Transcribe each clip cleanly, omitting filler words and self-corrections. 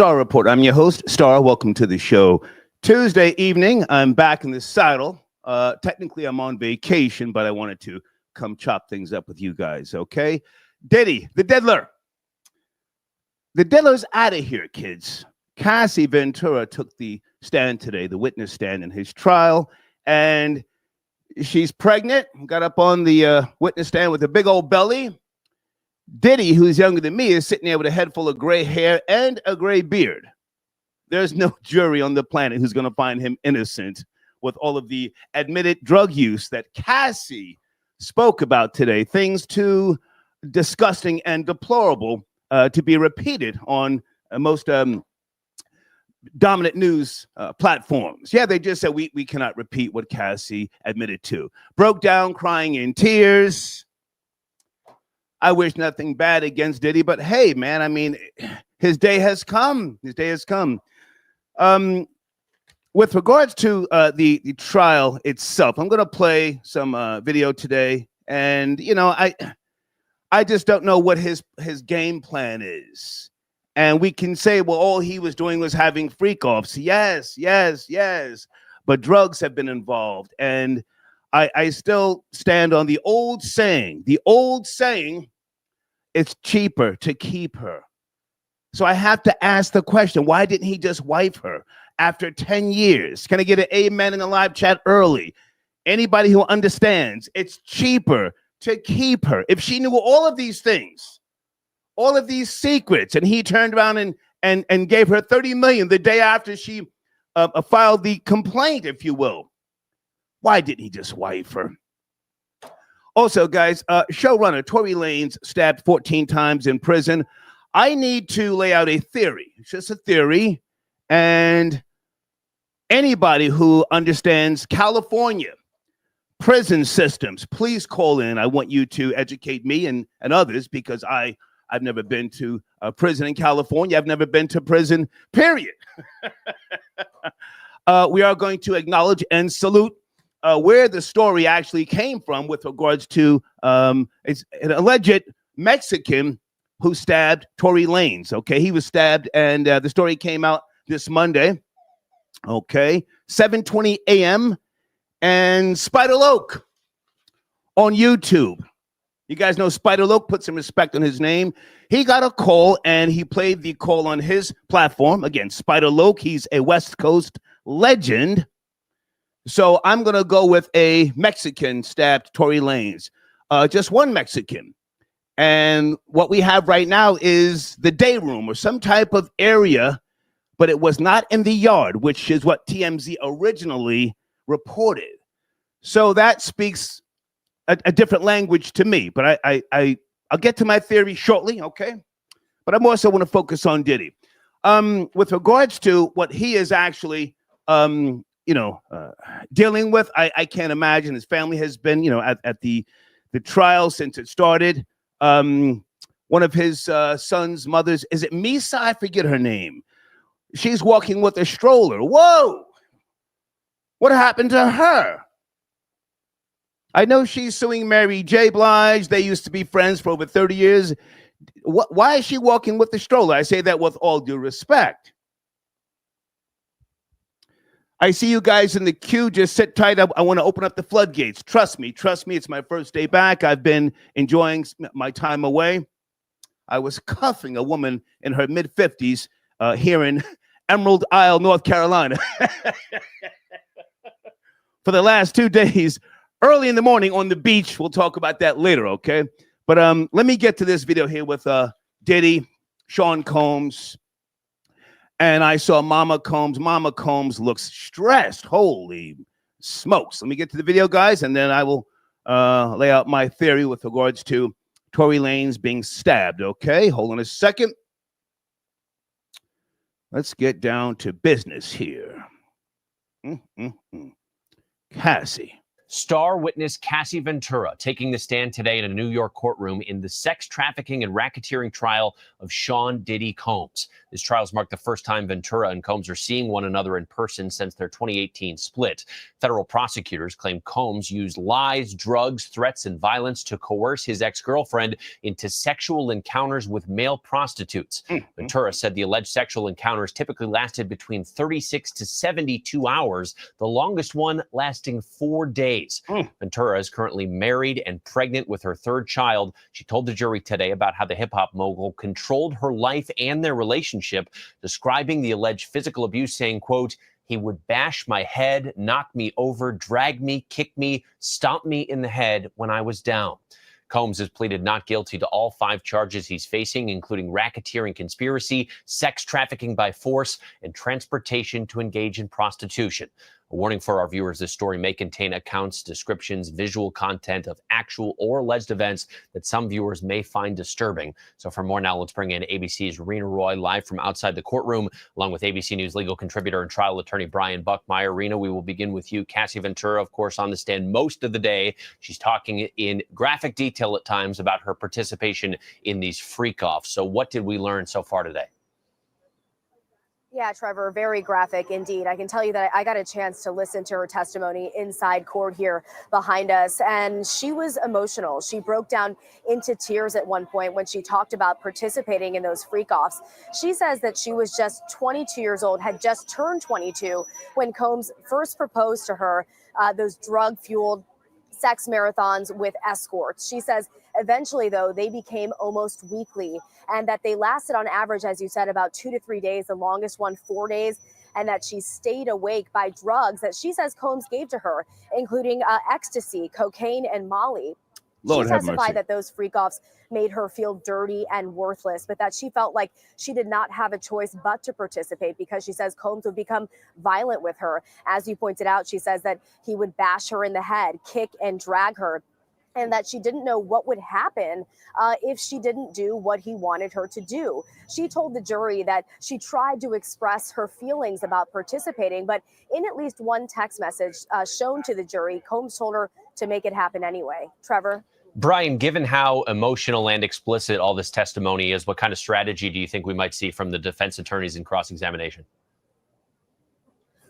Star Report. I'm your host, Star. Welcome to the show. Tuesday evening, I'm back in the saddle. Technically, I'm on vacation, but I wanted to come chop things up with you guys, okay? Diddy, the diddler. The diddler's out of here, kids. Cassie Ventura took the stand today, the witness stand in his trial, and she's pregnant, got up on the witness stand with a big old belly. Diddy, who's younger than me, is sitting there with a head full of gray hair and a gray beard. There's no jury on the planet who's going to find him innocent with all of the admitted drug use that Cassie spoke about today. Things too disgusting and deplorable to be repeated on most dominant news platforms. Yeah, they just said we cannot repeat what Cassie admitted to. Broke down crying in tears. I wish nothing bad against Diddy, but hey, man, I mean, his day has come. His day has come. With regards to the trial itself, I'm going to play some video today, and you know, I just don't know what his game plan is. And we can say, well, all he was doing was having freak-offs. Yes, yes, yes. But drugs have been involved, and I still stand on the old saying. The old saying, it's cheaper to keep her. So I have to ask the question, why didn't he just wife her after 10 years? Can I get an amen in the live chat early? Anybody who understands, it's cheaper to keep her. If she knew all of these things, all of these secrets, and he turned around and gave her $30 million the day after she filed the complaint, if you will, why didn't he just wife her? Also, guys, showrunner Tory Lanez stabbed 14 times in prison. I need to lay out a theory. It's just a theory. And anybody who understands California prison systems, please call in. I want you to educate me and others, because I've never been to a prison in California. I've never been to prison, period. We are going to acknowledge and salute where the story actually came from with regards to it's an alleged Mexican who stabbed Tory Lanez. Okay, he was stabbed, and the story came out this Monday. Okay, 7:20 a.m. and Spider Loke on YouTube. You guys know Spider Loke. Put some respect on his name. He got a call, and he played the call on his platform. Again, Spider Loke. He's a West Coast legend. So I'm going to go with a Mexican stabbed Tory Lanez. Just one Mexican. And what we have right now is the day room or some type of area, but it was not in the yard, which is what TMZ originally reported. So that speaks a different language to me. But I'll get to my theory shortly, okay? But I'm also want to focus on Diddy. With regards to what he is actually dealing with, I can't imagine. His family has been, at the trial since it started. One of his son's mothers, is it Misa? I forget her name. She's walking with a stroller. Whoa! What happened to her? I know she's suing Mary J. Blige. They used to be friends for over 30 years. Why is she walking with the stroller? I say that with all due respect. I see you guys in the queue. Just sit tight. I want to open up the floodgates. Trust me. It's my first day back. I've been enjoying my time away. I was cuffing a woman in her mid-50s here in Emerald Isle, North Carolina. For the last 2 days, early in the morning on the beach. We'll talk about that later, okay? But let me get to this video here with Diddy, Sean Combs. And I saw Mama Combs. Mama Combs looks stressed. Holy smokes. Let me get to the video, guys, and then I will lay out my theory with regards to Tory Lanez being stabbed, okay? Hold on a second. Let's get down to business here. Cassie. Star witness Cassie Ventura taking the stand today in a New York courtroom in the sex trafficking and racketeering trial of Sean Diddy Combs. This trial has marked the first time Ventura and Combs are seeing one another in person since their 2018 split. Federal prosecutors claim Combs used lies, drugs, threats, and violence to coerce his ex-girlfriend into sexual encounters with male prostitutes. Ventura said the alleged sexual encounters typically lasted between 36 to 72 hours, the longest one lasting 4 days. Ventura is currently married and pregnant with her third child. She told the jury today about how the hip-hop mogul controlled her life and their relationship, describing the alleged physical abuse, saying, quote, "He would bash my head, knock me over, drag me, kick me, stomp me in the head when I was down." Combs has pleaded not guilty to all 5 charges he's facing, including racketeering conspiracy, sex trafficking by force, and transportation to engage in prostitution. A warning for our viewers, this story may contain accounts, descriptions, visual content of actual or alleged events that some viewers may find disturbing. So for more now, let's bring in ABC's Rena Roy live from outside the courtroom, along with ABC News legal contributor and trial attorney Brian Buckmeyer. Rena, we will begin with you. Cassie Ventura, of course, on the stand most of the day. She's talking in graphic detail at times about her participation in these freak-offs. So what did we learn so far today? Yeah, Trevor, very graphic indeed. I can tell you that I got a chance to listen to her testimony inside court here behind us, and she was emotional. She broke down into tears at one point when she talked about participating in those freak-offs. She says that she was just 22 years old, had just turned 22 when Combs first proposed to her those drug-fueled sex marathons with escorts. She says eventually, though, they became almost weekly, and that they lasted on average, as you said, about 2 to 3 days, the longest one 4 days, and that she stayed awake by drugs that she says Combs gave to her, including ecstasy, cocaine, and Molly. Lord she have testified mercy. that those freak-offs made her feel dirty and worthless, but that she felt like she did not have a choice but to participate because she says Combs would become violent with her. As you pointed out, she says that he would bash her in the head, kick and drag her, and that she didn't know what would happen if she didn't do what he wanted her to do. She told the jury that she tried to express her feelings about participating, but in at least one text message shown to the jury, Combs told her to make it happen anyway. Trevor? Brian, given how emotional and explicit all this testimony is, what kind of strategy do you think we might see from the defense attorneys in cross-examination?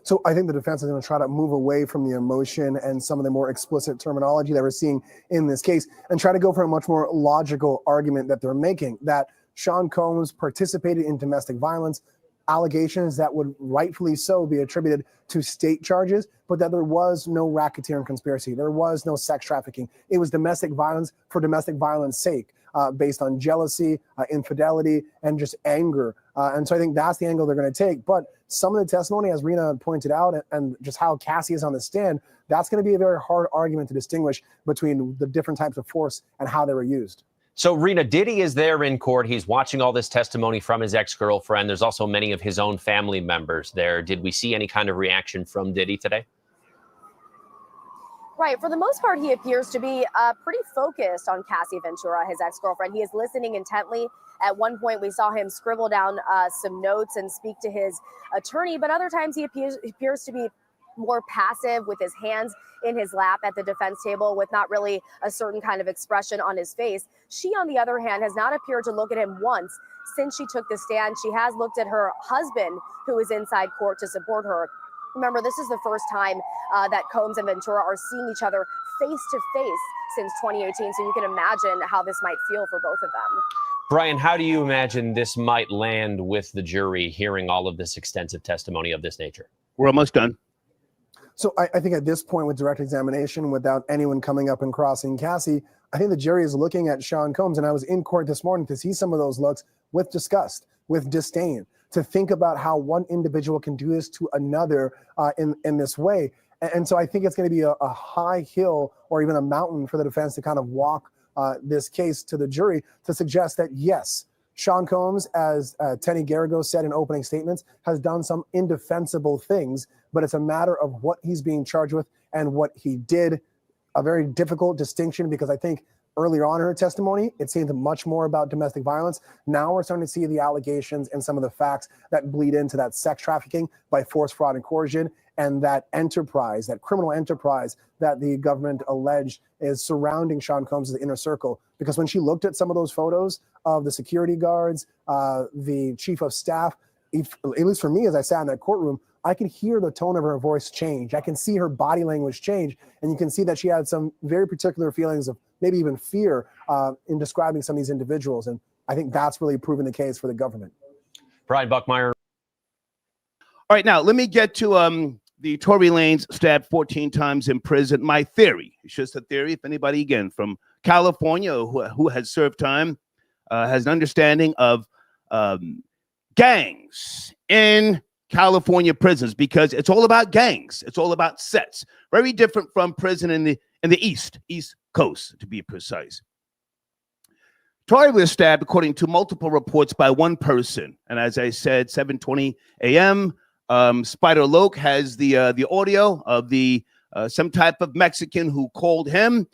So I think the defense is going to try to move away from the emotion and some of the more explicit terminology that we're seeing in this case and try to go for a much more logical argument that they're making, that Sean Combs participated in domestic violence, allegations that would rightfully so be attributed to state charges, but that there was no racketeering conspiracy. There was no sex trafficking. It was domestic violence for domestic violence sake, based on jealousy, infidelity, and just anger. And so I think that's the angle they're going to take. But some of the testimony, as Rena pointed out, and just how Cassie is on the stand, that's going to be a very hard argument to distinguish between the different types of force and how they were used. So, Rena, Diddy is there in court. He's watching all this testimony from his ex-girlfriend. There's also many of his own family members there. Did we see any kind of reaction from Diddy today? Right. For the most part, he appears to be pretty focused on Cassie Ventura, his ex-girlfriend. He is listening intently. At one point, we saw him scribble down some notes and speak to his attorney, but other times he appears to be more passive with his hands in his lap at the defense table with not really a certain kind of expression on his face. She, on the other hand, has not appeared to look at him once since she took the stand. She has looked at her husband, who is inside court to support her. Remember, this is the first time that Combs and Ventura are seeing each other face to face since 2018. So you can imagine how this might feel for both of them. Brian, how do you imagine this might land with the jury hearing all of this extensive testimony of this nature? We're almost done. So I think at this point with direct examination, without anyone coming up and crossing Cassie, I think the jury is looking at Sean Combs. And I was in court this morning to see some of those looks with disgust, with disdain, to think about how one individual can do this to another in this way. And so I think it's going to be a high hill or even a mountain for the defense to kind of walk this case to the jury to suggest that, yes, Sean Combs, as Tenny Garrigo said in opening statements, has done some indefensible things, but it's a matter of what he's being charged with and what he did. A very difficult distinction, because I think Earlier on in her testimony, it seemed much more about domestic violence. Now we're starting to see the allegations and some of the facts that bleed into that sex trafficking by force, fraud, and coercion, and that enterprise, that criminal enterprise that the government alleged is surrounding Sean Combs' inner circle. Because when she looked at some of those photos of the security guards, the chief of staff, at least for me, as I sat in that courtroom, I could hear the tone of her voice change. I can see her body language change. And you can see that she had some very particular feelings of maybe even fear in describing some of these individuals. And I think that's really proving the case for the government. Brian Buckmeyer. All right, now let me get to the Tory Lanez stabbed 14 times in prison. My theory, it's just a theory. If anybody, again, from California who has served time, has an understanding of gangs in California prisons, because it's all about gangs. It's all about sets. Very different from prison in the East Coast, to be precise. Tory was stabbed, according to multiple reports, by one person. And as I said, 7:20 a.m. Spider Loke has the audio of some type of Mexican who called him.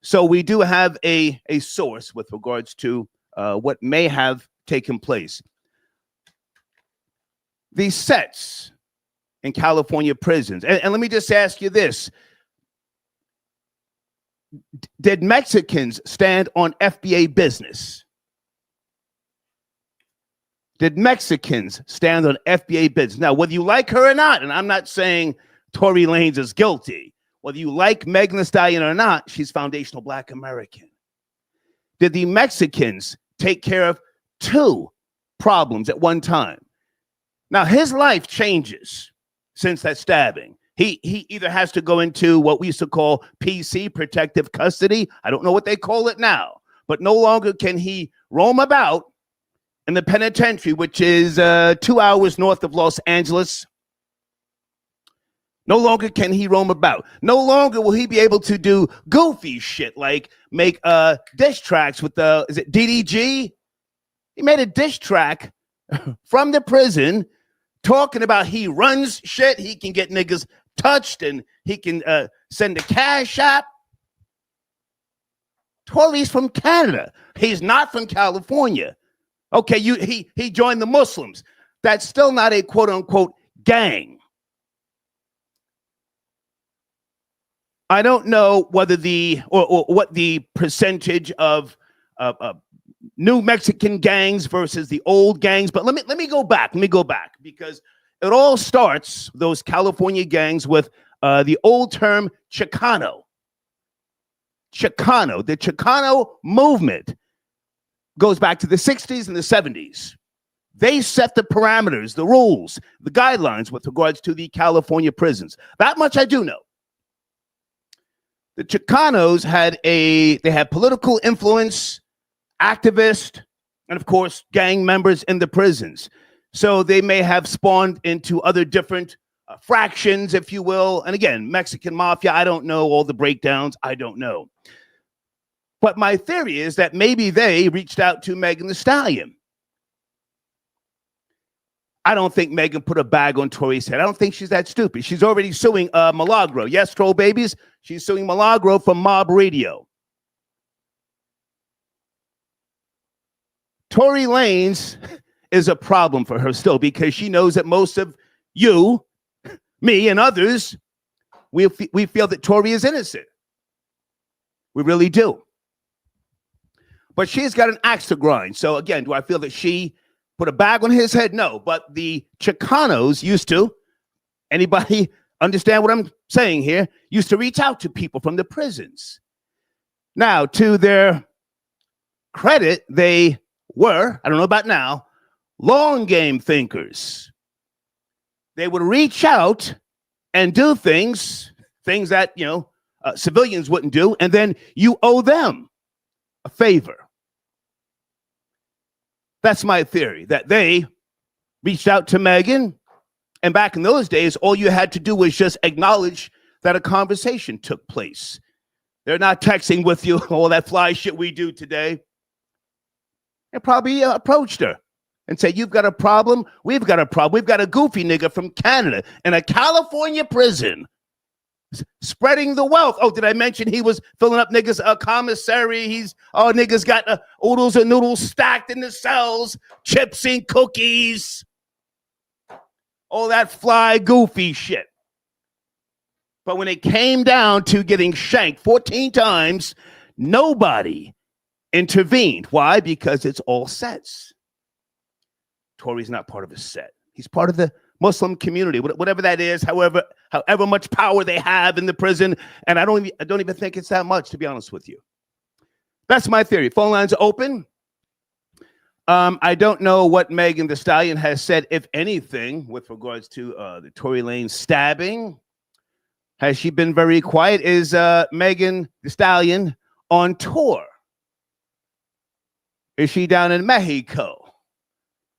So we do have a source with regards to what may have taken place. These sets in California prisons. And let me just ask you this. Did Mexicans stand on FBA business? Did Mexicans stand on FBA business? Now, whether you like her or not, and I'm not saying Tory Lanez is guilty, whether you like Megan Thee Stallion or not, she's foundational Black American. Did the Mexicans take care of two problems at one time? Now, his life changes since that stabbing. He either has to go into what we used to call PC, protective custody. I don't know what they call it now, but no longer can he roam about in the penitentiary, which is 2 hours north of Los Angeles. No longer can he roam about. No longer will he be able to do goofy shit like make diss tracks with is it DDG? He made a diss track from the prison talking about he runs shit, he can get niggas touched, and he can send a cash app. Tory's from Canada. He's not from California. Okay, he joined the Muslims. That's still not a quote-unquote gang. I don't know whether or what the percentage of new Mexican gangs versus the old gangs, but let me go back. Let me go back, because it all starts, those California gangs, with the old term Chicano. Chicano. The Chicano movement goes back to the 60s and the 70s. They set the parameters, the rules, the guidelines with regards to the California prisons. That much I do know. The Chicanos had political influence, activists, and of course, gang members in the prisons. So they may have spawned into other different fractions, if you will. And again, Mexican mafia, I don't know all the breakdowns. I don't know. But my theory is that maybe they reached out to Megan Thee Stallion. I don't think Megan put a bag on Tory's head. I don't think she's that stupid. She's already suing Milagro. Yes, troll babies. She's suing Milagro from Mob Radio. Tory Lanez is a problem for her still, because she knows that most of you, me, and others, we feel that Tory is innocent. We really do. But she's got an axe to grind. So again, do I feel that she put a bag on his head? No. But the Chicanos used to, anybody understand what I'm saying here, used to reach out to people from the prisons. Now, to their credit, they were, I don't know about now, long game thinkers. They would reach out and do things that, civilians wouldn't do, and then you owe them a favor. That's my theory, that they reached out to Megan, and back in those days, all you had to do was just acknowledge that a conversation took place. They're not texting with you, all that fly shit we do today. They probably approached her and said, you've got a problem? We've got a problem. We've got a goofy nigga from Canada in a California prison Spreading the wealth. Oh, did I mention he was filling up niggas' commissary? Niggas got oodles and noodles stacked in the cells, chips and cookies, all that fly goofy shit. But when it came down to getting shanked 14 times, nobody intervened. Why? Because it's all sets. Tory's not part of a set. He's part of the Muslim community, whatever that is, however much power they have in the prison. And I don't even think it's that much, to be honest with you. That's my theory. Phone lines are open. I don't know what Megan Thee Stallion has said, if anything, with regards to the Tory Lanez stabbing. Has she been very quiet? Is Megan Thee Stallion on tour? Is she down in Mexico?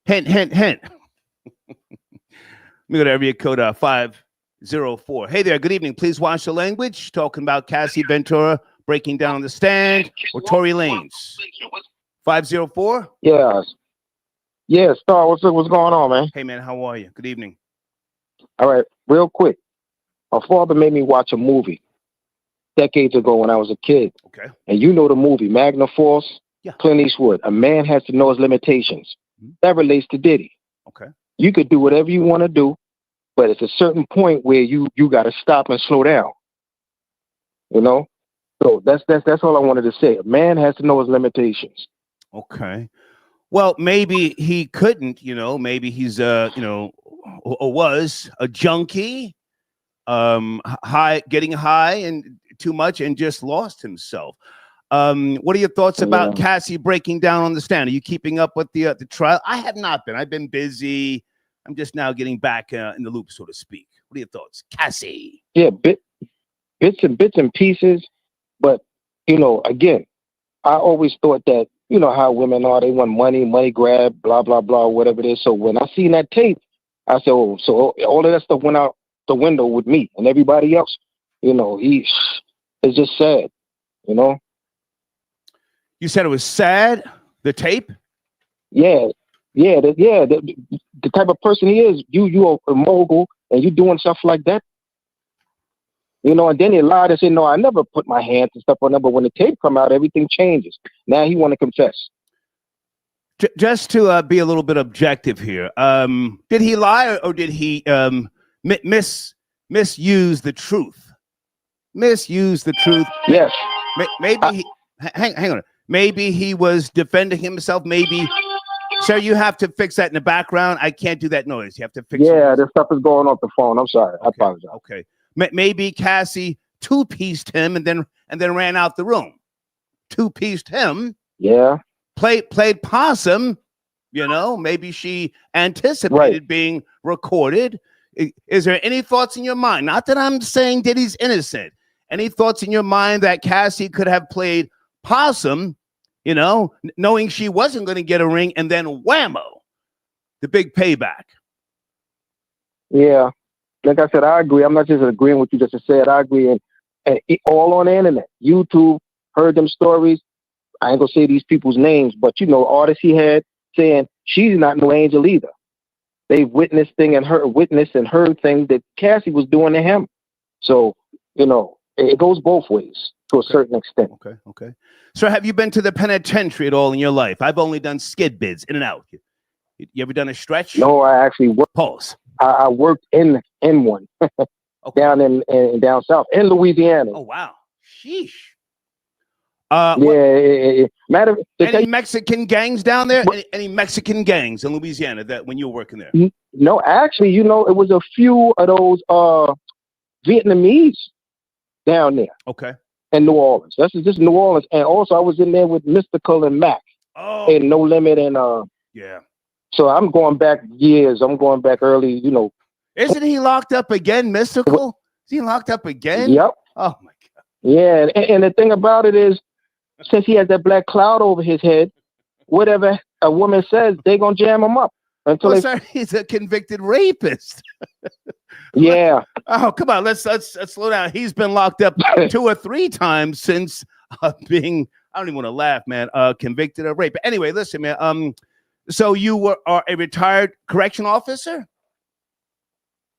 Hint, hint, hint. Let me go to area code 504. Hey there, good evening. Please watch the language. Talking about Cassie Ventura breaking down on the stand or Tory Lanez. 504? Yes. Yeah, Star, what's going on, man? Hey, man, how are you? Good evening. All right, real quick. My father made me watch a movie decades ago when I was a kid. Okay. And you know the movie, Magna Force, yeah. Clint Eastwood. A man has to know his limitations. Mm-hmm. That relates to Diddy. Okay. You could do whatever you want to do, but it's a certain point where you got to stop and slow down. You know? So that's all I wanted to say. A man has to know his limitations. Okay. Well, maybe he couldn't, maybe he's or was a junkie, getting high and too much and just lost himself. What are your thoughts about Cassie breaking down on the stand? Are you keeping up with the trial? I have not been. I've been busy. I'm just now getting back in the loop, so to speak. What are your thoughts, Cassie? Yeah, bits and pieces. But, again, I always thought that, how women are, they want money grab, blah, blah, blah, whatever it is. So when I seen that tape, I said, oh, so all of that stuff went out the window with me and everybody else. It's just sad, You said it was sad, the tape? Yeah. The type of person he is, you are a mogul and you doing stuff like that. And then he lied and said, no, I never put my hands and stuff on that. But when the tape come out, everything changes. Now he want to confess. Just to be a little bit objective here, did he lie or did he misuse the truth? Misuse the truth? Yes. Maybe hang on. Maybe he was defending himself. Maybe. Sir, you have to fix that in the background. I can't do that noise. You have to fix it. Yeah, this stuff is going off the phone. I'm sorry. Okay. I apologize. Okay. Maybe Cassie two-pieced him and then ran out the room. Two-pieced him. Yeah. Played possum. Maybe she anticipated being recorded. Is there any thoughts in your mind? Not that I'm saying Diddy's innocent. Any thoughts in your mind that Cassie could have played possum, knowing she wasn't going to get a ring, and then whammo, the big payback? Yeah. Like I said, I agree. I'm not just agreeing with you just said. I agree. And all on the internet, YouTube, heard them stories. I ain't going to say these people's names, but, artists he had saying she's not no angel either. They witnessed and heard things that Cassie was doing to him. So, it goes both ways to a certain extent. Okay. So have you been to the penitentiary at all in your life? I've only done skid bids in and out. You ever done a stretch? No, I actually worked. Pause. I worked in one down in down south in Louisiana. Oh wow, sheesh. Matter. Any Mexican gangs down there? Any Mexican gangs in Louisiana that when you were working there? No, actually, it was a few of those Vietnamese down there. Okay. In New Orleans. That's just New Orleans, and also I was in there with Mystical and Mac. Oh. And No Limit and yeah. So I'm going back years. I'm going back early, Isn't he locked up again, Mystical? Is he locked up again? Yep. Oh, my God. Yeah, and the thing about it is, since he has that black cloud over his head, whatever a woman says, they're going to jam him up. Sir, he's a convicted rapist. Yeah. Oh, come on. Let's slow down. He's been locked up 2 or 3 times since being, I don't even want to laugh, man, convicted of rape. But anyway, listen, man. So you are a retired correction officer?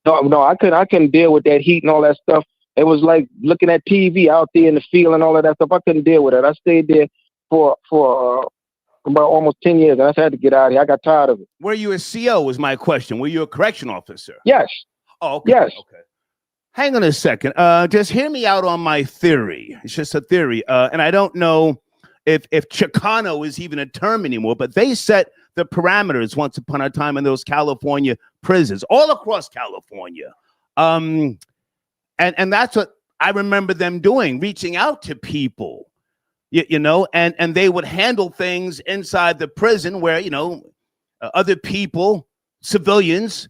No, I couldn't deal with that heat and all that stuff. It was like looking at TV out there in the field and all of that stuff. I couldn't deal with it. I stayed there for about almost 10 years, and I had to get out of here. I got tired of it. Were you a CO was my question. Were you a correction officer? Yes. Oh, okay. Yes. Okay. Hang on a second. Just hear me out on my theory. It's just a theory. And I don't know if Chicano is even a term anymore, but they set the parameters once upon a time in those California prisons, all across California. And that's what I remember them doing, reaching out to people, you know, and they would handle things inside the prison where, you know, other people, civilians,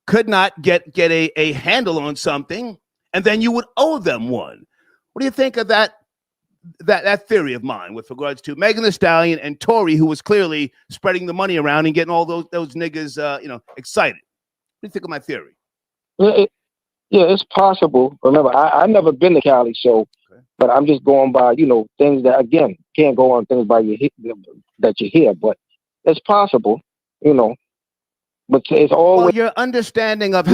could not get a handle on something, and then you would owe them one. What do you think of that theory of mine with regards to Megan Thee Stallion and Tory, who was clearly spreading the money around and getting all those niggas, you know, excited? What do you think of my theory? Yeah, it's possible. Remember, I've never been to Cali, so, but I'm just going by, you know, things that, again, can't go on things by that you hear, but it's possible, you know. But it's always, well, your understanding of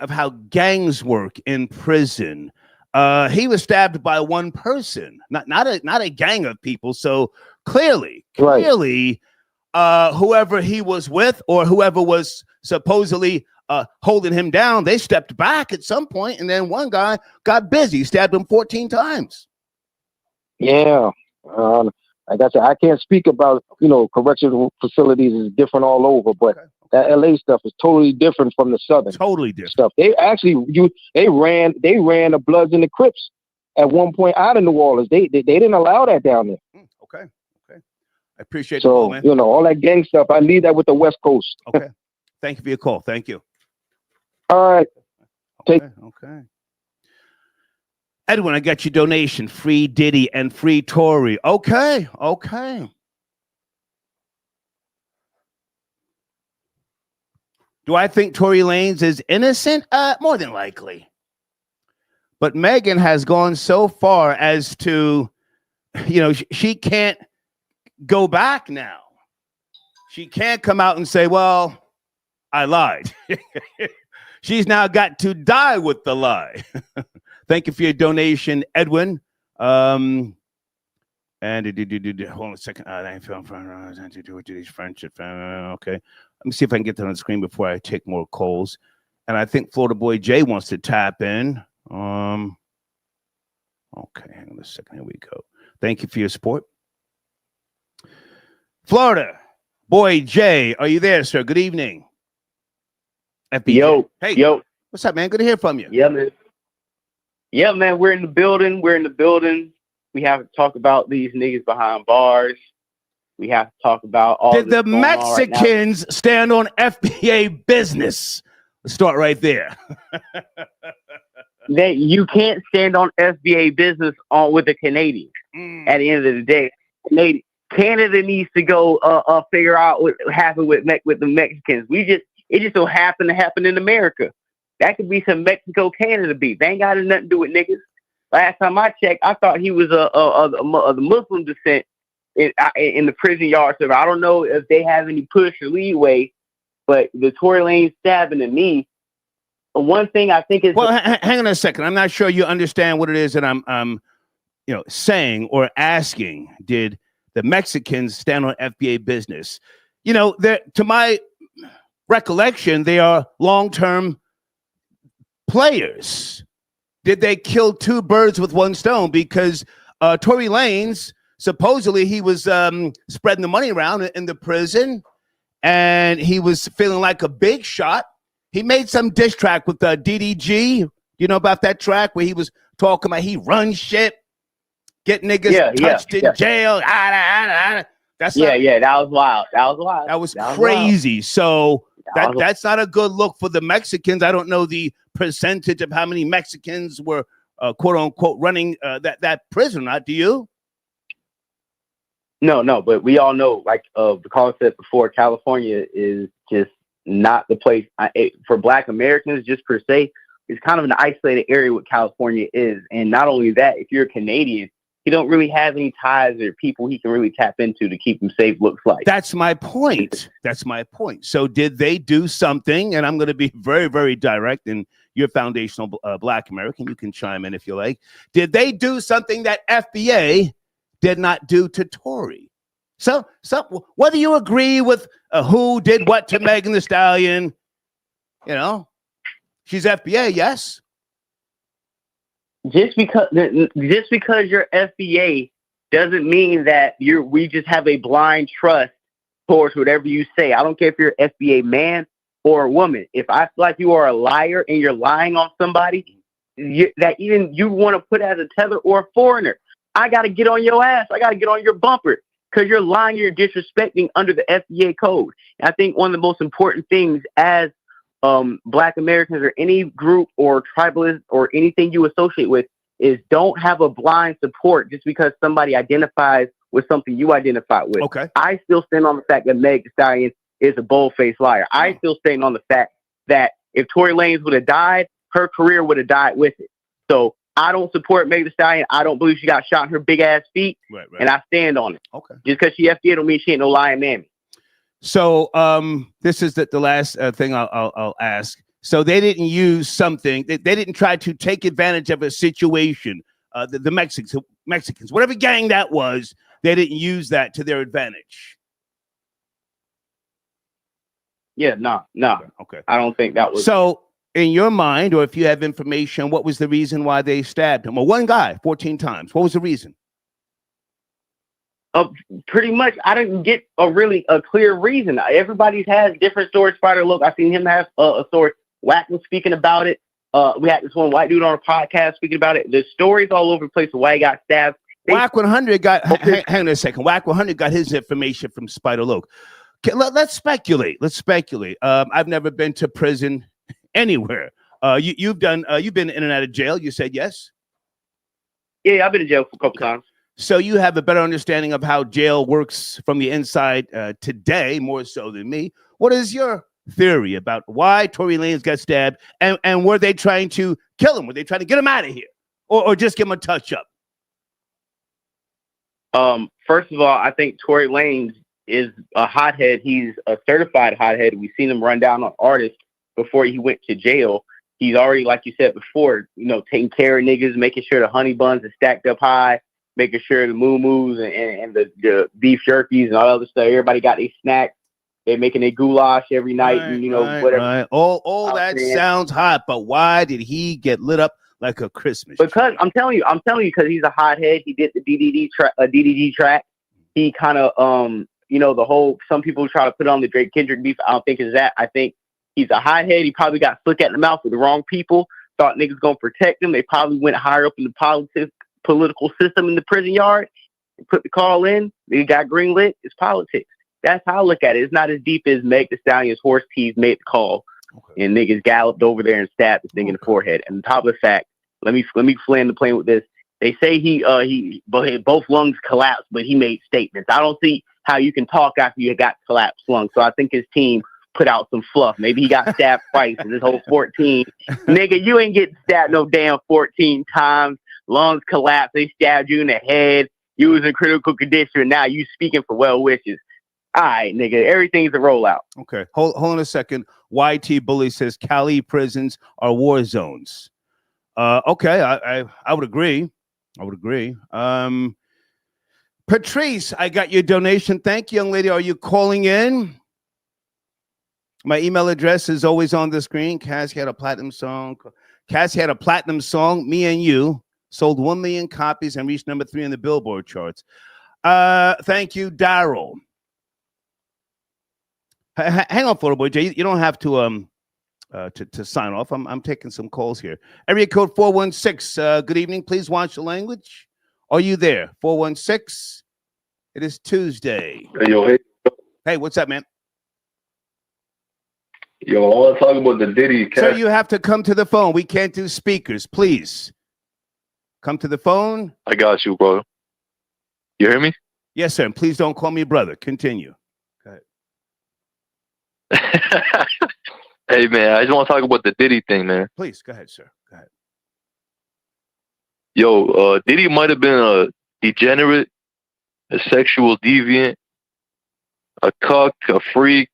how gangs work in prison. He was stabbed by one person, not a gang of people. So clearly, whoever he was with or whoever was supposedly holding him down, they stepped back at some point, and then one guy got busy, stabbed him 14 times. Yeah. Like I said, I can't speak about, you know, correctional facilities is different all over, but that LA stuff is totally different from the Southern. Totally different stuff. They actually they ran the Bloods and the Crips at one point out of New Orleans. They didn't allow that down there. Okay. I appreciate so, the call, man. You know, all that gang stuff, I leave that with the West Coast. Okay. Thank you for your call. Thank you. All right. Okay. Edwin, I got your donation. Free Diddy and free Tory. Okay. Do I think Tory Lanez is innocent? More than likely. But Megan has gone so far as to, you know, she can't go back now. She can't come out and say, well, I lied. She's now got to die with the lie. Thank you for your donation, Edwin. And hold on a second. Okay. Let me see if I can get that on the screen before I take more calls. And I think Florida Boy Jay wants to tap in. Okay, hang on a second. Here we go. Thank you for your support. Florida Boy Jay, are you there, sir? Good evening. FBJ. Yo. What's up, man? Good to hear from you. Yeah, man. We're in the building. We have to talk about these niggas behind bars. We have to talk about all. Did the Mexicans stand on FBA business? Let's start right there. That you can't stand on FBA business with a Canadian. At the end of the day, Canada needs to go figure out what happened with the Mexicans. It just so happened to happen in America. That could be some Mexico-Canada beef. They ain't got nothing to do with niggas. Last time I checked, I thought he was a Muslim descent in the prison yard. So I don't know if they have any push or leeway, but the Tory Lanez stabbing at me. One thing I think is hang on a second. I'm not sure you understand what it is that I'm saying or asking. Did the Mexicans stand on FBA business? You know, to my recollection, they are long-term players. Did they kill two birds with one stone? Because Tory Lanez, supposedly he was spreading the money around in the prison, and he was feeling like a big shot. He made some diss track with DDG. You know about that track where he was talking about he runs shit, get niggas touched in jail. That was wild. That was crazy. Wild. So that's not a good look for the Mexicans. I don't know the percentage of how many Mexicans were quote unquote running that prison. Do you? No, but we all know, like the caller said before, California is just not the place for Black Americans, just per se. It's kind of an isolated area what California is. And not only that, if you're a Canadian, you don't really have any ties or people he can really tap into to keep him safe, looks like. That's my point. So did they do something? And I'm going to be very, very direct, and you're foundational Black American. You can chime in if you like. Did they do something that FBA did not do to Tory? So whether you agree with who did what to Megan Thee Stallion, you know, she's FBA, yes. Just because you're FBA doesn't mean that we just have a blind trust towards whatever you say. I don't care if you're an FBA man or a woman. If I feel like you are a liar and you're lying on somebody, that even you want to put as a tether or a foreigner, I got to get on your ass. I got to get on your bumper because you're lying, you're disrespecting under the FBA code. And I think one of the most important things as Black Americans or any group or tribalist or anything you associate with is don't have a blind support just because somebody identifies with something you identify with. Okay. I still stand on the fact that Meg Thee Stallion is a bold-faced liar. I still stand on the fact that if Tory Lanez would have died, her career would have died with it. So I don't support Meg Thee Stallion. I don't believe she got shot in her big-ass feet, and I stand on it. Okay. Just because she FBA don't mean she ain't no lying mammy. So this is the last thing I'll ask. So they didn't use something. They didn't try to take advantage of a situation. The Mexicans, whatever gang that was, they didn't use that to their advantage. Yeah, no. Okay. I don't think that was. So in your mind, or if you have information, what was the reason why they stabbed him? Well, one guy 14 times. What was the reason? Pretty much, I didn't get a clear reason. Everybody has different stories. Spider, look, I seen him have a story. Wack was speaking about it. We had this one white dude on a podcast speaking about it. The stories all over the place of why he got stabbed. Wack 100 got. Hang on a second. Wack 100 got his information from Spider Loke. Okay, let's speculate. I've never been to prison anywhere. You've been in and out of jail. You said yes. Yeah, I've been in jail for a couple times. So you have a better understanding of how jail works from the inside today, more so than me. What is your theory about why Tory Lanez got stabbed, and were they trying to kill him? Were they trying to get him out of here, or just give him a touch up? First of all, I think Tory Lanez is a hothead. He's a certified hothead. We've seen him run down on artists before he went to jail. He's already, like you said before, taking care of niggas, making sure the honey buns are stacked up high, making sure the moo-moos and the beef jerkies and all that other stuff. Everybody got their snacks. They're making a goulash every night, whatever. Right. All that sounds hot, but why did he get lit up like a Christmas tree? Because I'm telling you, because he's a hothead. He did the DDD track. He kind of, the whole. Some people try to put on the Drake Kendrick beef. I don't think it's that. I think he's a hothead. He probably got slick at the mouth with the wrong people. Thought niggas gonna protect him. They probably went higher up in the political system in the prison yard and put the call in. They got greenlit. It's politics. That's how I look at it. It's not as deep as Meg Thee Stallion's horse teeth made the call, and niggas galloped over there and stabbed this thing in the forehead. And on top of the fact, let me land the plane with this. They say he both lungs collapsed, but he made statements. I don't see how you can talk after you got collapsed lungs. So I think his team put out some fluff. Maybe he got stabbed twice in this whole 14. Nigga, you ain't getting stabbed no damn 14 times. Lungs collapsed. They stabbed you in the head. You was in critical condition. And now you speaking for well wishes. All right, nigga. Everything's a rollout. Okay. Hold on a second. YT Bully says Cali prisons are war zones. Okay. I would agree. Patrice, I got your donation. Thank you, young lady. Are you calling in? My email address is always on the screen. Cassie had a platinum song. Me and You. Sold 1 million copies and reached number 3 in the Billboard charts. Thank you, Daryl. Hang on, Photo Boy J. You don't have to sign off. I'm taking some calls here. Area code 416. Good evening. Please watch the language. Are you there? 416. It is Tuesday. Hey, what's up, man? Yo, I want to talk about the Diddy. Sir, you have to come to the phone. We can't do speakers. Please come to the phone. I got you, bro. You hear me? Yes, sir. And please don't call me brother. Continue. Go ahead. Hey, man, I just want to talk about the Diddy thing, man. Please, go ahead, sir. Go ahead. Yo, Diddy might have been a degenerate, a sexual deviant, a cuck, a freak.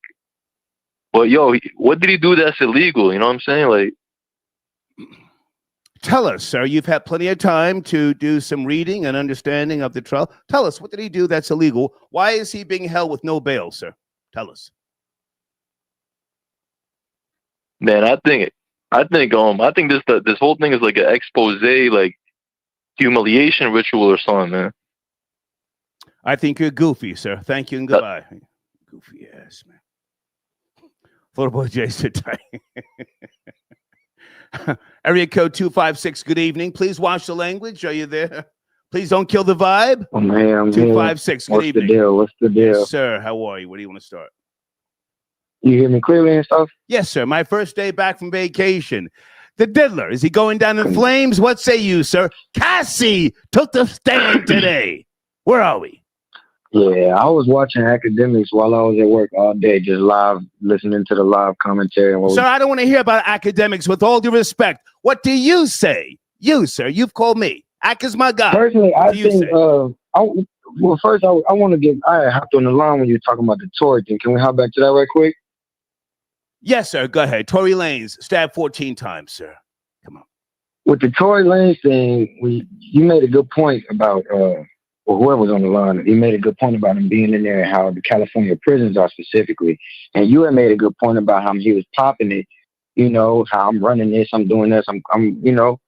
But, yo, what did he do that's illegal? You know what I'm saying? Like, Tell us, sir. You've had plenty of time to do some reading and understanding of the trial. Tell us, what did he do that's illegal? Why is he being held with no bail, sir? Tell us. Man, I think this whole thing is like an expose, like humiliation ritual or something, man. I think you're goofy, sir. Thank you and goodbye. Goofy ass, man. Florida Boy J, sit tight. Area code 256, good evening. Please watch the language. Are you there? Please don't kill the vibe. Oh, man, 256, good evening. What's the deal? Yes, sir, how are you? Where do you want to start? You hear me clearly and stuff? Yes, sir. My first day back from vacation. The diddler, is he going down in flames? What say you, sir? Cassie took the stand today. Where are we? Yeah, I was watching academics while I was at work all day, just live, listening to the live commentary. Sir, I don't want to hear about academics with all due respect. What do you say? You, sir, you've called me. Ack is my guy. Personally, I think, first, I want to get, I hopped on the line when you were talking about the Tory thing. Can we hop back to that right quick? Yes, sir. Go ahead. Tory Lanez stabbed 14 times, sir. Come on. With the Tory Lanez thing, you made a good point about, or whoever was on the line, he made a good point about him being in there and how the California prisons are specifically. And you had made a good point about how he was popping it, you know, how I'm running this, I'm doing this, I'm you know,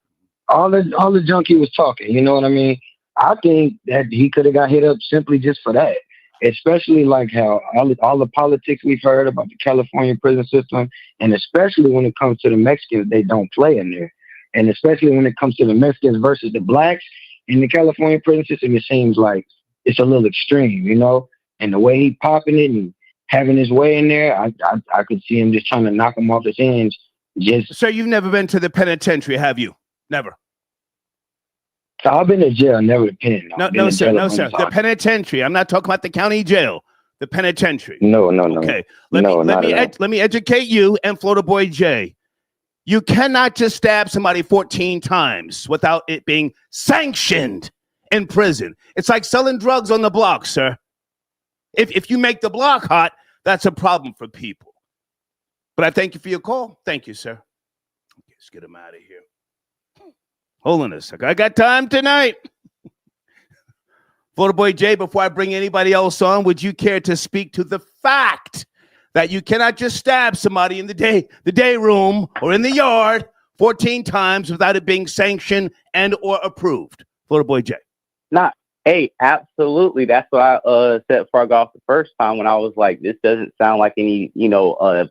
all the junk he was talking, you know what I mean? I think that he could have got hit up simply just for that. Especially like how all the politics we've heard about the California prison system, and especially when it comes to the Mexicans, they don't play in there. And especially when it comes to the Mexicans versus the blacks in the California prison system, it seems like it's a little extreme, you know? And the way he popping it and having his way in there, I could see him just trying to knock him off his hinge. So you've never been to the penitentiary, have you? Never. So I've been to jail, never the pen. No, sir. The penitentiary. I'm not talking about the county jail. The penitentiary. No. Okay. Let me educate you and Florida Boy J. You cannot just stab somebody 14 times without it being sanctioned in prison. It's like selling drugs on the block, sir. If you make the block hot, that's a problem for people. But I thank you for your call. Thank you, sir. Okay, let's get him out of here. Hold on a second. I got time tonight. Florida Boy J, before I bring anybody else on, would you care to speak to the fact that you cannot just stab somebody in the day room or in the yard 14 times without it being sanctioned and or approved? Florida Boy J. Hey, absolutely. That's what I said before I got off the first time when I was like, this doesn't sound like any,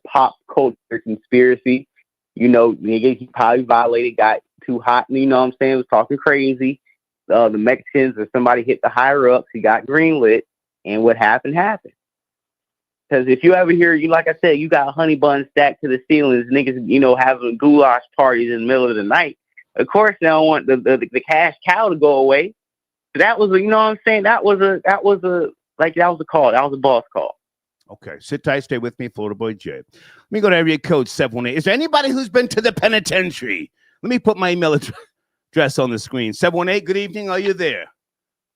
pop culture conspiracy. Nigga, he probably violated, got too hot, you know what I'm saying, was talking crazy. The Mexicans or somebody hit the higher ups, he got greenlit, and what happened. Because if you ever hear, like I said, you got honey buns stacked to the ceilings, niggas, having goulash parties in the middle of the night. Of course, they don't want the cash cow to go away. So that was, you know what I'm saying? That was a call. That was a boss call. Okay, sit tight, stay with me, Florida Boy J. Let me go to area code 718. Is there anybody who's been to the penitentiary? Let me put my email address on the screen. 718, good evening. Are you there?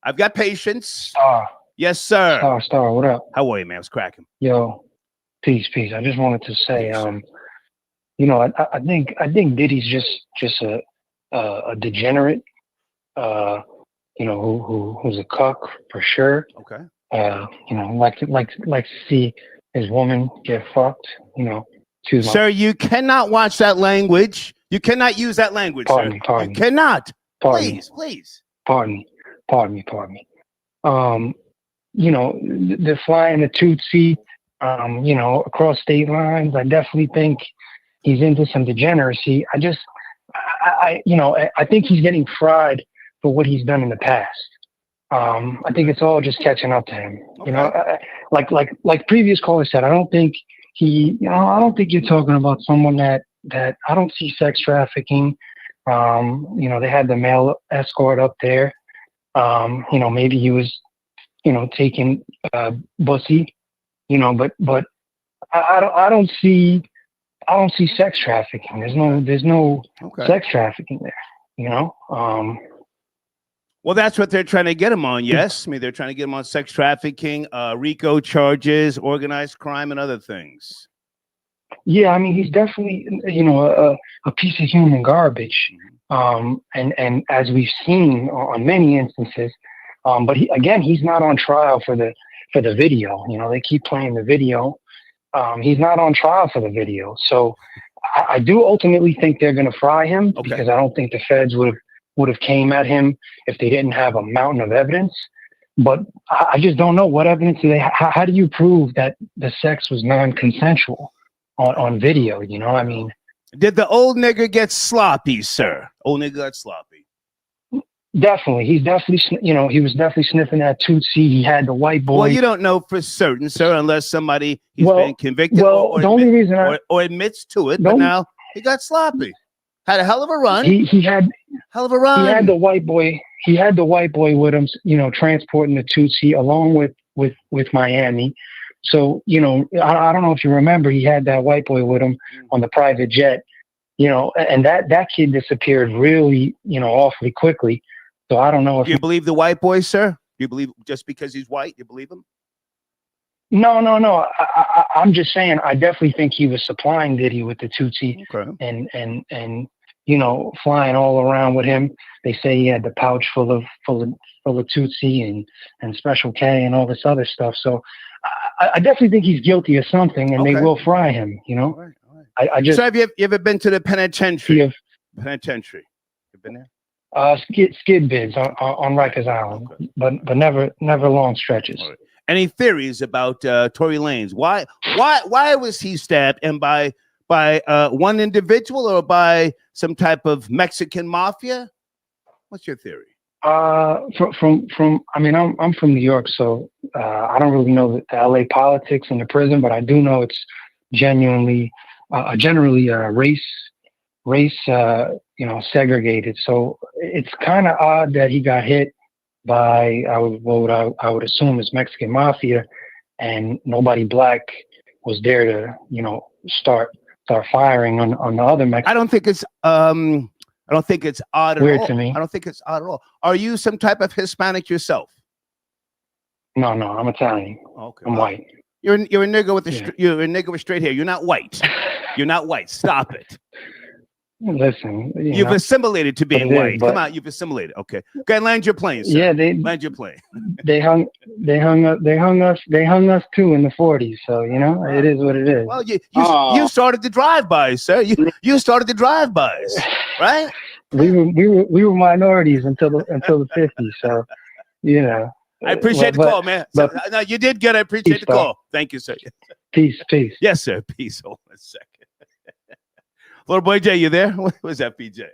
I've got patience. Star. Yes, sir. Star, what up? How are you, man? What's cracking? Yo, peace. I just wanted to say, I think Diddy's just a degenerate, who's a cuck for sure. Okay. Like to see his woman get fucked, Sir, you cannot watch that language. You cannot use that language, pardon sir. Me. You cannot. Please. Pardon me. They're flying the Tootsie, across state lines. I definitely think he's into some degeneracy. I think he's getting fried for what he's done in the past. I think it's all just catching up to him. Okay. Like previous callers said, I don't think you're talking about someone that I don't see sex trafficking. They had the male escort up there. Maybe he was, taking bussy, but I don't see sex trafficking. There's no sex trafficking there, Well, that's what they're trying to get him on, yes? I mean, they're trying to get him on sex trafficking, RICO charges, organized crime, and other things. Yeah, I mean, he's definitely, you know, a piece of human garbage. And as we've seen on many instances, but he's not on trial for the video. You know, they keep playing the video. He's not on trial for the video. So I do ultimately think they're going to fry him because I don't think the feds would have came at him if they didn't have a mountain of evidence. But I just don't know what evidence do they. How do you prove that the sex was non-consensual on video? You know, I mean, did the old nigger get sloppy, sir? Old nigger got sloppy. Definitely, he's definitely, you know, he was definitely sniffing that Tootsie. He had the white boy. Well, you don't know for certain, sir, unless somebody he's been convicted or admits to it. But now he got sloppy. Had a hell of a run. He had hell of a run. He had the white boy. He had the white boy with him, you know, transporting the Tootsie along with Miami. So, you know, I don't know if you remember, he had that white boy with him on the private jet. You know, and that kid disappeared really, you know, awfully quickly. So I don't know if you believe the white boy, sir. You believe just because he's white, you believe him? No. I'm just saying. I definitely think he was supplying Diddy with the Tootsie, and you know, flying all around with him. They say he had the pouch full of Tootsie and Special K and all this other stuff. So I definitely think he's guilty of something, and they will fry him. You know. All right. I just. So have you ever been to the penitentiary? Penitentiary. You've been there? Skid bids on Rikers Island, but never long stretches. Right. Any theories about Tory Lanez? Why was he stabbed, and by one individual or by some type of Mexican mafia? What's your theory? From I mean, I'm from New York, so I don't really know the LA politics in the prison, but I do know it's generally race you know, segregated. So it's kind of odd that he got hit by I would assume is Mexican mafia, and nobody black was there to, you know, start firing on the other Mexicans. I don't think it's odd at all. Weird to me. I don't think it's odd at all. Are you some type of Hispanic yourself? No, I'm Italian. Okay, I'm white. You're a nigger with you're a nigger with straight hair. You're not white. You're not white. Stop it. Listen, you've assimilated to being white. Come on, you've assimilated. Okay, land your plane, sir. Yeah, land your plane. they hung us too in the 40s. So you know, it is what it is. Well, you started the drive-bys, sir. You started the drive-bys, right? We were minorities until the 50s. So you know. I appreciate the call, man. No, you did good. I appreciate the call. Thank you, sir. Peace. Yes, sir. Peace. Hold on a second. Little boy Jay, you there? What was that, PJ?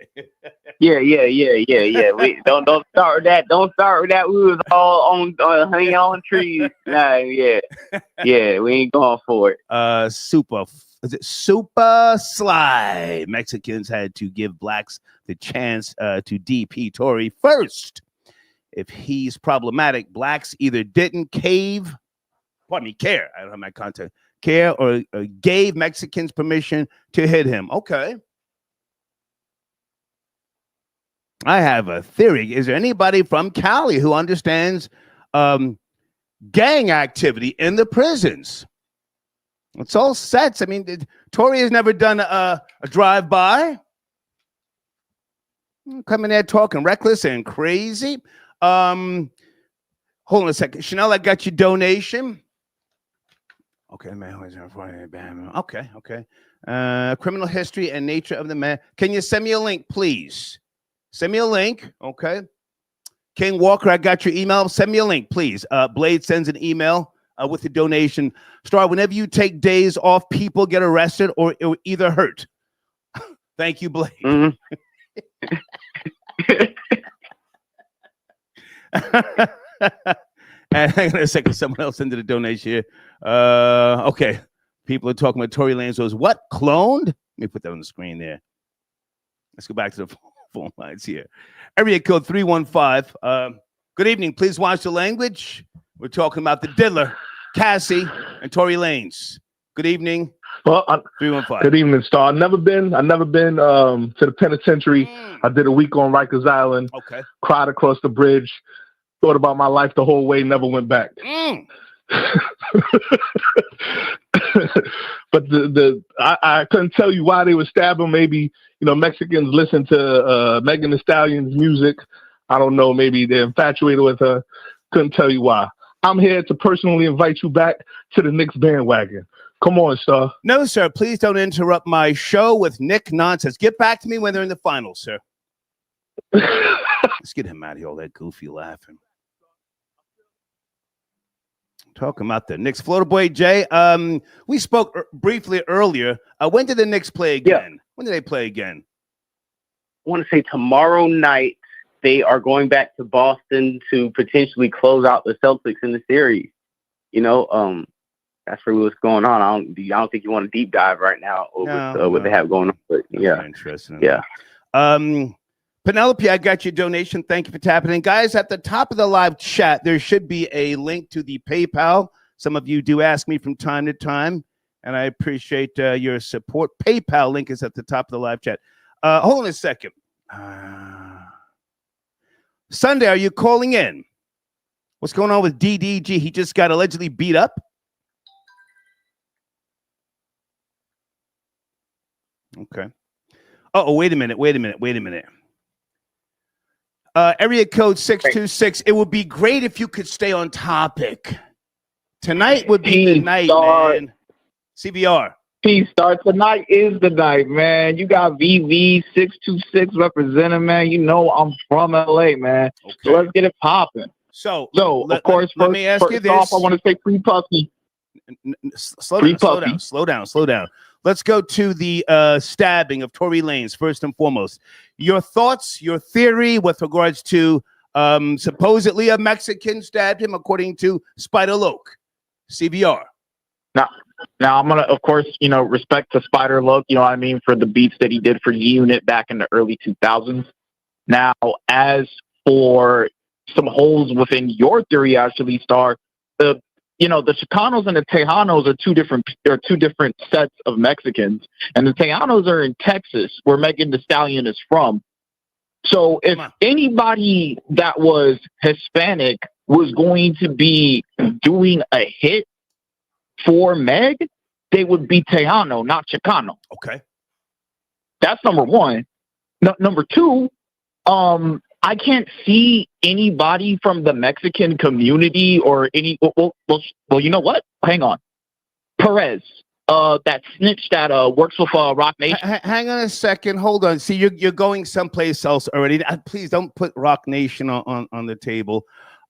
Yeah. We don't start with that. Don't start with that. We was all on hanging on trees. Nah, yeah. We ain't going for it. Super sly. Mexicans had to give blacks the chance to DP Tory first. If he's problematic, blacks either didn't care. I don't have my content. Care or gave Mexicans permission to hit him. Okay. I have a theory. Is there anybody from Cali who understands gang activity in the prisons? It's all sets. I mean, Tory has never done a drive-by. Coming there talking reckless and crazy. Hold on a second. Chanel, I got your donation. Okay, man. Okay. Criminal history and nature of the man. Can you send me a link, please? Send me a link. Okay. King Walker, I got your email. Send me a link, please. Blade sends an email with the donation. Star, whenever you take days off, people get arrested or either hurt. Thank you, Blade. Mm-hmm. And hang on a second, someone else sent a donation here. Okay. People are talking about Tory Lanez was what? Cloned? Let me put that on the screen there. Let's go back to the phone lines here. Area code 315. Good evening. Please watch the language. We're talking about the diddler, Cassie, and Tory Lanez. Good evening. Well, 315. Good evening, Star. I've never been to the penitentiary. I did a week on Rikers Island. Okay. Cried across the bridge. Thought about my life the whole way. Never went back. but I couldn't tell you why they would stab him. Maybe, Mexicans listen to Megan Thee Stallion's music. I don't know. Maybe they're infatuated with her. Couldn't tell you why. I'm here to personally invite you back to the Knicks bandwagon. Come on, sir. No, sir. Please don't interrupt my show with Nick nonsense. Get back to me when they're in the finals, sir. Let's get him out of here. All that goofy laughing. Talking about the Knicks. Florida boy Jay. We spoke briefly earlier. When did the Knicks play again? Yeah. When did they play again? I want to say tomorrow night. They are going back to Boston to potentially close out the Celtics in the series. That's really what's going on. I don't think you want to deep dive right now over what they have going on. But yeah, interesting. Yeah. Penelope, I got your donation. Thank you for tapping in. Guys, at the top of the live chat, there should be a link to the PayPal. Some of you do ask me from time to time, and I appreciate your support. PayPal link is at the top of the live chat. Hold on a second. Sunday, are you calling in? What's going on with DDG? He just got allegedly beat up. Okay. Oh, wait a minute. Area code 626. It would be great if you could stay on topic. Tonight would be the night, man. CBR. P-Star, tonight is the night, man. You got VV626 representing, man. I'm from LA, man. Okay. So let's get it popping. So of course, let me ask you this. Off, I want to say free Puffy. Slow down. Let's go to the stabbing of Tory Lanez first and foremost. Your thoughts, your theory with regards to supposedly a Mexican stabbed him, according to Spider Loke. CBR. Now I'm gonna, of course, respect to Spider Loke, for the beats that he did for G-Unit back in the early 2000s. Now, as for some holes within your theory, actually, Star, the Chicanos and the Tejanos are two different sets of Mexicans, and the Tejanos are in Texas, where Megan Thee Stallion is from. So if anybody that was Hispanic was going to be doing a hit for Meg, they would be Tejano, not Chicano. Okay. That's number one. Number two, I can't see anybody from the Mexican community or any. Well, you know what? Hang on. Perez, that snitch that works with Rock Nation. Hang on a second. Hold on. See, you're going someplace else already. Please don't put Rock Nation on the table.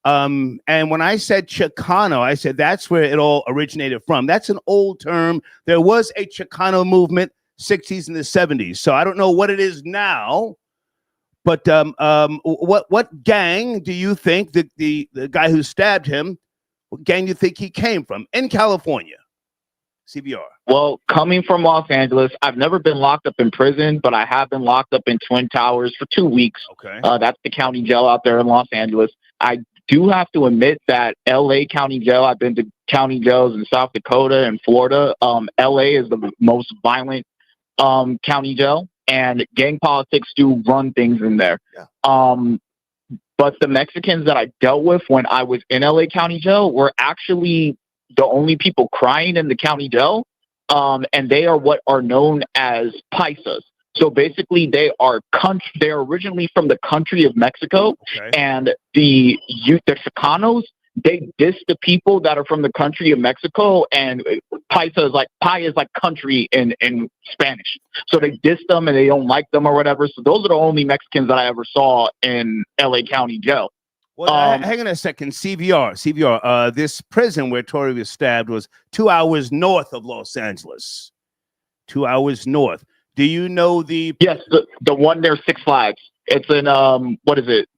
And when I said Chicano, I said that's where it all originated from. That's an old term. There was a Chicano movement, 60s and the 70s. So I don't know what it is now. But what gang do you think the guy who stabbed him, what gang do you think he came from in California? CBR. Well, coming from Los Angeles, I've never been locked up in prison, but I have been locked up in Twin Towers for 2 weeks. Okay. That's the county jail out there in Los Angeles. I do have to admit that LA County Jail, I've been to county jails in South Dakota and Florida. LA is the most violent county jail, and gang politics do run things in there. Yeah. But the Mexicans that I dealt with when I was in LA County Jail were actually the only people crying in the county jail. And they are what are known as paisas. So basically, they're originally from the country of Mexico, okay. And the Chicanos, they diss the people that are from the country of Mexico, and paisa is like country in Spanish. So they diss them and they don't like them or whatever. So those are the only Mexicans that I ever saw in LA County Jail. Well, hang on a second. CVR. This prison where Tory was stabbed was 2 hours north of Los Angeles. 2 hours north. Do you know the? Yes, the one near Six Flags. It's in what is it?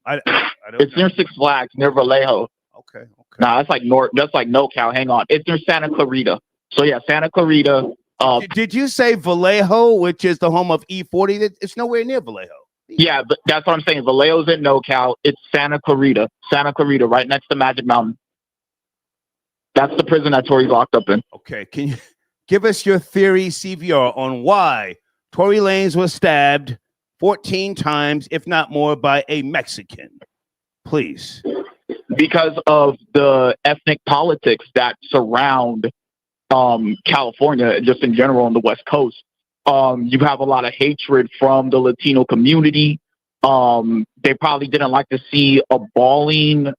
It's near Six Flags, near Vallejo. Okay. Nah, that's like north. That's like NoCal. Hang on, it's near Santa Clarita. So yeah, Santa Clarita. Did you say Vallejo, which is the home of E40? It's nowhere near Vallejo. Yeah, but that's what I'm saying. Vallejo's in NoCal. It's Santa Clarita, right next to Magic Mountain. That's the prison that Tory's locked up in. Okay, can you give us your theory, CVR, on why Tory Lanez was stabbed 14 times, if not more, by a Mexican? Please. Because of the ethnic politics that surround California, just in general on the West Coast. You have a lot of hatred from the Latino community. They probably didn't like to see a bawling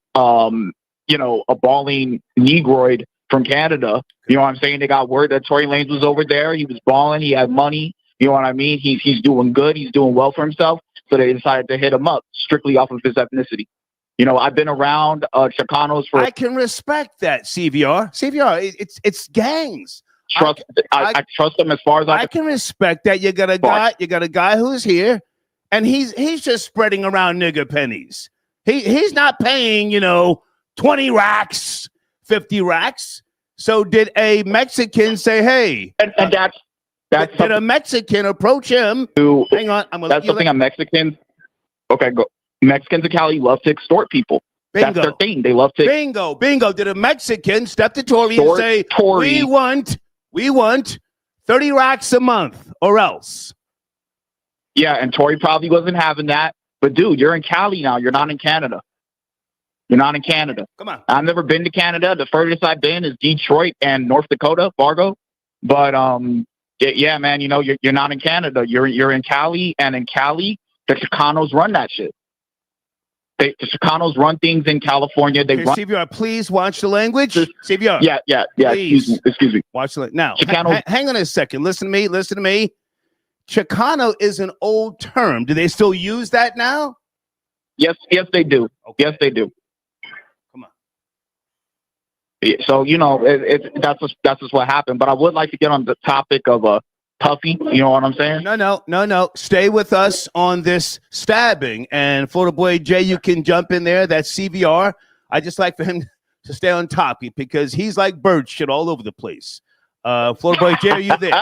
Negroid from Canada. You know what I'm saying? They got word that Tory Lanez was over there. He was balling. He had money. You know what I mean? He's doing good. He's doing well for himself. So they decided to hit him up strictly off of his ethnicity. You know, I've been around Chicanos for. I can respect that, CVR. It's gangs. I trust them as far as I can respect that. You got a guy who's here, and he's just spreading around nigger pennies. He's not paying 20 racks, 50 racks. So did a Mexican say, hey? And that's did a Mexican approach him? Hang on, that's something on Mexicans. Okay, go. Mexicans in Cali love to extort people. Bingo. That's their thing. They love to bingo. Did a Mexican step to Tory and say, we want 30 racks a month or else? Yeah, and Tory probably wasn't having that. But dude, you're in Cali now. You're not in Canada. You're not in Canada. Come on. I've never been to Canada. The furthest I've been is Detroit and North Dakota, Fargo. But yeah, man, you're not in Canada. You're in Cali, and in Cali, the Chicanos run that shit. The Chicanos run things in California. They run. CVR, please watch the language. CVR. Yeah. Please. Excuse me. Watch the now. Chicanos. Hang on a second. Listen to me. Chicano is an old term. Do they still use that now? Yes, they do. Okay. Yes, they do. Come on. Yeah, so that's just what happened. But I would like to get on the topic of Puffy. You know what I'm saying? No. Stay with us on this stabbing. And Florida Boy Jay, you can jump in there. That's CVR. I just like for him to stay on top because he's like bird shit all over the place. Florida Boy Jay, are you there?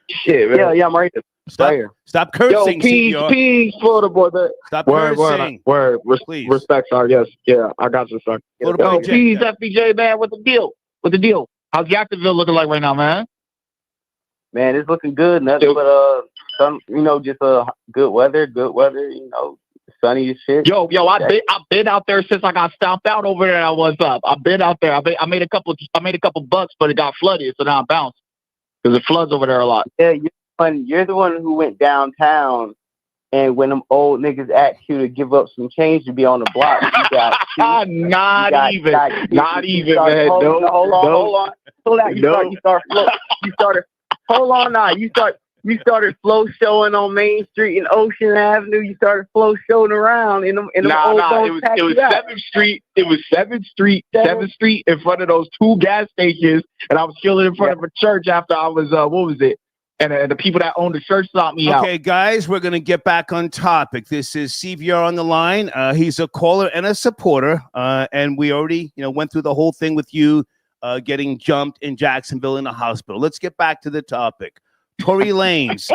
Shit, man. Yeah, I'm right there. Stop cursing, Yo, peace, Florida Boy. Stop cursing. Word. Please. Respect, sir. Yes. Yeah, I got you, sir. Yo, peace, FBJ, man. What's the deal? How's Jacksonville looking like right now, man? Man, it's looking good. Nothing but just good weather. Sunny as shit. Yo, I've been out there since I got stomped out over there. I've been out there. I made a couple bucks, but it got flooded, so now I bounced because it floods over there a lot. Yeah, you're the one who went downtown, and when them old niggas ask you to give up some change to be on the block, you got not even, man. Hold on. You started flow showing on Main Street and Ocean Avenue. You started flow showing around in the It was 7th Street. It was 7th Street in front of those 2 gas stations, and I was chilling in front of a church after I was what was it? And the people that owned the church stopped me out. Okay, guys, we're going to get back on topic. This is CVR on the line. He's a caller and a supporter, and we already went through the whole thing with you getting jumped in Jacksonville in the hospital. Let's get back to the topic. Tory Lanez.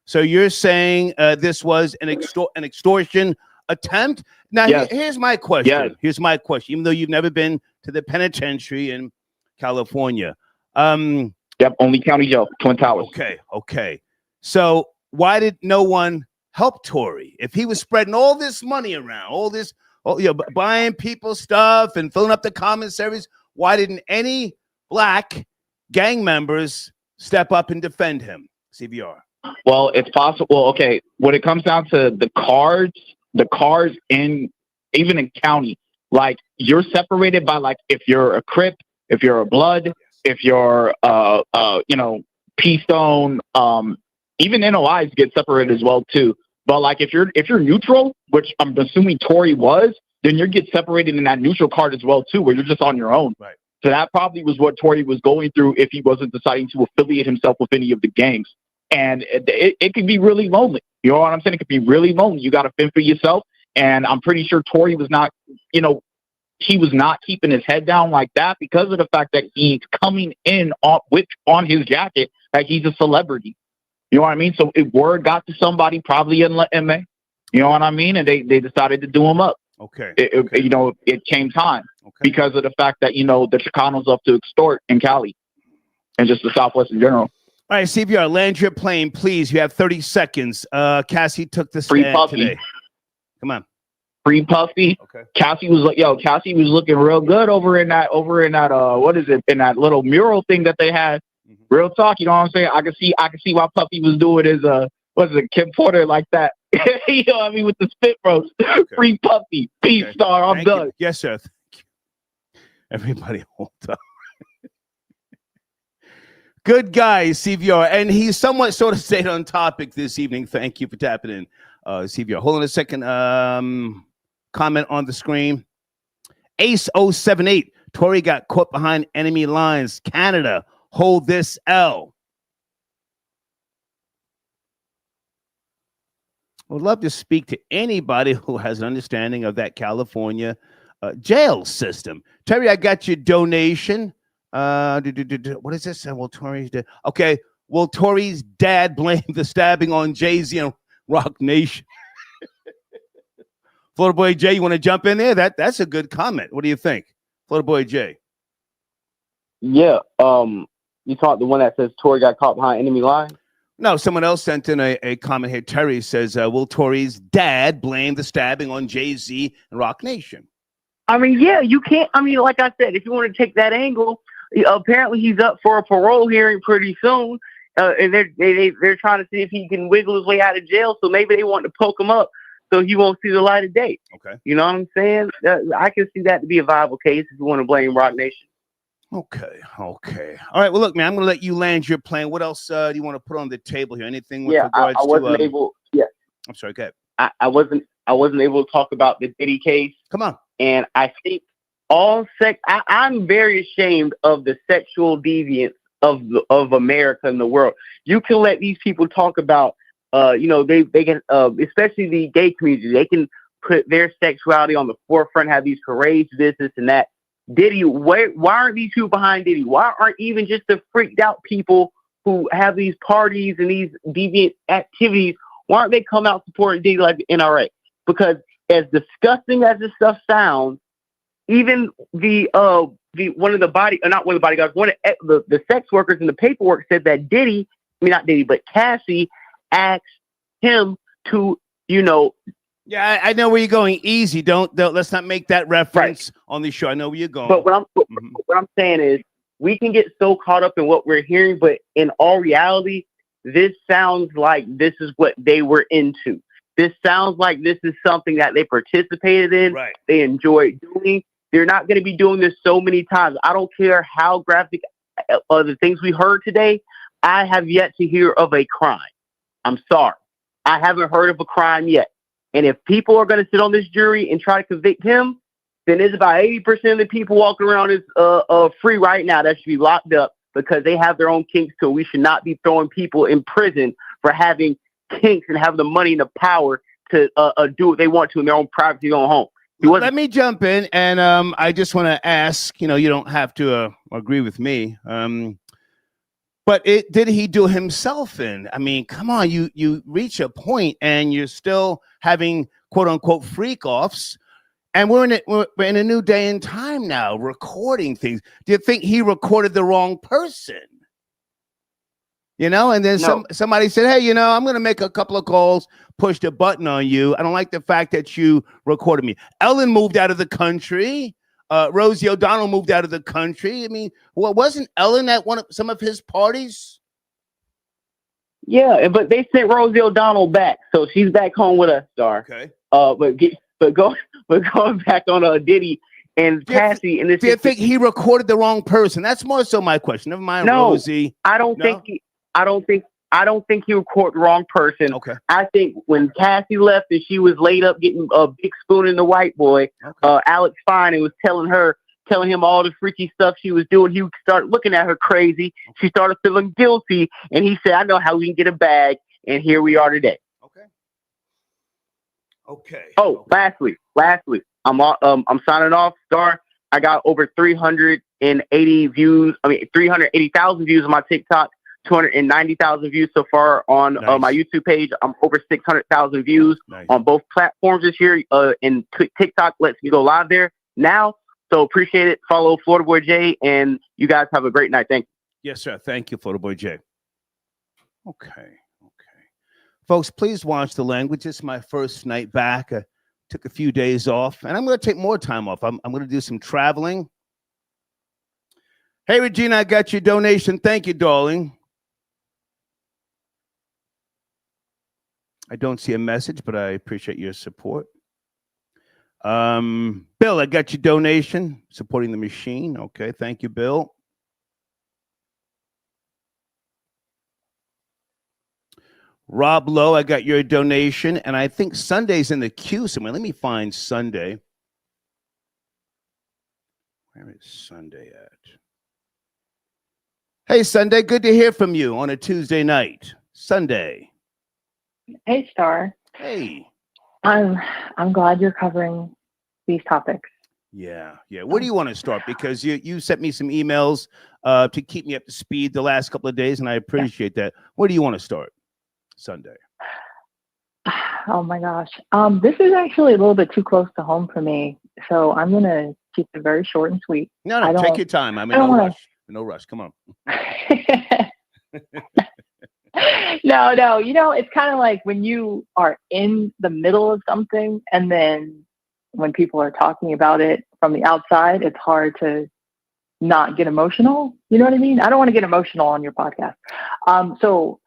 So you're saying this was an extortion attempt? Now, yes. Here's my question. Yes. Here's my question. Even though you've never been to the penitentiary in California. Yep, only county jail, Twin Towers. Okay. So why did no one help Tory? If he was spreading all this money around, buying people stuff and filling up the commissaries, why didn't any black gang members step up and defend him? CVR. Well, it's possible. Well, okay. When it comes down to the cards even in county, like you're separated by like if you're a Crip, if you're a Blood, if you're P Stone, even NOIs get separated as well too. But like if you're neutral, which I'm assuming Tory was, then you get separated in that neutral card as well too, where you're just on your own. Right. So that probably was what Tory was going through if he wasn't deciding to affiliate himself with any of the gangs. And it could be really lonely. You know what I'm saying? It could be really lonely. You got to fend for yourself. And I'm pretty sure Tory was not, he was not keeping his head down like that because of the fact that he's coming in on his jacket that he's a celebrity. You know what I mean? So word got to somebody probably in MA. You know what I mean? And they decided to do him up. Okay. It came time because of the fact that, the Chicanos love to extort in Cali and just the Southwest in general. All right, CVR, land your plane, please. You have 30 seconds. Cassie took the stand today. Come on. Free Puffy. Okay. Cassie was looking real good over in that what is it, in that little mural thing that they had. Real talk, you know what I'm saying? I can see why Puffy was doing his Kim Porter like that. You know what I mean, with the spit roast. Okay. Free Puffy. Peace, star. I'm done. Yes, sir. Thank you. Everybody hold up. Good guy, CVR. And he's somewhat sort of stayed on topic this evening. Thank you for tapping in, CVR. Hold on a second. Comment on the screen. Ace 078. Tory got caught behind enemy lines. Canada, hold this L. I would love to speak to anybody who has an understanding of that California jail system. Terry, I got your donation. What is this? Will Tory's dad? Okay. Will Tory's dad blame the stabbing on Jay-Z and Rock Nation? Florida Boy Jay, you want to jump in there? That's a good comment. What do you think, Florida Boy Jay? Yeah. You thought the one that says Tory got caught behind enemy line? No, someone else sent in a comment here. Terry says, will Tory's dad blame the stabbing on Jay-Z and Rock Nation? I mean, yeah, you can't. I mean, like I said, if you want to take that angle, apparently he's up for a parole hearing pretty soon, and they're trying to see if he can wiggle his way out of jail. So maybe they want to poke him up so he won't see the light of day. Okay, you know what I'm saying? I can see that to be a viable case if you want to blame Rock Nation. Okay. All right. Well, look, man, I'm going to let you land your plan. What else do you want to put on the table here? Anything with regards I wasn't able. Yeah, I'm sorry. Go ahead. I wasn't able to talk about the Diddy case. Come on. And I think I'm very ashamed of the sexual deviance of America and the world. You can let these people talk about, they can, especially the gay community, they can put their sexuality on the forefront, have these parades, this and that. Diddy, why aren't these people behind Diddy? Why aren't even just the freaked out people who have these parties and these deviant activities, why aren't they come out supporting Diddy like the NRA? Because as disgusting as this stuff sounds, even the sex workers in the paperwork said that Cassie asked him to, Yeah, I know where you're going. Easy. Don't let's not make that reference on the show. I know where you're going. But what I'm saying is we can get so caught up in what we're hearing, but in all reality, this sounds like this is what they were into. This sounds like this is something that they participated in. Right. They enjoyed doing. They're not going to be doing this so many times. I don't care how graphic the things we heard today. I have yet to hear of a crime. I'm sorry. I haven't heard of a crime yet. And if people are going to sit on this jury and try to convict him, then there's about 80% of the people walking around is free right now that should be locked up because they have their own kinks too. We should not be throwing people in prison for having kinks and having the money and the power to do what they want to in their own privacy, their own home. Let me jump in, and I just want to ask, you don't have to agree with me, but did he do himself in? I mean, come on, you reach a point and you're still having quote unquote freak offs, and we're in a new day and time now, recording things. Do you think he recorded the wrong person? And then somebody said, hey, I'm going to make a couple of calls, push the button on you. I don't like the fact that you recorded me. Ellen moved out of the country. Rosie O'Donnell moved out of the country. I mean, wasn't Ellen at some of his parties? Yeah, but they sent Rosie O'Donnell back, so she's back home with us, Star. Okay. But going back on Diddy and Cassie, and this. Do you think he recorded the wrong person? That's more so my question. Never mind, Rosie. I don't think he recorded the wrong person. Okay. I think when Cassie left and she was laid up getting a big spoon in the white boy, Alex Fine, and was telling him all the freaky stuff she was doing, he started looking at her crazy. She started feeling guilty, and he said, I know how we can get a bag, and here we are today. Okay. Oh, lastly, I'm signing off, Star. I got over 380 views. 380,000 views on my TikTok. 290,000 views so far on my YouTube page. I'm over 600,000 views on both platforms this year. And TikTok lets me go live there now. So appreciate it. Follow Florida Boy J, and you guys have a great night. Thank you. Yes, sir. Thank you, Florida Boy J. Okay. Folks, please watch the language. It's my first night back. Took a few days off, and I'm going to take more time off. I'm going to do some traveling. Hey, Regina, I got your donation. Thank you, darling. I don't see a message, but I appreciate your support. Bill, I got your donation, supporting the machine. Okay, thank you, Bill. Rob Lowe, I got your donation, and I think Sunday's in the queue somewhere. Let me find Sunday. Where is Sunday at? Hey, Sunday, good to hear from you on a Tuesday night. Sunday. Hey, Star. Hey. I'm glad you're covering these topics. Yeah. Where do you want to start? Because you sent me some emails to keep me up to speed the last couple of days, and I appreciate that. Where do you want to start? Sunday. Oh my gosh. This is actually a little bit too close to home for me, so I'm gonna keep it very short and sweet. No, take your time. I'm in no rush. No rush. Come on. No. You know, it's kind of like when you are in the middle of something, and then when people are talking about it from the outside, it's hard to not get emotional. You know what I mean? I don't want to get emotional on your podcast. So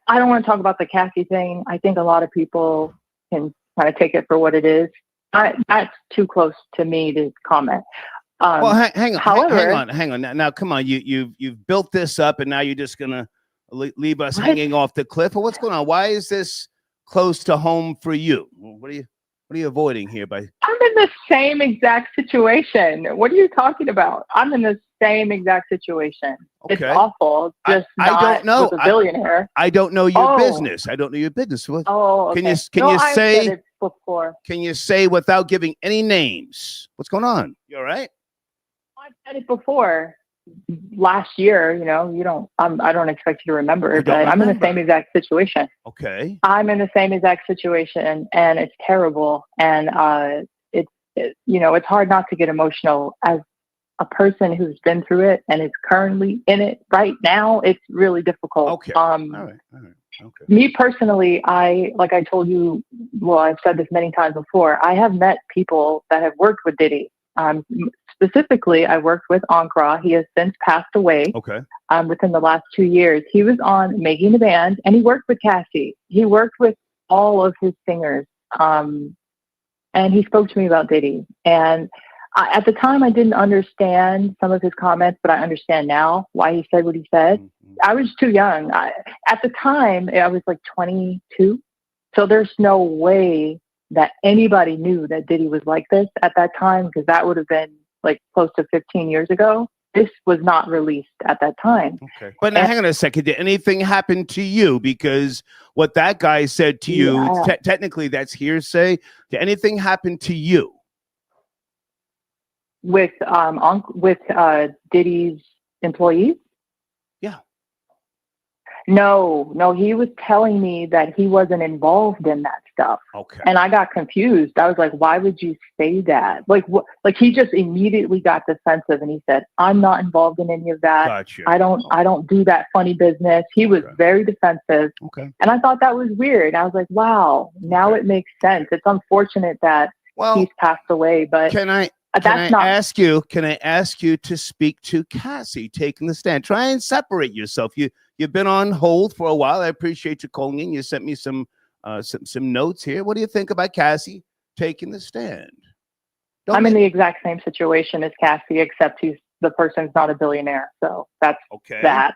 I don't want to talk about the Cassie thing. I think a lot of people can kind of take it for what it is. That's too close to me to comment. Well, hang on. However, hang on. Now, come on. You've built this up, and now you're just gonna leave us hanging off the cliff. Or what's going on? Why is this close to home for you? What are you avoiding here? I'm in the same exact situation. What are you talking about? I'm in the same exact situation. Okay. It's awful. Just I don't know. With a billionaire. I don't know your business. I don't know your business. What, okay. Can you say? I've said it before. Can you say without giving any names? What's going on? You all right? I've said it before. Last year, I don't expect you to remember, but I'm in the same exact situation. Okay. I'm in the same exact situation, and it's terrible. And it's hard not to get emotional as a person who's been through it and is currently in it right now. It's really difficult. Okay. All right. Okay. Me personally, like I told you, well, I've said this many times before, I have met people that have worked with Diddy. Specifically, I worked with Ankara. He has since passed away. Okay. Within the last 2 years, he was on Making the Band, and he worked with Cassie. He worked with all of his singers, and he spoke to me about Diddy. And at the time, I didn't understand some of his comments, but I understand now why he said what he said. Mm-hmm. I was too young. At the time, I was like 22, so there's no way that anybody knew that Diddy was like this at that time, because that would have been like close to 15 years ago. This was not released at that time. Okay. But now, hang on a second. Did anything happen to you? Because what that guy said to you, technically that's hearsay. Did anything happen to you? With Diddy's employees? Yeah. No, he was telling me that he wasn't involved in that stuff. Okay. And I got confused. I was like, why would you say that? Like he just immediately got defensive, and he said, I'm not involved in any of that. Gotcha. I don't do that funny business. He was very defensive. Okay. And I thought that was weird. I was like, wow, now it makes sense. It's unfortunate that he's passed away, but Can I ask you to speak to Cassie taking the stand? Try and separate yourself. You've been on hold for a while. I appreciate you calling in. You sent me some notes here. What do you think about Cassie taking the stand? I'm in the exact same situation as Cassie, except the person's not a billionaire. So that's that.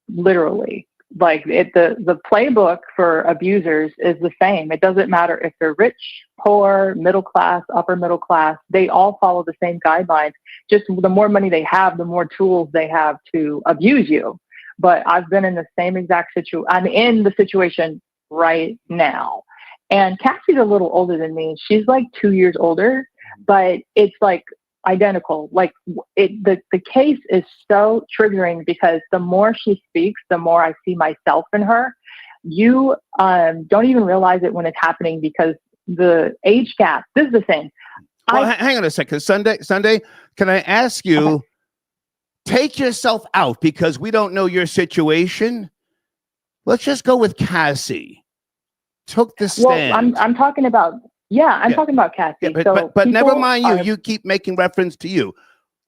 Literally. Like the playbook for abusers is the same. It doesn't matter if they're rich, poor, middle class, upper middle class. They all follow the same guidelines. Just the more money they have, the more tools they have to abuse you. But I've been in the same exact situation. I'm in the situation right now. And Cassie's a little older than me. She's like 2 years older, but it's like identical. Like the case is so triggering because the more she speaks, the more I see myself in her. You don't even realize it when it's happening because the age gap. This is the thing. Well, hang on a second. Sunday, can I ask you, take yourself out because we don't know your situation. Let's just go with Cassie. Took the stand. Well, I'm talking about Yeah, I'm talking about Cassie. Yeah, so but never people mind you. are- You keep making reference to you.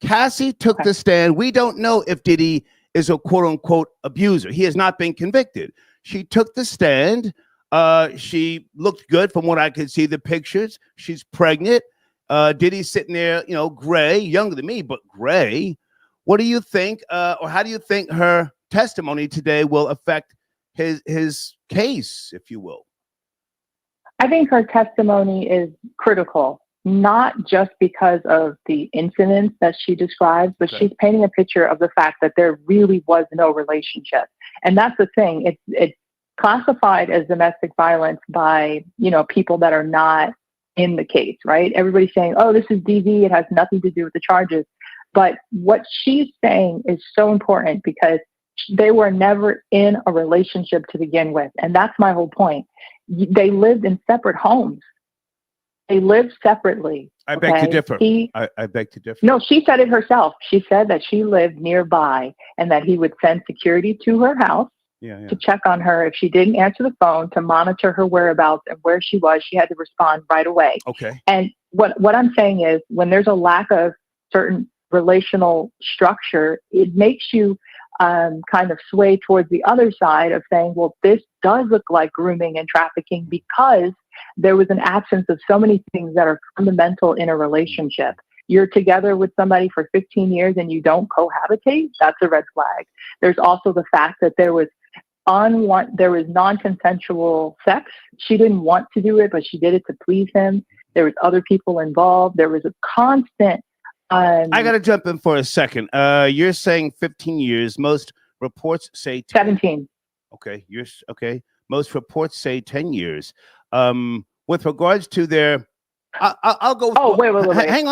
Cassie took the stand. We don't know if Diddy is a quote unquote abuser. He has not been convicted. She took the stand. She looked good from what I could see the pictures. She's pregnant. Diddy's sitting there, you know, gray, younger than me, but gray. What do you think, or how do you think her testimony today will affect his case, if you will? I think her testimony is critical, not just because of the incidents that she describes, but she's painting a picture of the fact that there really was no relationship. And that's the thing. It's classified as domestic violence by, you know, people that are not in the case, right? Everybody's saying, oh, this is DV. It has nothing to do with the charges. But what she's saying is so important because they were never in a relationship to begin with. And that's my whole point. They lived in separate homes. They lived separately. I beg to differ. I beg to differ. No, she said it herself. She said that she lived nearby and that he would send security to her house to check on her. If she didn't answer the phone, to monitor her whereabouts and where she was, she had to respond right away. Okay. And what I'm saying is when there's a lack of certain relational structure, it makes you kind of sway towards the other side of saying, well, this does look like grooming and trafficking because there was an absence of so many things that are fundamental in a relationship. You're together with somebody for 15 years and you don't cohabitate, that's a red flag. There's also the fact that there was non-consensual sex. She didn't want to do it, but she did it to please him. There was other people involved. There was a constant I got to jump in for a second. You're saying 15 years. Most reports say 17. Okay, okay. Most reports say 10 years. With regards to their, I'll go. With, oh, wait. Hang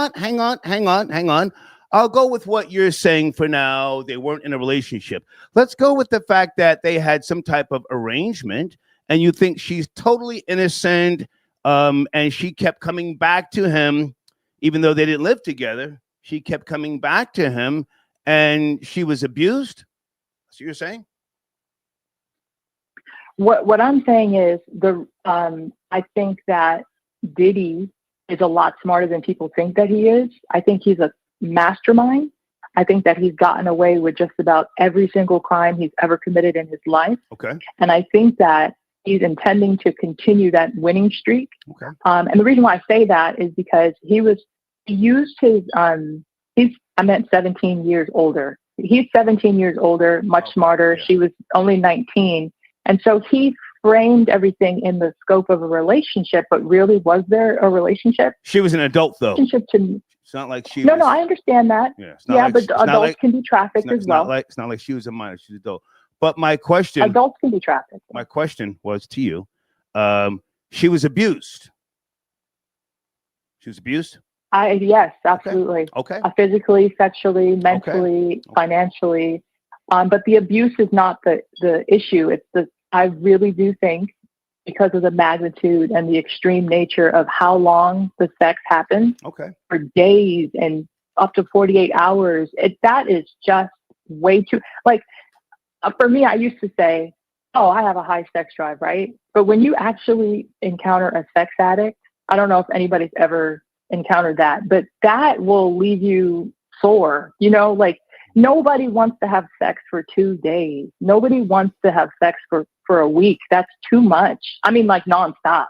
on. I'll go with what you're saying for now. They weren't in a relationship. Let's go with the fact that they had some type of arrangement, and you think she's totally innocent, and she kept coming back to him, even though they didn't live together. She kept coming back to him and she was abused. That's what you're saying? What I'm saying is I think that Diddy is a lot smarter than people think that he is. I think he's a mastermind. I think that he's gotten away with just about every single crime he's ever committed in his life. Okay. And I think that he's intending to continue that winning streak. Okay. And the reason why I say that is because he used his, I meant 17 years older. He's 17 years older, much smarter. Yeah. She was only 19. And so he framed everything in the scope of a relationship, but really, was there a relationship? She was an adult, though. It's not like she was. No, I understand that. Yeah, but adults can be trafficked as well. It's not like she was a minor. She's an adult. But my question. Adults can be trafficked. My question was to you. She was abused. She was abused? Yes, absolutely. Okay. Physically, sexually, mentally, financially. But the abuse is not the issue. I really do think because of the magnitude and the extreme nature of how long the sex happens, for days and up to 48 hours, that is just way too, like, for me, I used to say, oh, I have a high sex drive, right? But when you actually encounter a sex addict, I don't know if anybody's ever encountered that, but that will leave you sore, you know, like nobody wants to have sex for 2 days. Nobody wants to have sex for a week. That's too much. I mean, like nonstop.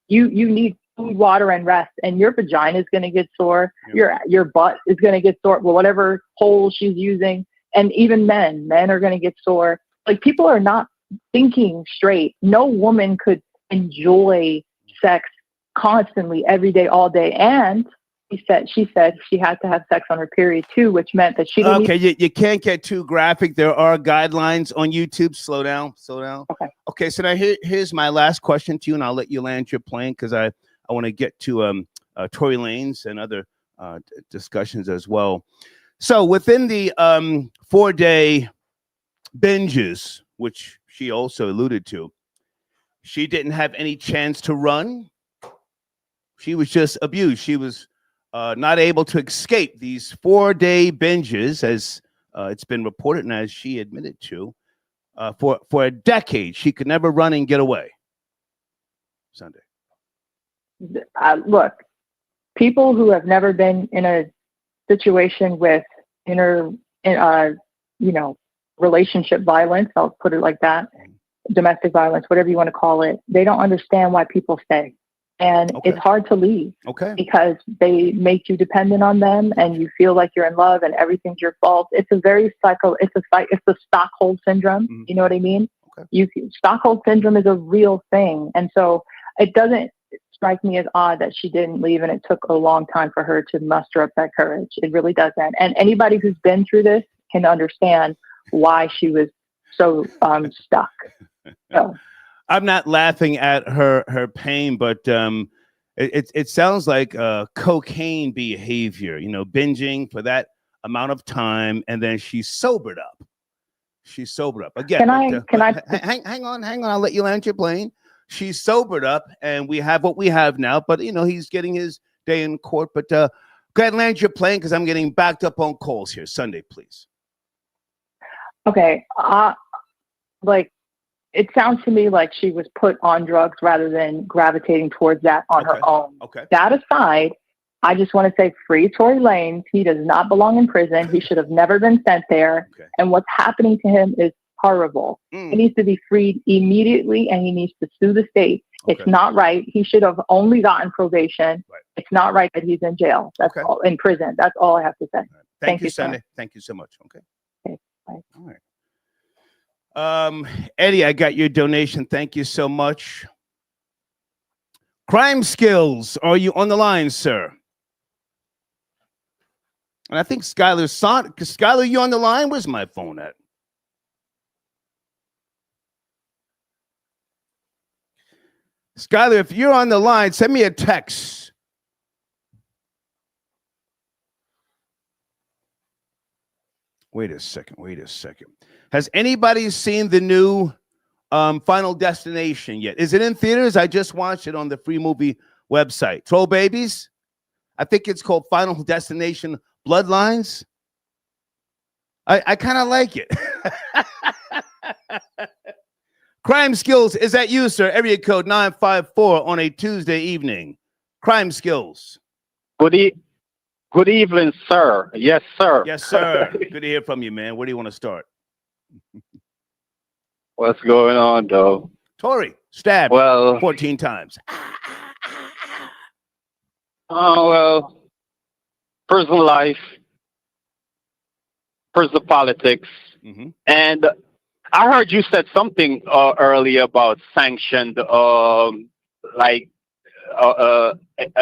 You need food, water, and rest, and your vagina is going to get sore. Your butt is going to get sore. Well, whatever hole she's using, and even men are going to get sore. Like, people are not thinking straight. No woman could enjoy sex constantly, every day, all day. And she said she had to have sex on her period too, which meant that she didn't. Okay, you can't get too graphic. There are guidelines on YouTube. Slow down. Okay. So now here's my last question to you, and I'll let you land your plane because I want to get to Tory Lanez and other discussions as well. So within the 4-day binges, which she also alluded to, she didn't have any chance to run. She was just abused. She was not able to escape these 4-day binges, as it's been reported and as she admitted to, for a decade. She could never run and get away. Sunday. Look, people who have never been in a situation with relationship violence, I'll put it like that, domestic violence, whatever you want to call it, they don't understand why people stay. And it's hard to leave because they make you dependent on them and you feel like you're in love and everything's your fault. It's a very it's the Stockholm syndrome. You know what I mean? Stockholm syndrome is a real thing. And so it doesn't strike me as odd that she didn't leave and it took a long time for her to muster up that courage. It really doesn't. And anybody who's been through this can understand why she was so stuck. So. I'm not laughing at her pain, but it sounds like cocaine behavior, binging for that amount of time, and then she's sobered up. Again. Hang on. I'll let you land your plane. She's sobered up, and we have what we have now. But he's getting his day in court. But go ahead and land your plane because I'm getting backed up on calls here. Sunday, please. Okay. It sounds to me like she was put on drugs rather than gravitating towards that on her own. That aside, I just want to say free Tory Lanez. He does not belong in prison. He should have never been sent there. And what's happening to him is horrible. He needs to be freed immediately and he needs to sue the state. It's not right. He should have only gotten probation. It's not right that he's in jail. That's all, in prison. That's all I have to say. Thank you, Sunday. Thank you so much. Okay, bye. All right. Eddie, I got your donation. Thank you so much. Crime Skills, are you on the line, sir? And I think Skylar, you on the line? Where's my phone at? Skylar, if you're on the line, send me a text. Wait a second. Has anybody seen the new Final Destination yet? Is it in theaters? I just watched it on the free movie website. Troll Babies? I think it's called Final Destination Bloodlines. I kind of like it. Crime Skills, is that you, sir? Area code 954 on a Tuesday evening. Crime Skills. Good evening, sir. Yes, sir. Yes, sir. Good to hear from you, man. Where do you want to start? What's going on, though? Tory, stabbed 14 times. Oh, well, personal life, personal politics. And I heard you said something earlier about sanctioned, an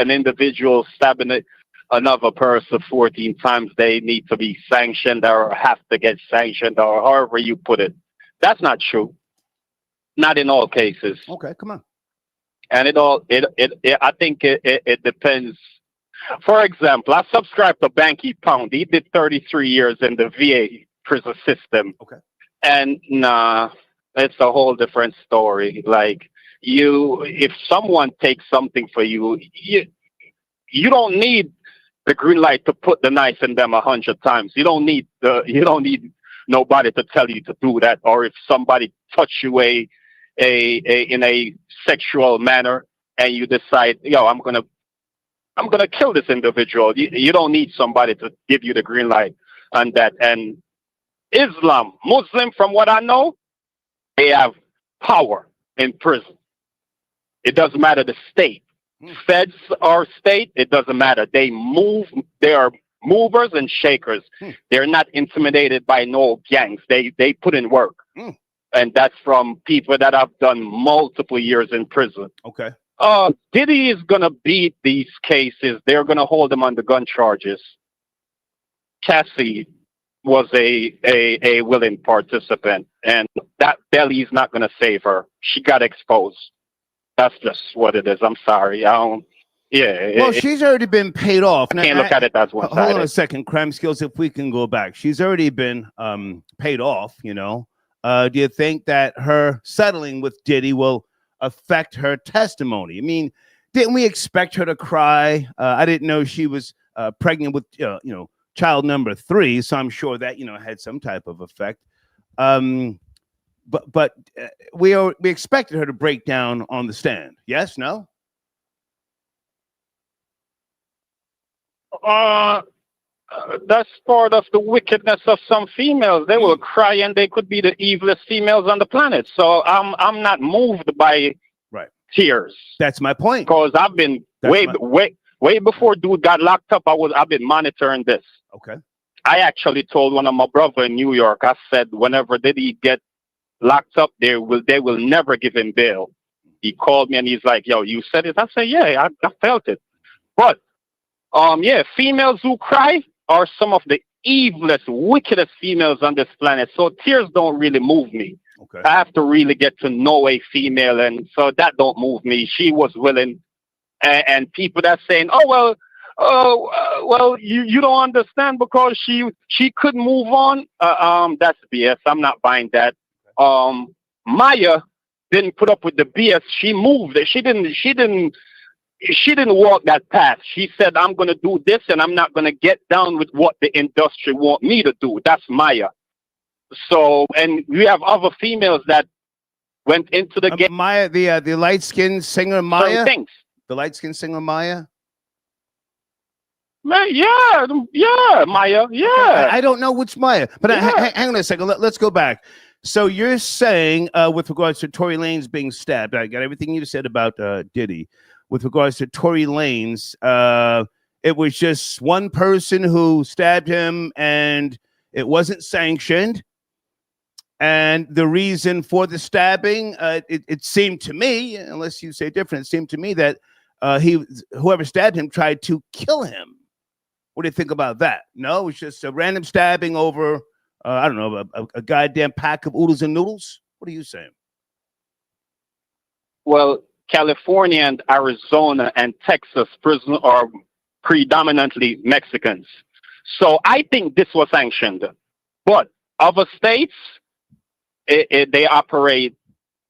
individual stabbing another person 14 times. They need to be sanctioned or have to get sanctioned or however you put it. That's not true. Not in all cases. Okay, come on. And I think it depends. For example, I subscribe to Banky Pound. He did 33 years in the VA prison system. Okay. And it's a whole different story. Like if someone takes something for you, you don't need the green light to put the knife in them 100 times. You don't need nobody to tell you to do that. Or if somebody touch you in a sexual manner and you decide, I'm gonna kill this individual. You don't need somebody to give you the green light on that. And Muslim, from what I know, they have power in prison. It doesn't matter the state. Feds or state, it doesn't matter. They are movers and shakers. They're not intimidated by no gangs. They put in work. And that's from people that have done multiple years in prison. Okay. Diddy is gonna beat these cases. They're gonna hold him on the gun charges. Cassie was a willing participant, and that belly is not gonna save her. She got exposed. That's just what it is. I'm sorry. Well, she's already been paid off. I can't look at it as one-sided. Hold on a second, Crime Skills, if we can go back. She's already been paid off, Do you think that her settling with Diddy will affect her testimony? I mean, didn't we expect her to cry? I didn't know she was pregnant with, child number 3, so I'm sure that, had some type of effect. But we expected her to break down on the stand. Yes? No? That's part of the wickedness of some females. They will cry, and they could be the evilest females on the planet. So I'm not moved by tears. That's my point. Because I've been way before dude got locked up. I've been monitoring this. Okay. I actually told one of my brother in New York. I said, whenever Diddy get locked up, they will never give him bail. He called me and he's like, "Yo, you said it?" I said, "Yeah, I felt it." But yeah, females who cry are some of the evilest, wickedest females on this planet. So tears don't really move me. Okay. I have to really get to know a female, and so that don't move me. She was willing, and people that saying, "Oh well, you don't understand because she couldn't move on." That's BS. I'm not buying that. Maya didn't put up with the BS. She moved. She didn't walk that path. She said, "I'm going to do this, and I'm not going to get down with what the industry want me to do." That's Maya. So, and we have other females that went into the game. Maya, the light-skinned singer Maya. Things. The light-skinned singer Maya. Yeah, Maya. Yeah. I don't know which Maya, but hang on a second. Let's go back. So you're saying, with regards to Tory Lanez being stabbed, I got everything you said about Diddy. With regards to Tory Lanez, it was just one person who stabbed him, and it wasn't sanctioned. And the reason for the stabbing, it seemed to me, unless you say different, it seemed to me that whoever stabbed him tried to kill him. What do you think about that? No, it was just a random stabbing over, I don't know, a goddamn pack of oodles and noodles. What are you saying? Well, California and Arizona and Texas prison are predominantly Mexicans. So I think this was sanctioned. But other states, they operate,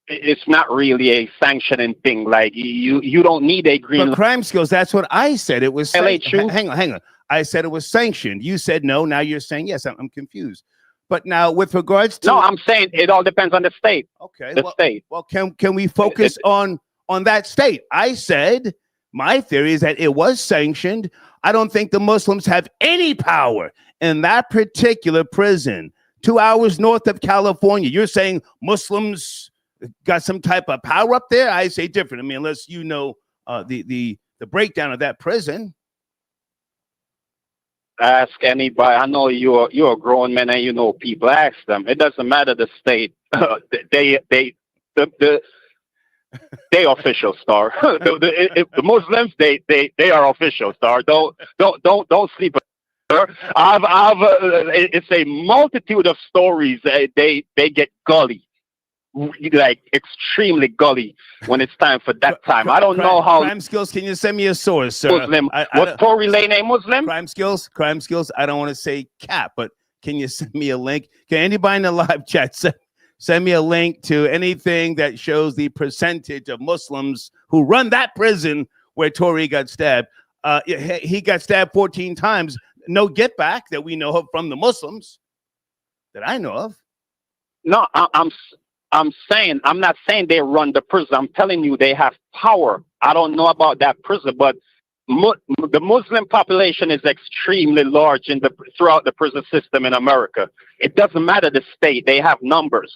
it's not really a sanctioning thing. Like you don't need a green light. Crime skills, that's what I said. It was hang on. I said it was sanctioned. You said no. Now you're saying yes. I'm confused. But now with regards to... No, I'm saying it all depends on the state. Okay. The state. Well, can we focus on that state? I said my theory is that it was sanctioned. I don't think the Muslims have any power in that particular prison, 2 hours north of California. You're saying Muslims got some type of power up there? I say different. I mean, unless you know the breakdown of that prison. Ask anybody. I know you're a grown man and you know people. Ask them. It doesn't matter the state. They official star. the Muslims they are official star. Don't sleep. It's a multitude of stories. They get gully, like extremely gully when it's time for that time. I don't know how. Crime skills. Can you send me a source, sir? Muslim. Was Tory Lanez a Muslim? Crime skills. I don't want to say cap, but can you send me a link? Can anybody in the live chat send me a link to anything that shows the percentage of Muslims who run that prison where Tory got stabbed? He got stabbed 14 times. No get back that we know of from the Muslims that I know of. No, I'm saying, I'm not saying they run the prison. I'm telling you they have power. I don't know about that prison, but the Muslim population is extremely large throughout the prison system in America. It doesn't matter the state. They have numbers.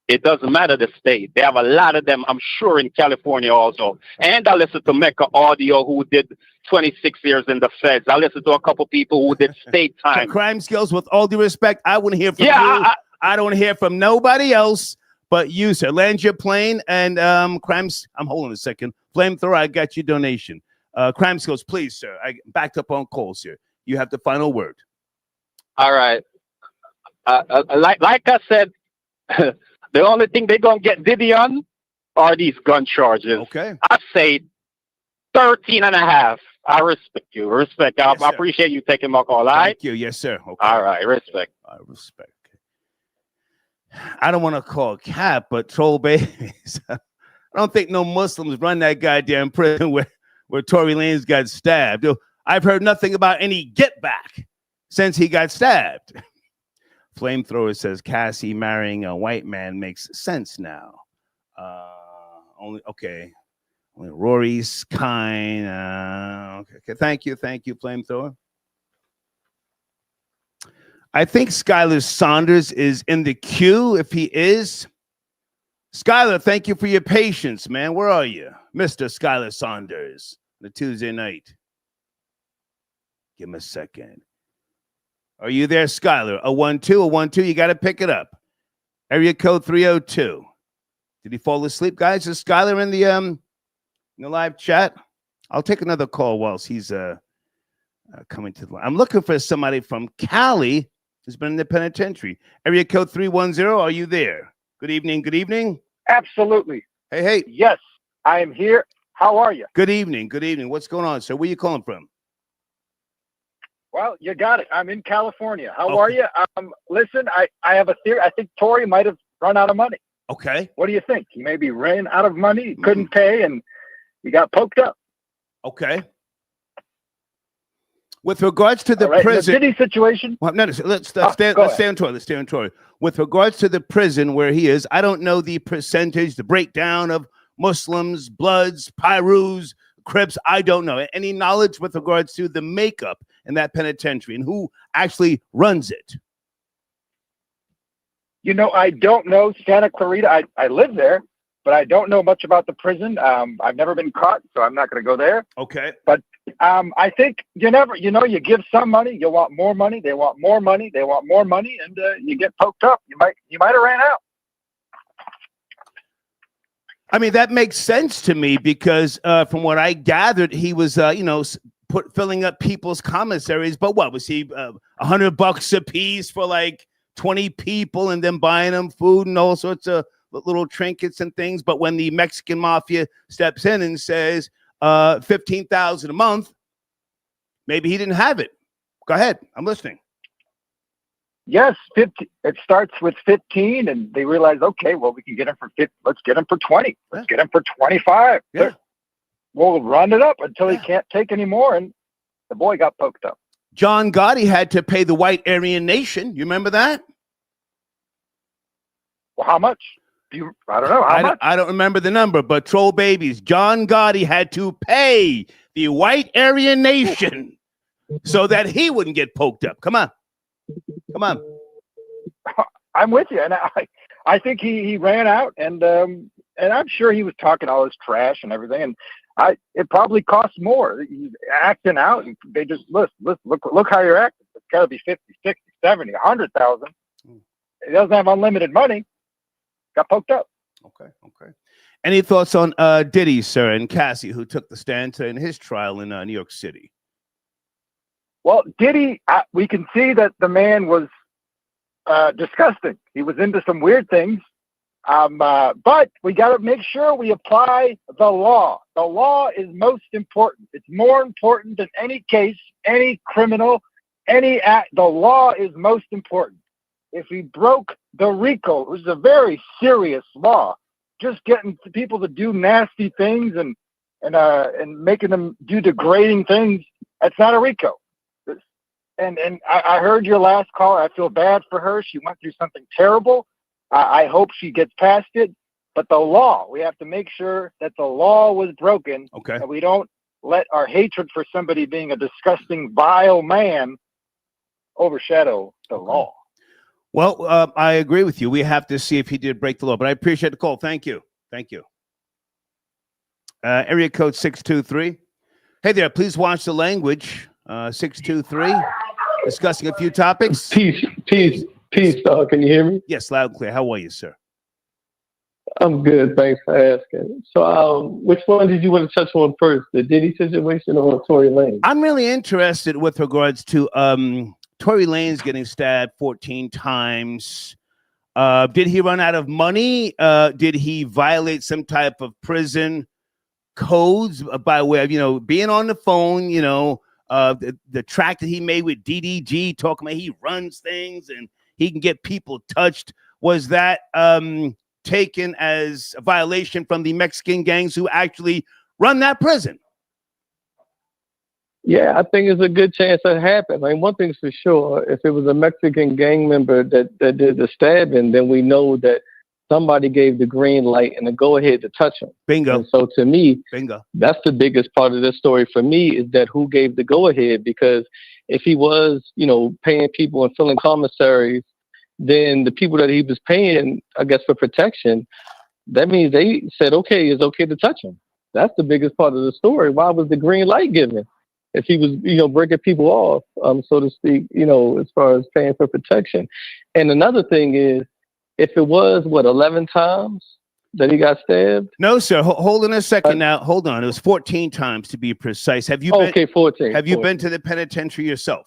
It doesn't matter the state. They have a lot of them, I'm sure, in California also. And I listened to Mecca Audio, who did 26 years in the feds. I listened to a couple people who did state time. Crime skills, with all due respect, I wouldn't hear from you. I don't hear from nobody else but you, sir. Land your plane and crimes. I'm holding a second. Flamethrower, I got your donation. Crime skills, please, sir. I backed up on calls here. You have the final word. All right. Like I said, the only thing they're going to get Diddy on are these gun charges. Okay. I say 13 and a half. I respect you. Respect. Yes, I appreciate you taking my call. Thank you. Yes, sir. Okay. All right. Respect. I respect. I don't want to call cap, but troll babies. I don't think no Muslims run that goddamn prison where Tory Lanez got stabbed. I've heard nothing about any get back since he got stabbed. Flamethrower says Cassie marrying a white man makes sense now. Okay. Rory's kind. Okay. Thank you, Flamethrower. I think Skylar Saunders is in the queue. If he is, Skylar, thank you for your patience, man. Where are you, Mr. Skylar Saunders? The Tuesday night. Give him a second. Are you there, Skylar? A 1-2. You got to pick it up. Area code 302. Did he fall asleep, guys? Is Skylar in the live chat? I'll take another call whilst he's coming to the line. I'm looking for somebody from Cali who's been in the penitentiary. Area code 310. Are you there? Good evening. Absolutely. Hey. Yes, I am here. How are you? Good evening. What's going on, sir? Where are you calling from? Well, you got it. I'm in California. How are you? Listen, I have a theory. I think Tory might have run out of money. Okay. What do you think? He maybe ran out of money, he couldn't pay, and he got poked up. Okay. With regards to the prison, the Diddy situation. Well, no, let's stay on Tory. With regards to the prison where he is, I don't know the percentage, the breakdown of Muslims, Bloods, Pyrus, Crips. I don't know. Any knowledge with regards to the makeup in that penitentiary and who actually runs it? I don't know Santa Clarita. I live there, but I don't know much about the prison. I've never been caught, so I'm not going to go there. Okay. But I think you give some money, you want more money, they want more money, and you get poked up. You might have ran out. I mean, that makes sense to me because from what I gathered, he was, filling up people's commissaries. But what was he, $100 a piece for like 20 people and then buying them food and all sorts of little trinkets and things? But when the Mexican mafia steps in and says $15,000 a month, maybe he didn't have it. Go ahead, I'm listening. Yes, 50. It starts with 15, and they realize, okay, well, we can get him for 50. Let's get him for 20. Let's get him for 25. Yeah. We'll run it up until he can't take any more, and the boy got poked up. John Gotti had to pay the white Aryan Nation. You remember that? Well, how much? I don't know. How much? I don't remember the number, but troll babies. John Gotti had to pay the white Aryan Nation so that he wouldn't get poked up. Come on. I'm with you, and I think he ran out, and I'm sure he was talking all his trash and everything, and it probably costs more. He's acting out, and they just look how you're acting. It's got to be 50, 60, 70, 100,000. He doesn't have unlimited money. Got poked up. Okay. Any thoughts on Diddy, sir, and Cassie, who took the stand in his trial in New York City? Well, Diddy, we can see that the man was disgusting. He was into some weird things. But we got to make sure we apply the law. The law is most important. It's more important than any case, any criminal, any act. The law is most important. If he broke the RICO, which is a very serious law, just getting people to do nasty things and making them do degrading things, that's not a RICO. And I heard your last call. I feel bad for her. She went through something terrible. I hope she gets past it. But the law, we have to make sure that the law was broken. Okay. And we don't let our hatred for somebody being a disgusting, vile man overshadow the law. Well, I agree with you. We have to see if he did break the law. But I appreciate the call. Thank you. Area code 623. Hey there, please watch the language. 623. Discussing a few topics. Peace. Can you hear me? Yes, loud and clear. How are you, sir? I'm good. Thanks for asking. So, which one did you want to touch on first? The Diddy situation or Tory Lanez? I'm really interested with regards to Tory Lanez getting stabbed 14 times. Did he run out of money? Did he violate some type of prison codes by way of, being on the phone, the track that he made with DDG, talking about he runs things and he can get people touched? Was that taken as a violation from the Mexican gangs who actually run that prison? Yeah, I think it's a good chance that happened. I mean, one thing's for sure, if it was a Mexican gang member that did the stabbing, then we know that somebody gave the green light and the go ahead to touch him. Bingo. And so to me, bingo, that's the biggest part of this story for me, is that who gave the go ahead? Because if he was, paying people and filling commissaries, then the people that he was paying, I guess, for protection, that means they said, okay, it's okay to touch him. That's the biggest part of the story. Why was the green light given if he was, breaking people off, so to speak, as far as paying for protection? And another thing is, if it was, 11 times that he got stabbed? No, sir. Hold on a second now. Hold on. It was 14 times to be precise. Have you been? Okay, 14. Have you 14. been to the penitentiary yourself?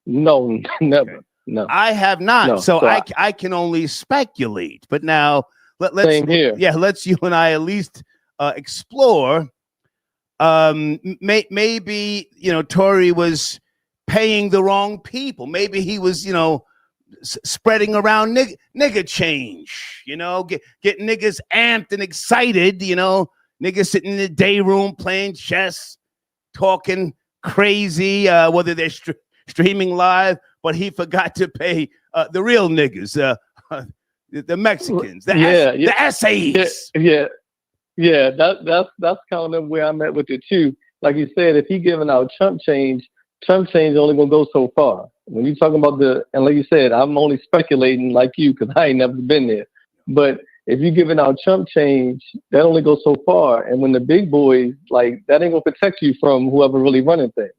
No, never. Okay. No, I have not. No, so I can only speculate. But now let's same here. Yeah, let's you and I at least explore. Maybe Tory was paying the wrong people. Maybe he was spreading around nigga change. Get niggas amped and excited. Niggas sitting in the day room playing chess, talking crazy. Whether they're streaming live, but he forgot to pay the real niggas, the Mexicans, the essays. Yeah. That's kind of where I'm at with it too. Like you said, if he giving out chump change only gonna go so far. When you talking about and like you said, I'm only speculating like you because I ain't never been there. But if you giving out chump change, that only goes so far. And when the big boys, like, that ain't gonna protect you from whoever really running things.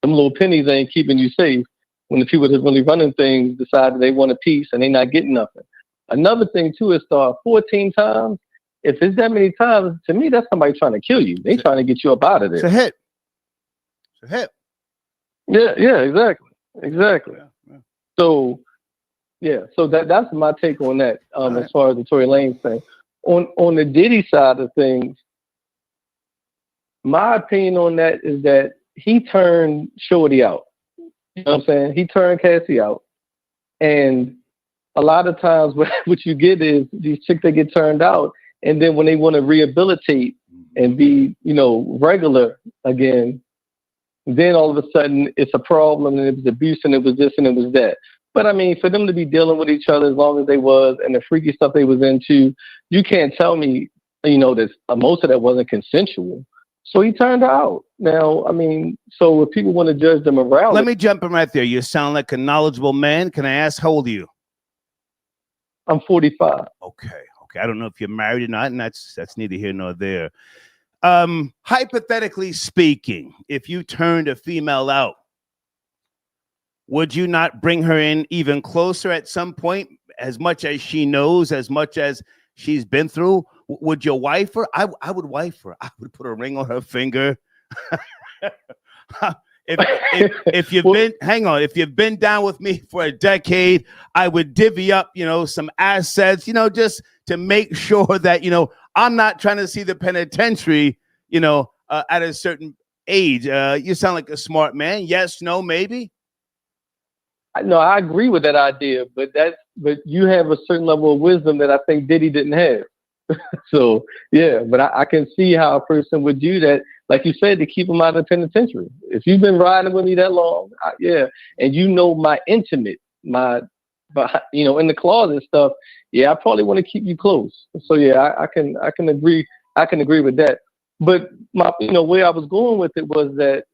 Them little pennies ain't keeping you safe when the people that's really running things decide that they want a piece and they not getting nothing. Another thing too is 14 times. If it's that many times, to me, that's somebody trying to kill you. They trying to get you up out of there. It's a hit. It's a hit. Yeah, exactly. Yeah. So that's my take on that. As far as the Tory Lanez thing, on the Diddy side of things, my opinion on that is that he turned Shorty out. You know what I'm saying? He turned Cassie out, and a lot of times what you get is these chicks that get turned out, and then when they want to rehabilitate and be regular again, then all of a sudden it's a problem, and it was abuse, and it was this, and it was that. But I mean, for them to be dealing with each other as long as they was, and the freaky stuff they was into, you can't tell me, that most of that wasn't consensual. So he turned her out. Now, I mean, so if people want to judge the morality, let me jump in right there. You sound like a knowledgeable man. Can I ask, how old are you? I'm 45. Okay. I don't know if you're married or not, and that's neither here nor there. Hypothetically speaking, if you turned a female out, would you not bring her in even closer at some point, as much as she knows, as much as she's been through? Would you wife her? I would wife her. I would put a ring on her finger. If you've been down with me for a decade, I would divvy up, some assets, just to make sure that, I'm not trying to see the penitentiary, at a certain age. You sound like a smart man. Yes, no, maybe. No, I agree with that idea, but you have a certain level of wisdom that I think Diddy didn't have. So yeah, but I can see how a person would do that, like you said, to keep him out of the penitentiary. If you've been riding with me that long, and my intimate, in the closet stuff, I probably want to keep you close. So yeah, I can agree with that. But where I was going with it was that,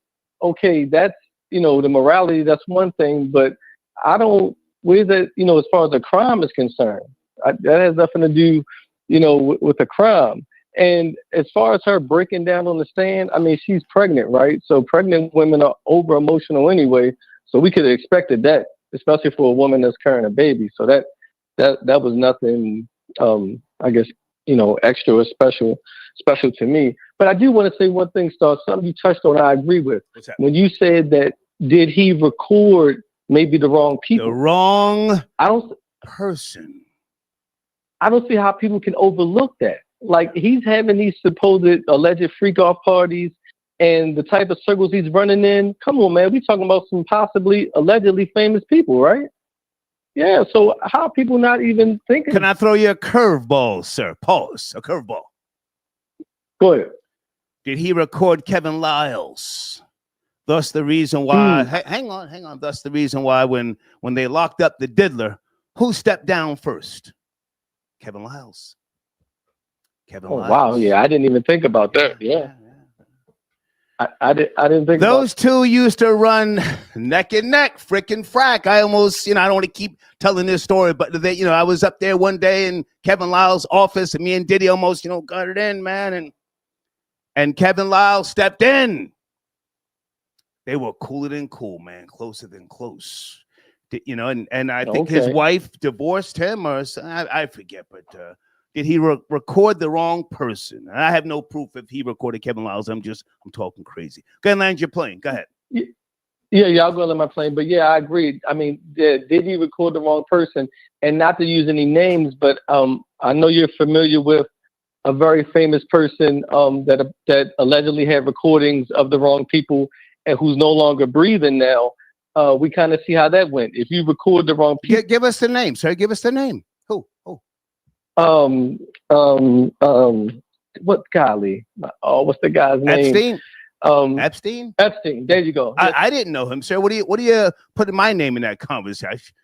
okay, that's the morality, that's one thing, but I don't, where's that, as far as the crime is concerned, that has nothing to do, with the crime. And as far as her breaking down on the stand, I mean, she's pregnant, right? So pregnant women are over emotional anyway. So we could have expected that, especially for a woman that's carrying a baby. So that was nothing, I guess, extra or special to me. But I do want to say one thing, Star, something you touched on, I agree with. What's that? When you said that, did he record maybe the wrong people? The wrong person. I don't see how people can overlook that. Like, he's having these supposed alleged freak-off parties and the type of circles he's running in. Come on, man. We're talking about some possibly allegedly famous people, right? Yeah, so how are people not even thinking? Can I throw you a curveball, sir? Pause. A curveball. Go ahead. Did he record Kevin Lyles? Thus the reason why, hang on. Thus the reason why when they locked up the diddler, who stepped down first? Kevin Lyles. Kevin Oh Lyles. wow, yeah, I didn't even think about that. Yeah. I didn't think those two used to run neck and neck, frickin' frack. I almost, I don't want to keep telling this story, but they, I was up there one day in Kevin Lyles' office, and me and Diddy almost, got it in, man, and Kevin Lyles stepped in. They were cooler than cool, man, closer than close, and I think his wife divorced him, or I forget, but did he record the wrong person? I have no proof if he recorded Kevin Lyles. I'm talking crazy. Go ahead and land your plane. Go ahead. Yeah, I'll go land my plane. But yeah, I agree. I mean, did he record the wrong person? And not to use any names, but I know you're familiar with a very famous person that allegedly had recordings of the wrong people and who's no longer breathing now. We kind of see how that went. If you record the wrong people, give us the name, sir. Give us the name. Who? What golly? Oh, what's the guy's name? Epstein. Epstein. There you go. I didn't know him, sir. What do you putting my name in that conversation?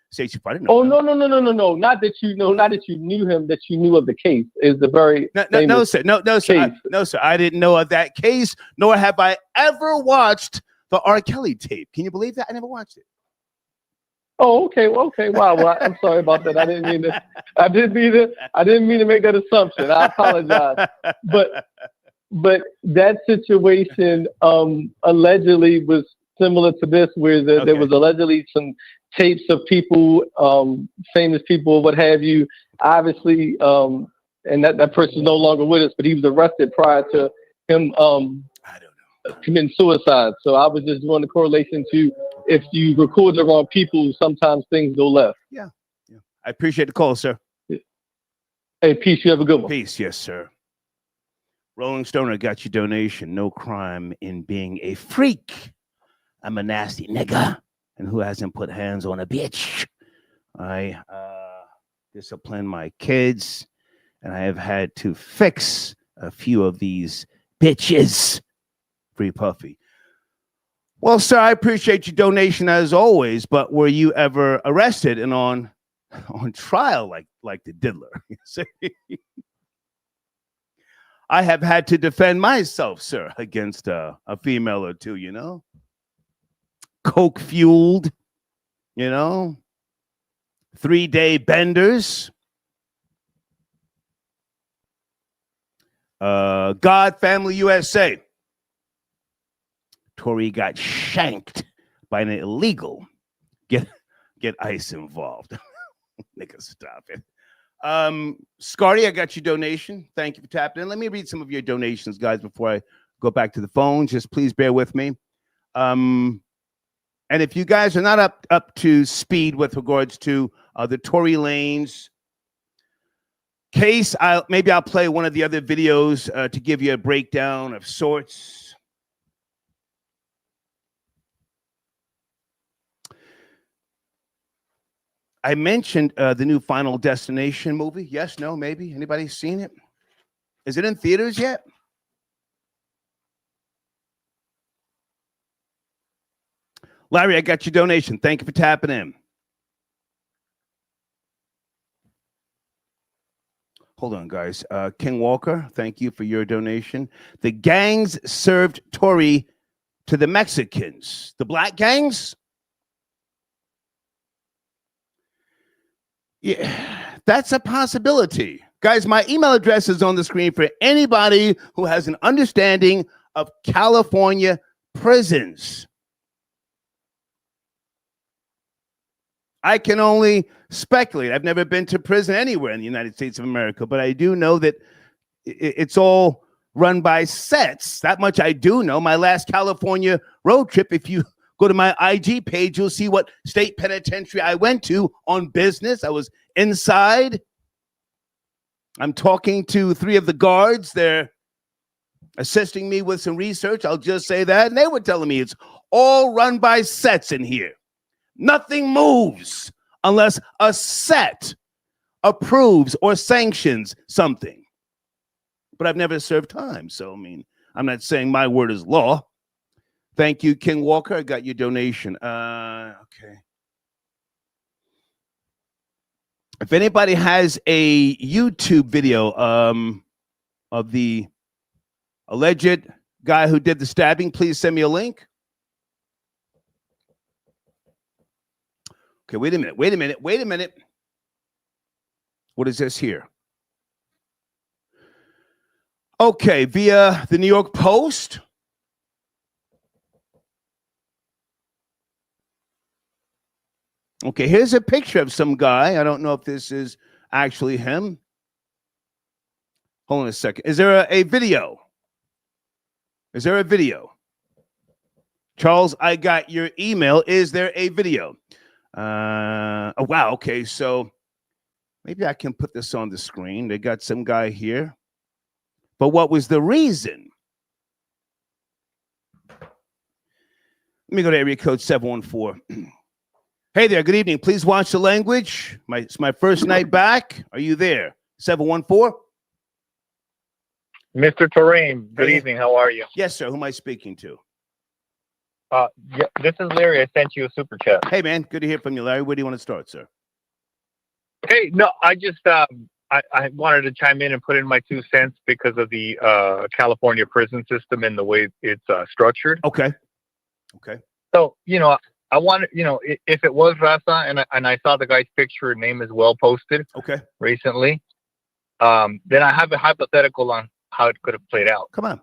I didn't know. Oh no. Not that you know. Not that you knew him. That you knew of the case. Is the very no, sir. No, sir. I didn't know of that case. Nor have I ever watched the R. Kelly tape. Can you believe that? I never watched it. Oh, okay. Well, okay. Wow. Well, I'm sorry about that. I didn't mean to make that assumption. I apologize. But that situation allegedly was similar to this, where there was allegedly some tapes of people, famous people, what have you. Obviously, and that person's no longer with us, but he was arrested prior to him committing suicide. So I was just doing the correlation to, if you record the wrong people, sometimes things go left. Yeah. I appreciate the call, sir. Hey, peace. You have a good one. Peace. Yes, sir. Rolling Stoner got your donation. No crime in being a freak. I'm a nasty nigga. And who hasn't put hands on a bitch? I discipline my kids, and I have had to fix a few of these bitches. Free Puffy. Well, sir, I appreciate your donation as always, but were you ever arrested and on trial like the diddler? I have had to defend myself, sir, against a female or two, coke fueled, 3-day benders. God Family USA. Tory got shanked by an illegal. Get ICE involved. Nigga, stop it. Scardy, I got your donation. Thank you for tapping in. Let me read some of your donations, guys, before I go back to the phone. Just please bear with me. And if you guys are not up to speed with regards to the Tory Lanez case, maybe I'll play one of the other videos to give you a breakdown of sorts. I mentioned the new Final Destination movie. Yes, no, maybe. Anybody seen it? Is it in theaters yet? Larry, I got your donation. Thank you for tapping in. Hold on, guys. King Walker, thank you for your donation. The gangs served Tory to the Mexicans. The black gangs? Yeah, that's a possibility. Guys, my email address is on the screen for anybody who has an understanding of California prisons. I can only speculate. I've never been to prison anywhere in the United States of America, but I do know that it's all run by sets. That much I do know. My last California road trip, if you go to my IG page, you'll see what state penitentiary I went to on business. I was inside. I'm talking to 3 of the guards. They're assisting me with some research. I'll just say that. And they were telling me it's all run by sets in here. Nothing moves unless a set approves or sanctions something. But I've never served time. So, I'm not saying my word is law. Thank you, King Walker. I got your donation. Okay. If anybody has a YouTube video of the alleged guy who did the stabbing, please send me a link. Okay, wait a minute. What is this here? Okay, via the New York Post. Okay, here's a picture of some guy. I don't know if this is actually him. Hold on a second. Is there a video? Is there a video? Charles, I got your email. Is there a video? Oh, wow. Okay, so maybe I can put this on the screen. They got some guy here. But what was the reason? Let me go to area code 714. Hey there, good evening. Please watch the language. It's my first night back. Are you there? 714? Mr. Terrain, good evening. How are you? Yes, sir. Who am I speaking to? Yeah, this is Larry. I sent you a super chat. Hey, man. Good to hear from you, Larry. Where do you want to start, sir? Hey, no, I just I wanted to chime in and put in my 2 cents because of the California prison system and the way it's structured. Okay. So, I wanted, if it was Raza and I saw the guy's picture and name as well posted recently, then I have a hypothetical on how it could have played out. Come on.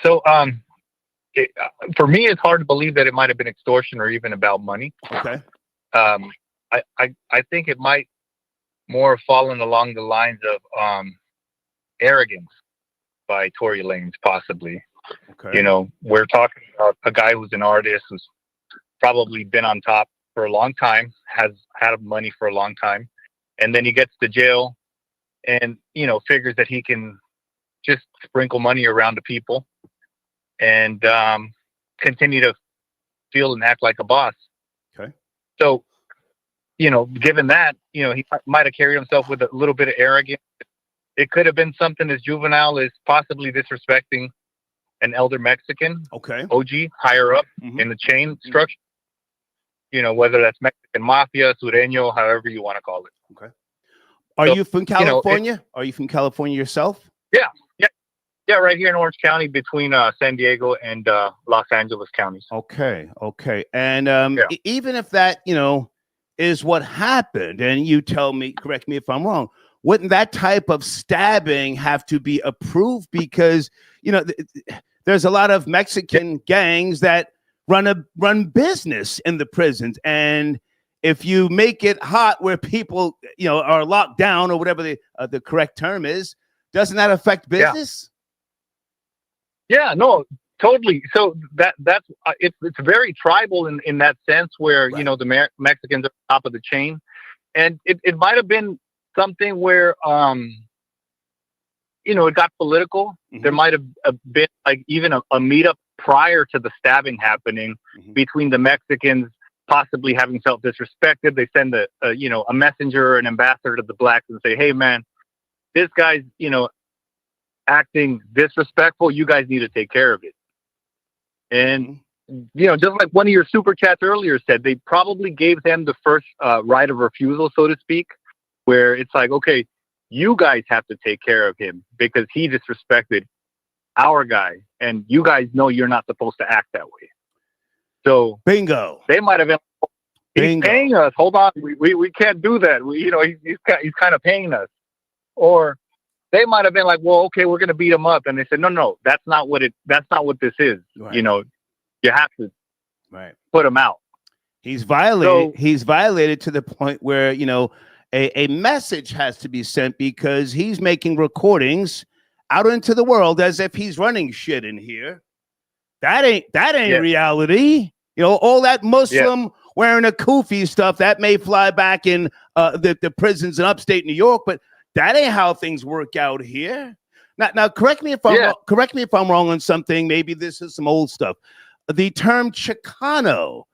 So, for me, it's hard to believe that it might have been extortion or even about money. Okay. I think it might more have fallen along the lines of arrogance by Tory Lanez, possibly. Okay. We're talking about a guy who's an artist who's probably been on top for a long time, has had money for a long time, and then he gets to jail and, figures that he can just sprinkle money around to people and continue to feel and act like a boss. Okay. So, given that, he might have carried himself with a little bit of arrogance. It could have been something as juvenile as possibly disrespecting an elder Mexican, OG, higher up in the chain structure. Whether that's Mexican mafia, Sureño, however you want to call it. Okay. Are you from California? Are you from California yourself? Yeah, right here in Orange County between San Diego and Los Angeles counties. Okay. And even if that, is what happened, and you tell me, correct me if I'm wrong, wouldn't that type of stabbing have to be approved? Because, there's a lot of Mexican gangs that run business in the prisons. And if you make it hot where people, are locked down or whatever the correct term is, doesn't that affect business? Yeah, no, totally. So that's it's very tribal in that sense where, the Mexicans are top of the chain. And it might have been something where, it got political. Mm-hmm. There might have been like even a meetup prior to the stabbing happening between the Mexicans possibly having felt disrespected. They send a messenger, an ambassador to the blacks and say, hey, man, this guy's, acting disrespectful. You guys need to take care of it. And, just like one of your super chats earlier said, they probably gave them the first right of refusal, so to speak, where it's like, okay, you guys have to take care of him because he disrespected our guy. And you guys know you're not supposed to act that way. So bingo. They might have been, he's paying us. Hold on. We can't do that. He's kind of paying us. Or they might have been like, well, okay, we're going to beat him up. And they said, no, that's not what this is. Right. You have to put him out. He's violated. He's violated to the point where, a message has to be sent because he's making recordings out into the world as if he's running shit in here. That ain't reality. All that Muslim wearing a kufi stuff that may fly back in the prisons in upstate New York, but that ain't how things work out here. Now, correct me if I'm wrong on something. Maybe this is some old stuff. The term Chicano,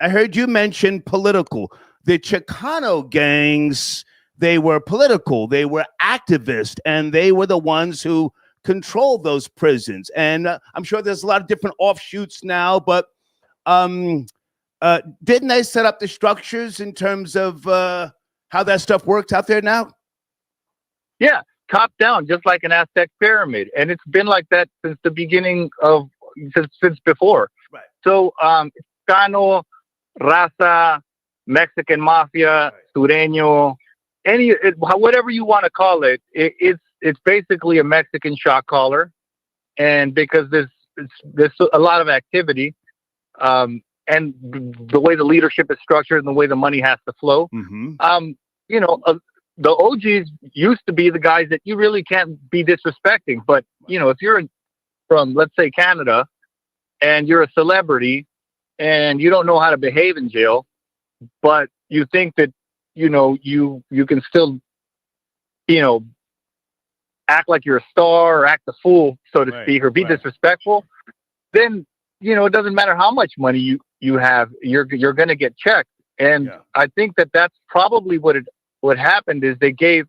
I heard you mention political. The Chicano gangs, they were political, they were activist, and they were the ones who controlled those prisons. And I'm sure there's a lot of different offshoots now, but Didn't they set up the structures in terms of how that stuff works out there now? Yeah, top down, just like an Aztec pyramid, and it's been like that since the beginning of since before. Right. So, Chicano, Raza, Mexican Mafia, Sureño, whatever you want to call it, it's basically a Mexican shot caller, and because there's a lot of activity, and the way the leadership is structured and the way the money has to flow, you know, the OGs used to be the guys that you really can't be disrespecting. But, you know, if you're from, let's say, Canada, and you're a celebrity and you don't know how to behave in jail, but you think that, you know, you can still, you know, act like you're a star or act a fool, so to speak, or be disrespectful, then, you know, it doesn't matter how much money you have, you're going to get checked. And I think that's probably what happened is they gave,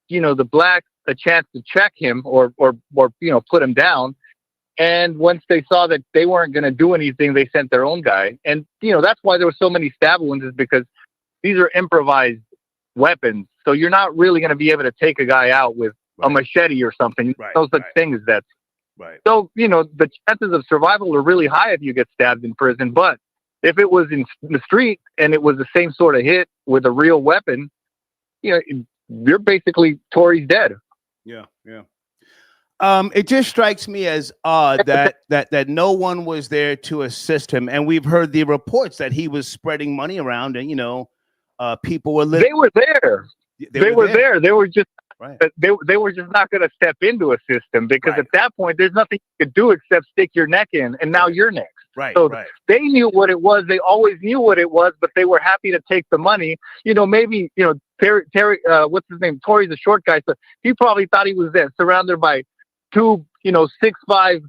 you know, the blacks a chance to check him or you know, put him down. And once they saw that they weren't going to do anything, they sent their own guy. And, you know, that's why there were so many stab wounds, is because these are improvised weapons. So you're not really going to be able to take a guy out with a machete or something. No such thing as that. Right. So, you know, the chances of survival are really high if you get stabbed in prison. But if it was in the street and it was the same sort of hit with a real weapon, you know, you're basically Tory's dead. Yeah, yeah. It just strikes me as odd that no one was there to assist him, and we've heard the reports that he was spreading money around, and you know, people were. They were there. They were there. They were just. Right. They were just not going to step into a system because at that point there's nothing you could do except stick your neck in, and now you're next. Right. So they knew what it was. They always knew what it was, but they were happy to take the money. You know, maybe, you know, Terry, what's his name? Tory's a short guy, so he probably thought he was there, surrounded by two, you know, 6'5",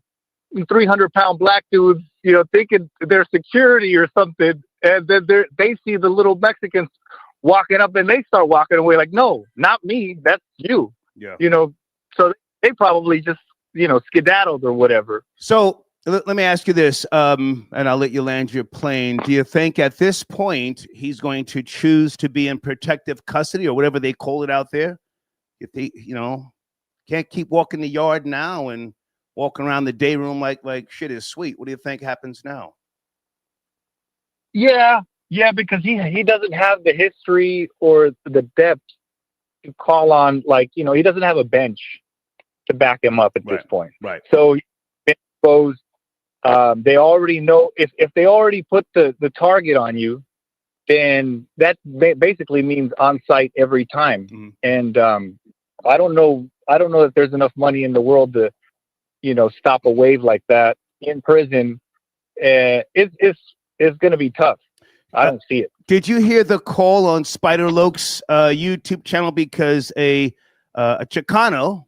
300-pound black dudes, you know, thinking they're security or something, and then they see the little Mexicans walking up, and they start walking away like, no, not me, that's you. Yeah. You know, so they probably just, you know, skedaddled or whatever. So let me ask you this, and I'll let you land your plane. Do you think at this point he's going to choose to be in protective custody or whatever they call it out there? If they, you know, can't keep walking the yard now and walking around the day room like shit is sweet. What do you think happens now? Yeah, because he doesn't have the history or the depth to call on, like, you know, he doesn't have a bench to back him up at this point. Right. So exposed. They already know if they already put the target on you, then that basically means on site every time. And I don't know if there's enough money in the world to, you know, stop a wave like that in prison. It's going to be tough. I don't see it. Did you hear the call on Spider Loke's YouTube channel? Because a Chicano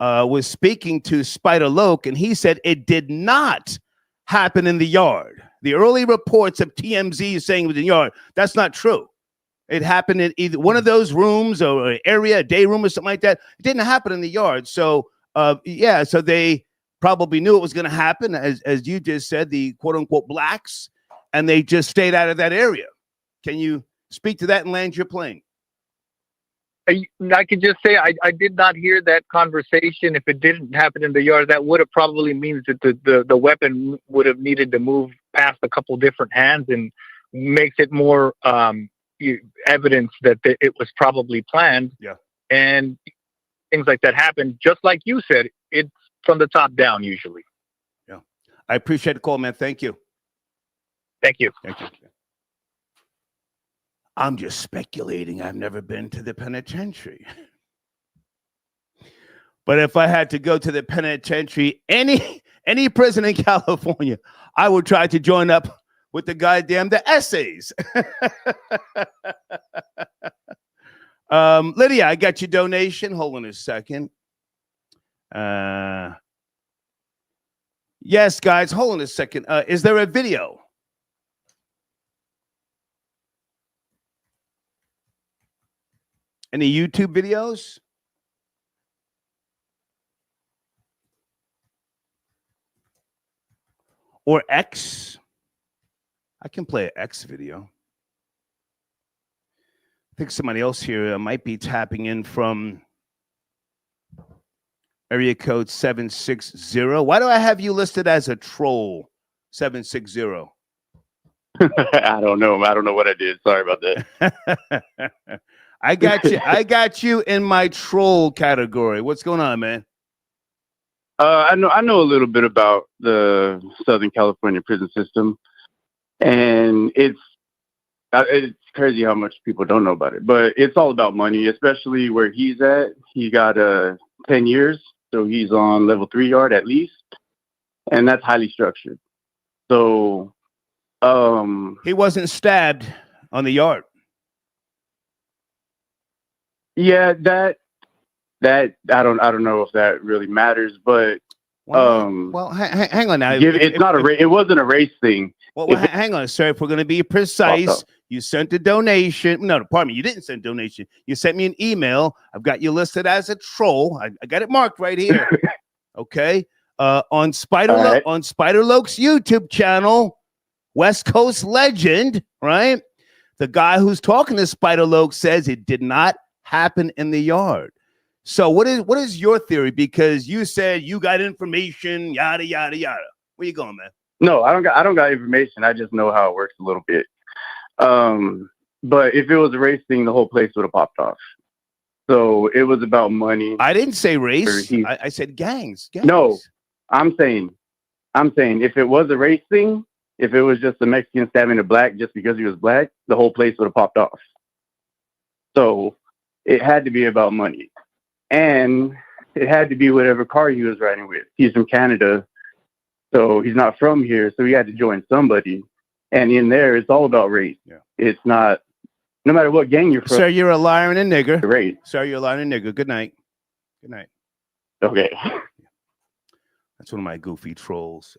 was speaking to Spider Loke, and he said it did not happen in the yard. The early reports of TMZ saying it was in the yard, that's not true. It happened in either one of those rooms or an area, a day room or something like that. It didn't happen in the yard. So, yeah, so they probably knew it was going to happen, as you just said, the quote-unquote blacks, and they just stayed out of that area. Can you speak to that and land your plane? I can just say I did not hear that conversation. If it didn't happen in the yard, that would have probably means that the weapon would have needed to move past a couple different hands, and makes it more evidence that it was probably planned. Yeah. And things like that happen, just like you said, it's from the top down usually. Yeah. I appreciate the call, man. Thank you. Thank you. Thank you. I'm just speculating. I've never been to the penitentiary. But if I had to go to the penitentiary, any prison in California, I would try to join up with the the essays. Lydia, I got your donation. Hold on a second. Yes, guys, hold on a second. Is there a video? Any YouTube videos? Or X? I can play an X video. I think somebody else here might be tapping in from area code 760. Why do I have you listed as a troll? 760. I don't know. I don't know what I did. Sorry about that. I got you. I got you in my troll category. What's going on, man? I know a little bit about the Southern California prison system, and it's crazy how much people don't know about it. But it's all about money, especially where he's at. He got 10 years, so he's on level 3 yard at least, and that's highly structured. So he wasn't stabbed on the yard. Yeah, that I don't know if that really matters, but hang on now. It wasn't a race thing. Hang on, sir. If we're going to be precise, you sent a donation. No, pardon me. You didn't send a donation. You sent me an email. I've got you listed as a troll. I got it marked right here. Okay. On Spider-Loke's YouTube channel, West Coast legend, right? The guy who's talking to Spider-Loke says it did not happen in the yard. So what is your theory? Because you said you got information, yada yada yada. Where you going, man? No, I don't got information. I just know how it works a little bit. But if it was a race thing, the whole place would have popped off. So it was about money. I didn't say race. I said gangs. No, I'm saying if it was a race thing, if it was just a Mexican stabbing a black just because he was black, the whole place would have popped off. So it had to be about money. And it had to be whatever car he was riding with. He's from Canada, so he's not from here, so he had to join somebody. And in there, it's all about race. Yeah. It's not, no matter what gang you're from. Sir, you're a liar and a nigger. Race. Sir, you're a liar and a nigger. Good night. Good night. Okay. That's one of my goofy trolls.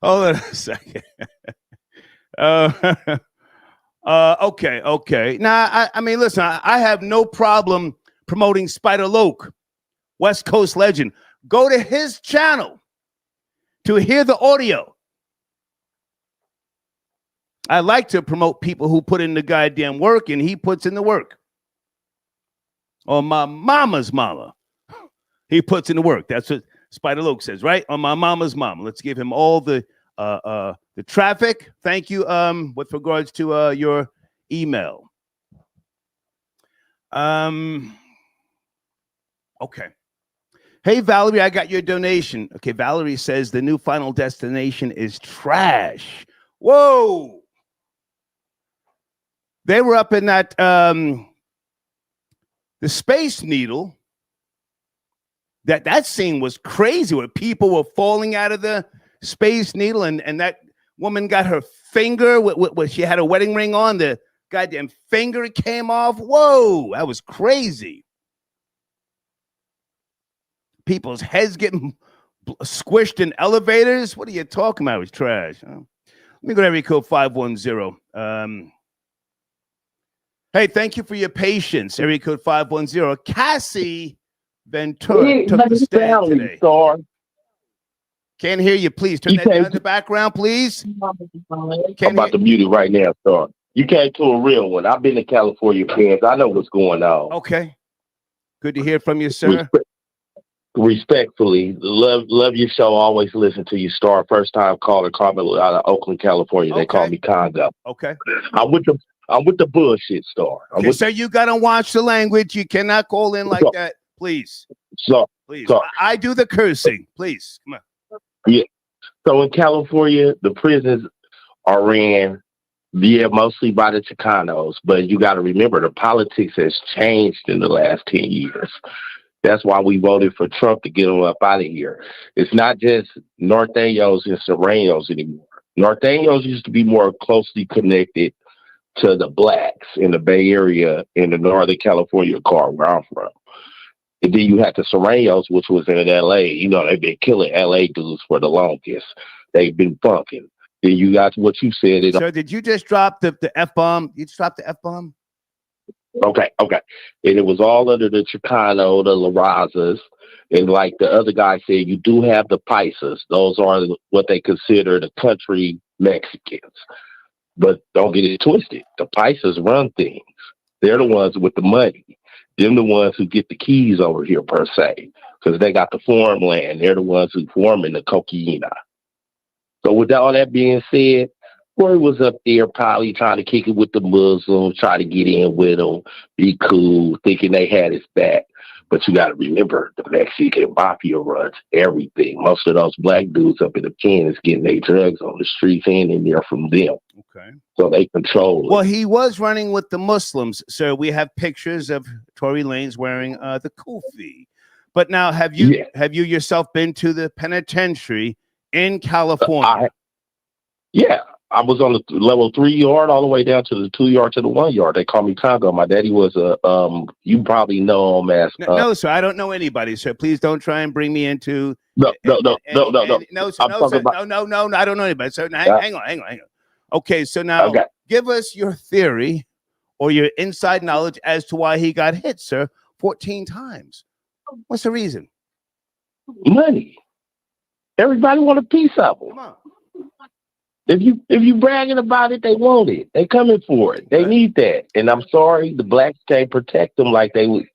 Hold on a second. Okay. Now, I mean, listen, I have no problem promoting Spider-Loke, West Coast legend. Go to his channel to hear the audio. I like to promote people who put in the goddamn work, and he puts in the work. On my mama's mama, he puts in the work. That's what Spider-Loke says, right? On my mama's mama. Let's give him all the traffic. Thank you. With regards to your email. Okay. Hey, Valerie, I got your donation. Okay, Valerie says the new Final Destination is trash. Whoa. They were up in that the Space Needle. That scene was crazy where people were falling out of the Space Needle and that woman got her finger with she had a wedding ring on, the goddamn finger came off. Whoa, that was crazy. People's heads getting squished in elevators. What are you talking about? It was trash. Let me go to area code 510. Hey, thank you for your patience. Area code 510. Cassie Ventura took the stand today. Can't hear you. Please turn that down in the background, please. I'm about to mute it right now, Star. You came to a real one. I've been to California, fans. I know what's going on. Okay. Good to hear from you, sir. Respectfully, love your show. Always listen to you, Star. First time caller, Carmen out of Oakland, California. They call me Congo. Okay. I'm with the bullshit, Star. So you gotta watch the language. You cannot call in like that, please. Please. I do the cursing. Please, come on. Yeah. So in California, the prisons are ran, mostly by the Chicanos. But you got to remember, the politics has changed in the last 10 years. That's why we voted for Trump to get him up out of here. It's not just Norteños and Serranos anymore. Norteños used to be more closely connected to the blacks in the Bay Area in the Northern California car where I'm from. And then you had the Serranos, which was in L.A. You know, they've been killing L.A. dudes for the longest. They've been funking. Then you got what you said. Sir, did you just drop the F-bomb? You just dropped the F-bomb? Okay. And it was all under the Chicano, the La Razas. And like the other guy said, you do have the Paisas. Those are what they consider the country Mexicans. But don't get it twisted. The Paisas run things. They're the ones with the money. Them the ones who get the keys over here, per se. Because they got the farmland. They're the ones who forming the cocaine. So with all that being said, Corey was up there probably trying to kick it with the Muslims, try to get in with them, be cool, thinking they had his back. But you got to remember, the Mexican mafia runs everything. Most of those black dudes up in the pen is getting their drugs on the streets and in there from them. Okay. So they control it. Well, he was running with the Muslims. So we have pictures of Tory Lanez wearing the kufi. But now, have you yourself been to the penitentiary in California? I was on the level 3 yard all the way down to the 2 yard to the 1 yard. They call me Congo. My daddy was you probably know him as no, sir. I don't know anybody, sir. Please don't try and bring me into no. No, sir. No, sir. No. I don't know anybody. So hang on. Okay, so now give us your theory or your inside knowledge as to why he got hit, sir, 14 times. What's the reason? Money. Everybody want a piece of them. Come on. If you bragging about it, they want it. They coming for it. They need that. And I'm sorry, the blacks can't protect them like they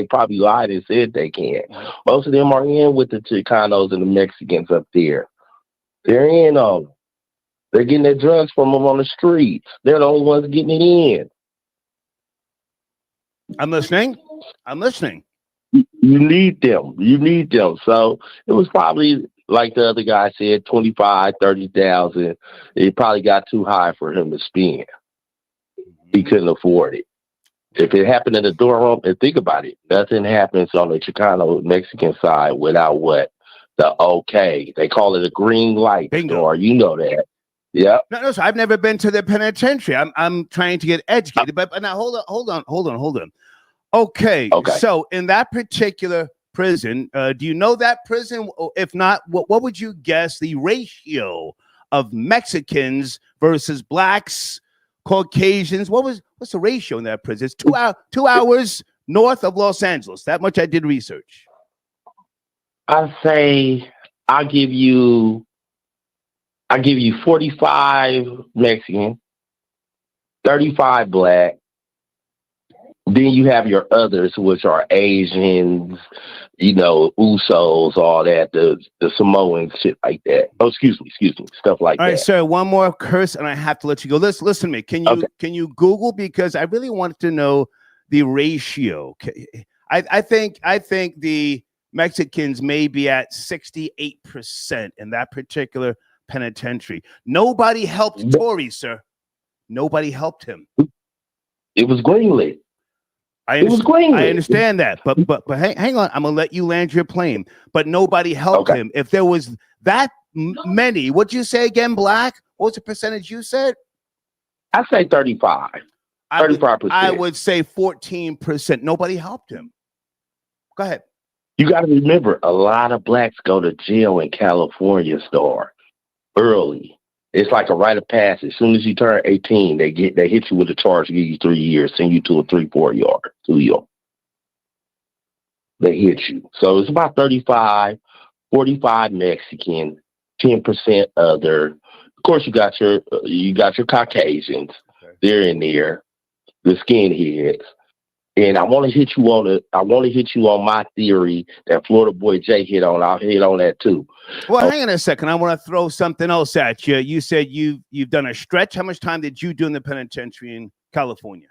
probably lied and said they can. Most of them are in with the Chicanos and the Mexicans up there. They're in on them. They're getting their drugs from them on the streets. They're the only ones getting it in. I'm listening. You need them. So it was probably, like the other guy said, 25, 30,000. It probably got too high for him to spend. He couldn't afford it. If it happened in the dorm, and think about it, nothing happens on the Chicano Mexican side without what? The okay. They call it a green light. Bingo. Store. You know that. Yeah. No, sir. I've never been to the penitentiary. I'm trying to get educated. But now hold on. Okay. So in that particular prison, do you know that prison? If not, what would you guess the ratio of Mexicans versus blacks, Caucasians? What's the ratio in that prison? It's 2 hours north of Los Angeles. That much I did research. I say I'll give you 45 Mexican, 35 black. Then you have your others, which are Asians, Usos, all that, the Samoans, shit like that. Oh, excuse me, stuff like that. All right, sir, one more curse, and I have to let you go. Listen to me. Can you Google, because I really wanted to know the ratio. I think the Mexicans may be at 68% in that particular penitentiary. Nobody helped Tory, sir. Nobody helped him. It was greenlit. I understand that, but hang on. I'm gonna let you land your plane. But nobody helped him. If there was that many, what'd you say again? Black? What was the percentage you said? I say 35. 35%. I would say 14%. Nobody helped him. Go ahead. You got to remember, a lot of blacks go to jail in California, Star, early. It's like a rite of passage. As soon as you turn 18, they hit you with a charge, give you 3 years, send you to a 3-4 yard, 2 yard. They hit you. So it's about 35, 45 Mexican, 10% other. Of course, you got your Caucasians. Okay. They're in there, the skinheads. And I want to hit you on my theory that Florida boy Jay hit on. I'll hit on that too. Well, hang on a second. I want to throw something else at you. You said you've done a stretch. How much time did you do in the penitentiary in California?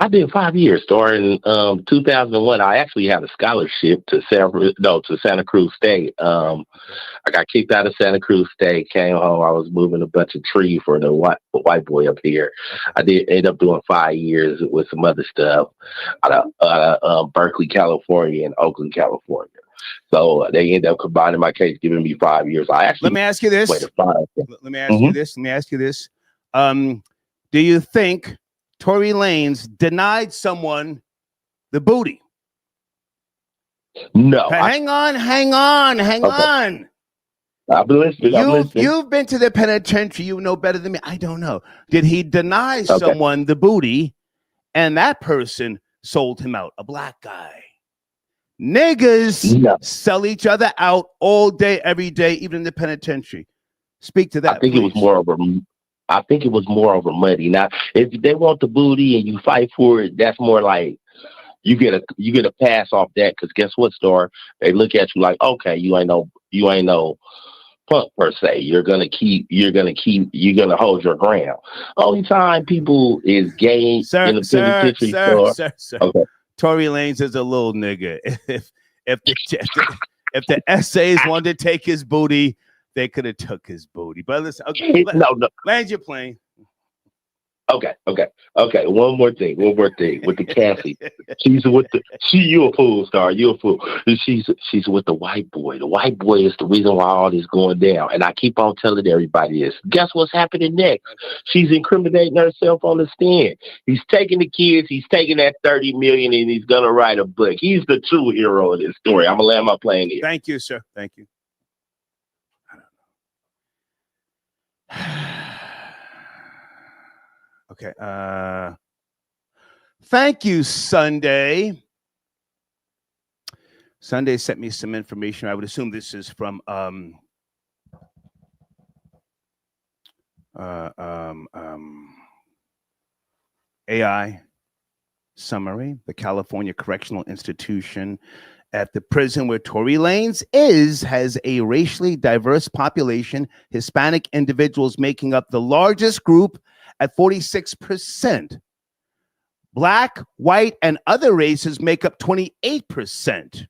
I did 5 years. Starting 2001, I actually had a scholarship to Santa Cruz State. I got kicked out of Santa Cruz State, came home. I was moving a bunch of trees for the white boy up here. I did end up doing 5 years with some other stuff out of Berkeley, California, and Oakland, California. So they ended up combining my case, giving me 5 years. Let me ask you this. Let me ask you this. Do you think Tory Lanez denied someone the booty? No. Hang on. I've been listening. You've been to the penitentiary. You know better than me. I don't know. Did he deny someone the booty? and that person sold him out, a black guy. Niggas sell each other out all day, every day, even in the penitentiary. Speak to that. I think please. it was more over money. Now, if they want the booty and you fight for it, that's more like you get a pass off that. Because guess what, Star? They look at you like, okay, you ain't no punk per se. You're gonna hold your ground. Only time people is gay in the penitentiary. Sir. Okay. Tory Lanez is a little nigga. If the essays wanted to take his booty, they could have took his booty. But listen, okay, no. Land your plane. Okay. One more thing with the Cassie. You a fool, Star. You a fool. She's with the white boy. The white boy is the reason why all this going down. And I keep on telling everybody this. Guess what's happening next? She's incriminating herself on the stand. He's taking the kids. He's taking that $30 million, and he's gonna write a book. He's the true hero of this story. I'm gonna land my plane here. Thank you, sir. Thank you. Okay. Thank you, Sunday. Sunday sent me some information. I would assume this is from AI summary. The California Correctional Institution at the prison where Tory Lanez has a racially diverse population, Hispanic individuals making up the largest group at 46%. Black, white, and other races make up 28%.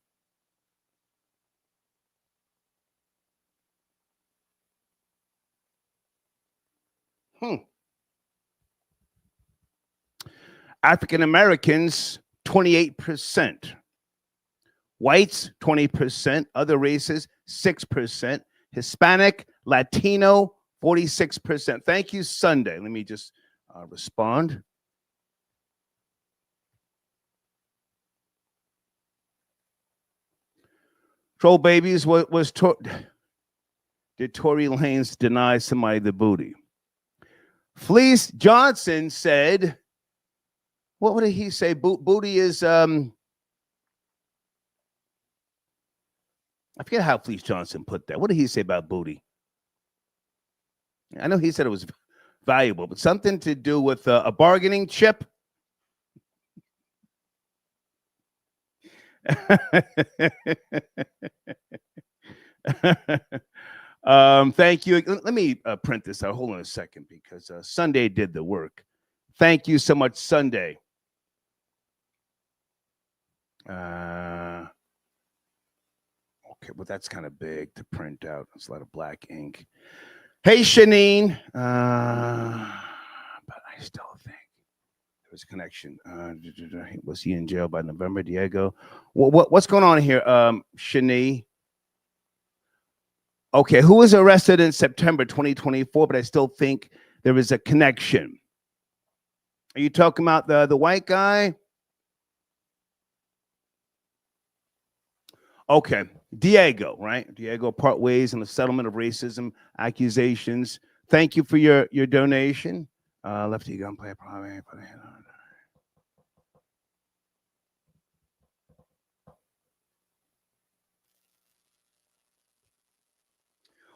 African Americans, 28%. Whites, 20%. Other races, 6%. Hispanic, Latino, 46%. Thank you, Sunday. Let me just respond. Troll babies, did Tory Lanez deny somebody the booty? Fleece Johnson said, what did he say? Booty is, I forget how Fleece Johnson put that. What did he say about booty? I know he said it was valuable, but something to do with a bargaining chip. Thank you. Let me print this out. Hold on a second, because Sunday did the work. Thank you so much, Sunday. Okay, well, that's kind of big to print out. It's a lot of black ink. Hey, Shanine. But I still think there was a connection. Was he in jail by November, Diego? What's going on here, Shani? Okay, who was arrested in September 2024? But I still think there is a connection. Are you talking about the white guy? Okay, Diego, right? Diego part ways in the settlement of racism accusations. Thank you for your donation. Lefty gunplay, probably.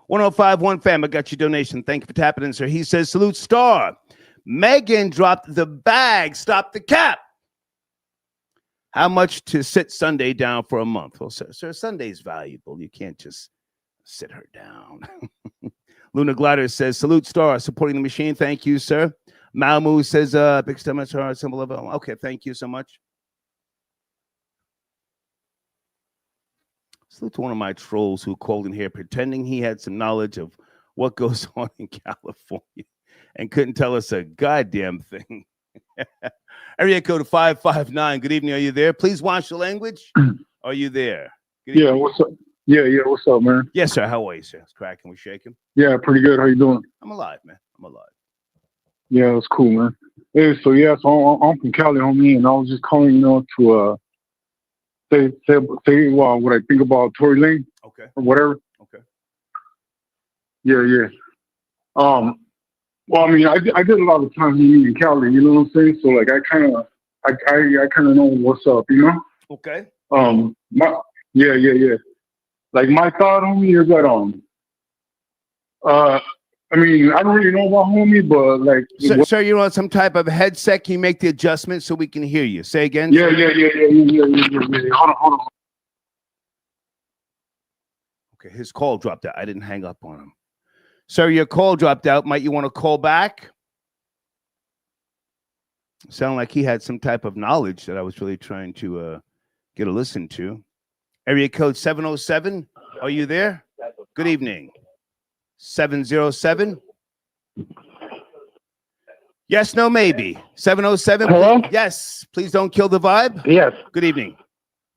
1051 fam, I got your donation. Thank you for tapping in, sir. He says, salute Star. Megan dropped the bag. Stop the cap. How much to sit Sunday down for a month? Well, sir, Sunday's valuable. You can't just sit her down. Luna Glider says, salute Star, supporting the machine. Thank you, sir. Malmu says, big stomach, symbol of, okay, thank you so much. Salute to one of my trolls who called in here pretending he had some knowledge of what goes on in California and couldn't tell us a goddamn thing. Area code 559. Good evening. Are you there? Please watch the language. Are you there? Yeah, what's up? Yeah, what's up, man? Yes, sir. How are you, sir? It's cracking. We shaking? Yeah, pretty good. How you doing? I'm alive, man. I'm alive. Yeah, that's cool, man. Hey, so I'm from Cali, homie, and I was just calling, to say what I think about Tory Lanez. Okay. Or whatever. Okay. Yeah. Well, I mean, I did a lot of time in Cali, you know what I'm saying? So, like, I kind of I kind of know what's up, you know. Okay. Yeah. Like my thought, homie, is that I mean, I don't really know about homie, but like, sir, you want some type of headset? Can you make the adjustment so we can hear you? Say again. Yeah. Hold on. Okay, his call dropped out. I didn't hang up on him. Sir, your call dropped out. Might you want to call back? Sound like he had some type of knowledge that I was really trying to get a listen to. Area code 707. Are you there? Good evening. 707. Yes, no, maybe. 707. Hello? Yes. Please don't kill the vibe. Yes. Good evening.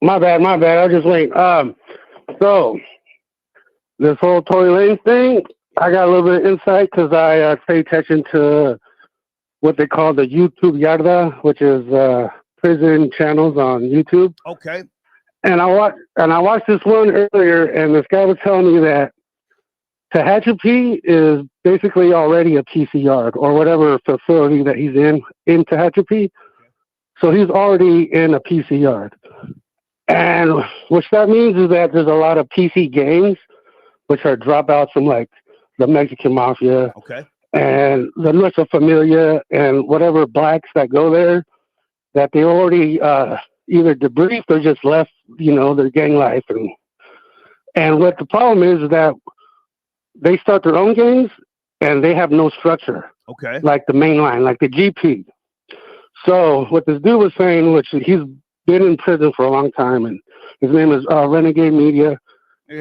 My bad. I'll just wait. So this whole Tory Lanez thing, I got a little bit of insight because I pay attention to what they call the YouTube Yarda, which is prison channels on YouTube. Okay. And I watched this one earlier, and this guy was telling me that Tehachapi is basically already a PC yard or whatever facility that he's in Tehachapi. So he's already in a PC yard. And which that means is that there's a lot of PC gangs, which are dropouts from like the Mexican mafia. Okay. And the Nuestra Familia and whatever blacks that go there, that they already either debriefed or just left, their gang life. And what the problem is that they start their own gangs and they have no structure. Okay. Like the main line, like the GP. So what this dude was saying, which he's been in prison for a long time, and his name is Renegade Media.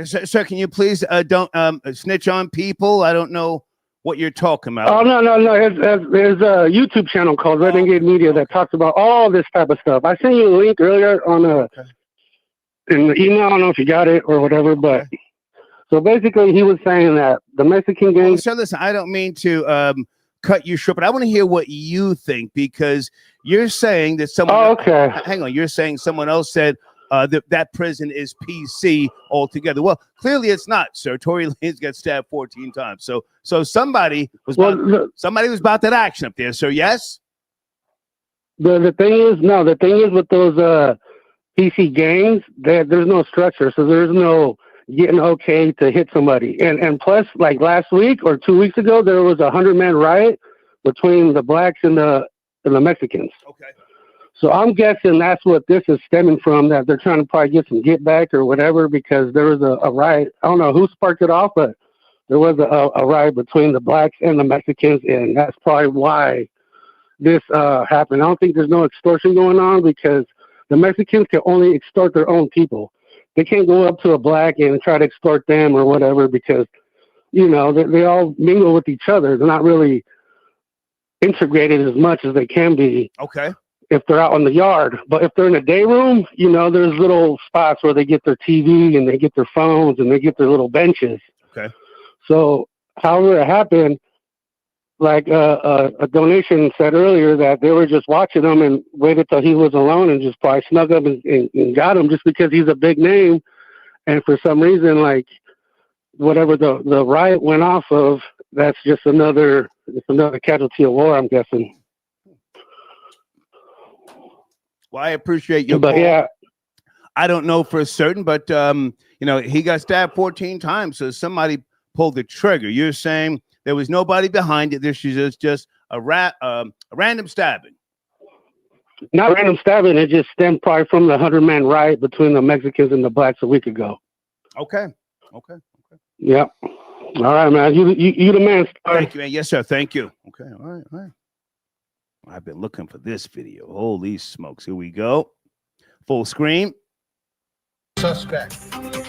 Sir, can you please don't snitch on people? I don't know what you're talking about. Oh, no. There's a YouTube channel called Renegade Media that talks about all this type of stuff. I sent you a link earlier on in the email. I don't know if you got it or whatever, but so basically he was saying that the Mexican gang. So listen, I don't mean to cut you short, but I want to hear what you think, because you're saying that someone. Oh, okay. Hang on, you're saying someone else said that prison is PC altogether. Well, clearly it's not, sir. Tory Lanez got stabbed 14 times. So somebody was about that action up there, sir. Yes. The thing is with those PC gangs, there's no structure, so there's no getting okay to hit somebody. And plus, like last week or 2 weeks ago, there was a 100-man riot between the blacks and the Mexicans. Okay. So I'm guessing that's what this is stemming from, that they're trying to probably get some get back or whatever, because there was a riot. I don't know who sparked it off, but there was a riot between the blacks and the Mexicans, and that's probably why this happened. I don't think there's no extortion going on, because the Mexicans can only extort their own people. They can't go up to a black and try to extort them or whatever, because, they all mingle with each other. They're not really integrated as much as they can be. Okay. If they're out in the yard. But if they're in a day room, there's little spots where they get their TV and they get their phones and they get their little benches. Okay. So however it happened, like a donation said earlier that they were just watching him and waited till he was alone and just probably snuck up and got him just because he's a big name. And for some reason, like whatever the riot went off of, that's just another casualty of war, I'm guessing. Well, I appreciate your But call. yeah, I don't know for certain, but he got stabbed 14 times, so somebody pulled the trigger. You're saying there was nobody behind it. This is just a random stabbing. not random stabbing. It just stemmed probably from the 100-man riot between the Mexicans and the blacks a week ago. Okay. Yep. All right, man. You the man. Thank you, man. Yes, sir. Thank you. Okay. All right. I've been looking for this video. Holy smokes. Here we go. Full screen. Suspect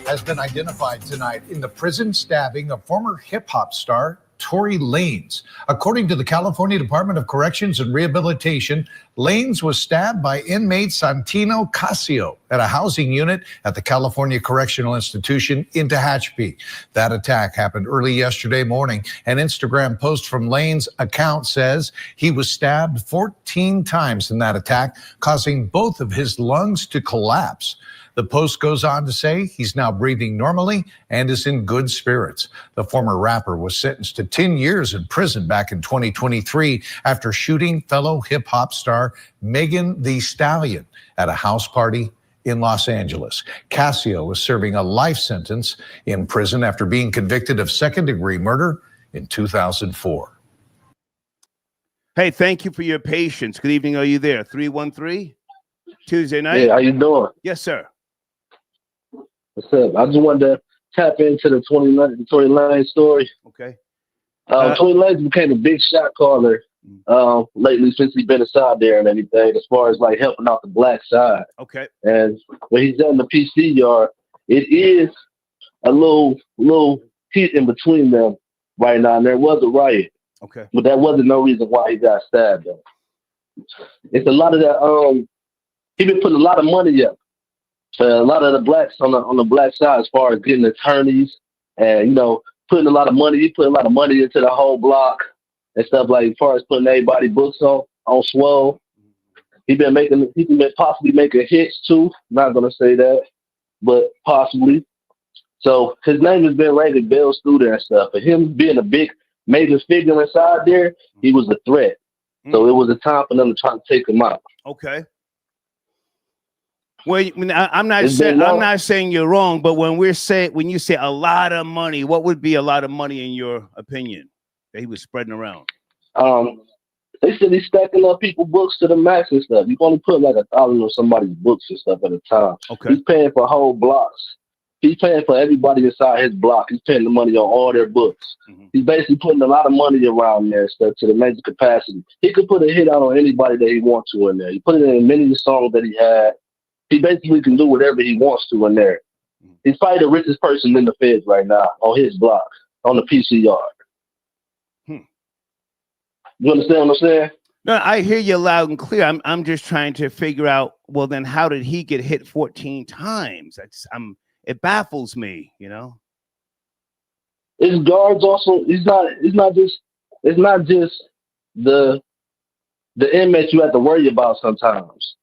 has been identified tonight in the prison stabbing of former hip-hop star Tory Lanez. According to the California Department of Corrections and Rehabilitation, Lanez was stabbed by inmate Santino Casio at a housing unit at the California Correctional Institution in Tehachapi. That attack happened early yesterday morning. An Instagram post from Lanez's account says he was stabbed 14 times in that attack, causing both of his lungs to collapse. The Post goes on to say he's now breathing normally and is in good spirits. The former rapper was sentenced to 10 years in prison back in 2023 after shooting fellow hip-hop star Megan Thee Stallion at a house party in Los Angeles. Casio was serving a life sentence in prison after being convicted of second-degree murder in 2004. Hey, thank you for your patience. Good evening. Are you there? 313 Tuesday night. Hey, how you doing? Yes, sir. What's up? I just wanted to tap into the Tory Lanez story. Okay. Tory Lanez became a big shot caller lately since he's been inside there and everything, as far as like helping out the black side. Okay. And when he's in the PC yard, it is a little heat in between them right now. And there was a riot. Okay. But that wasn't no reason why he got stabbed though. It's a lot of that he been putting a lot of money up. A lot of the blacks on the black side as far as getting attorneys and, you know, putting a lot of money. He put a lot of money into the whole block and stuff, like as far as putting everybody books on Swole. He been possibly making hits too. Not gonna say that, but possibly. So his name has been rated Bell student and stuff. For him being a big major figure inside there, he was a threat. So it was a time for them to try to take him out. Okay. Well, I'm not saying you're wrong, but when you say a lot of money, what would be a lot of money in your opinion that he was spreading around? They said he's stacking up people's books to the max and stuff. You can only put like 1,000 on somebody's books and stuff at a time. Okay. He's paying for whole blocks. He's paying for everybody inside his block. He's paying the money on all their books. He's basically putting a lot of money around there and stuff to the major capacity. He could put a hit out on anybody that he wants to in there. He put it in many of the songs that he had. He basically can do whatever he wants to in there. He's probably the richest person in the feds right now on his block, on the PC yard. You understand what I'm saying? No, I hear you loud and clear. I'm just trying to figure out, well, then how did he get hit 14 times? It baffles me, you know. His guards also. It's not just the inmates you have to worry about sometimes.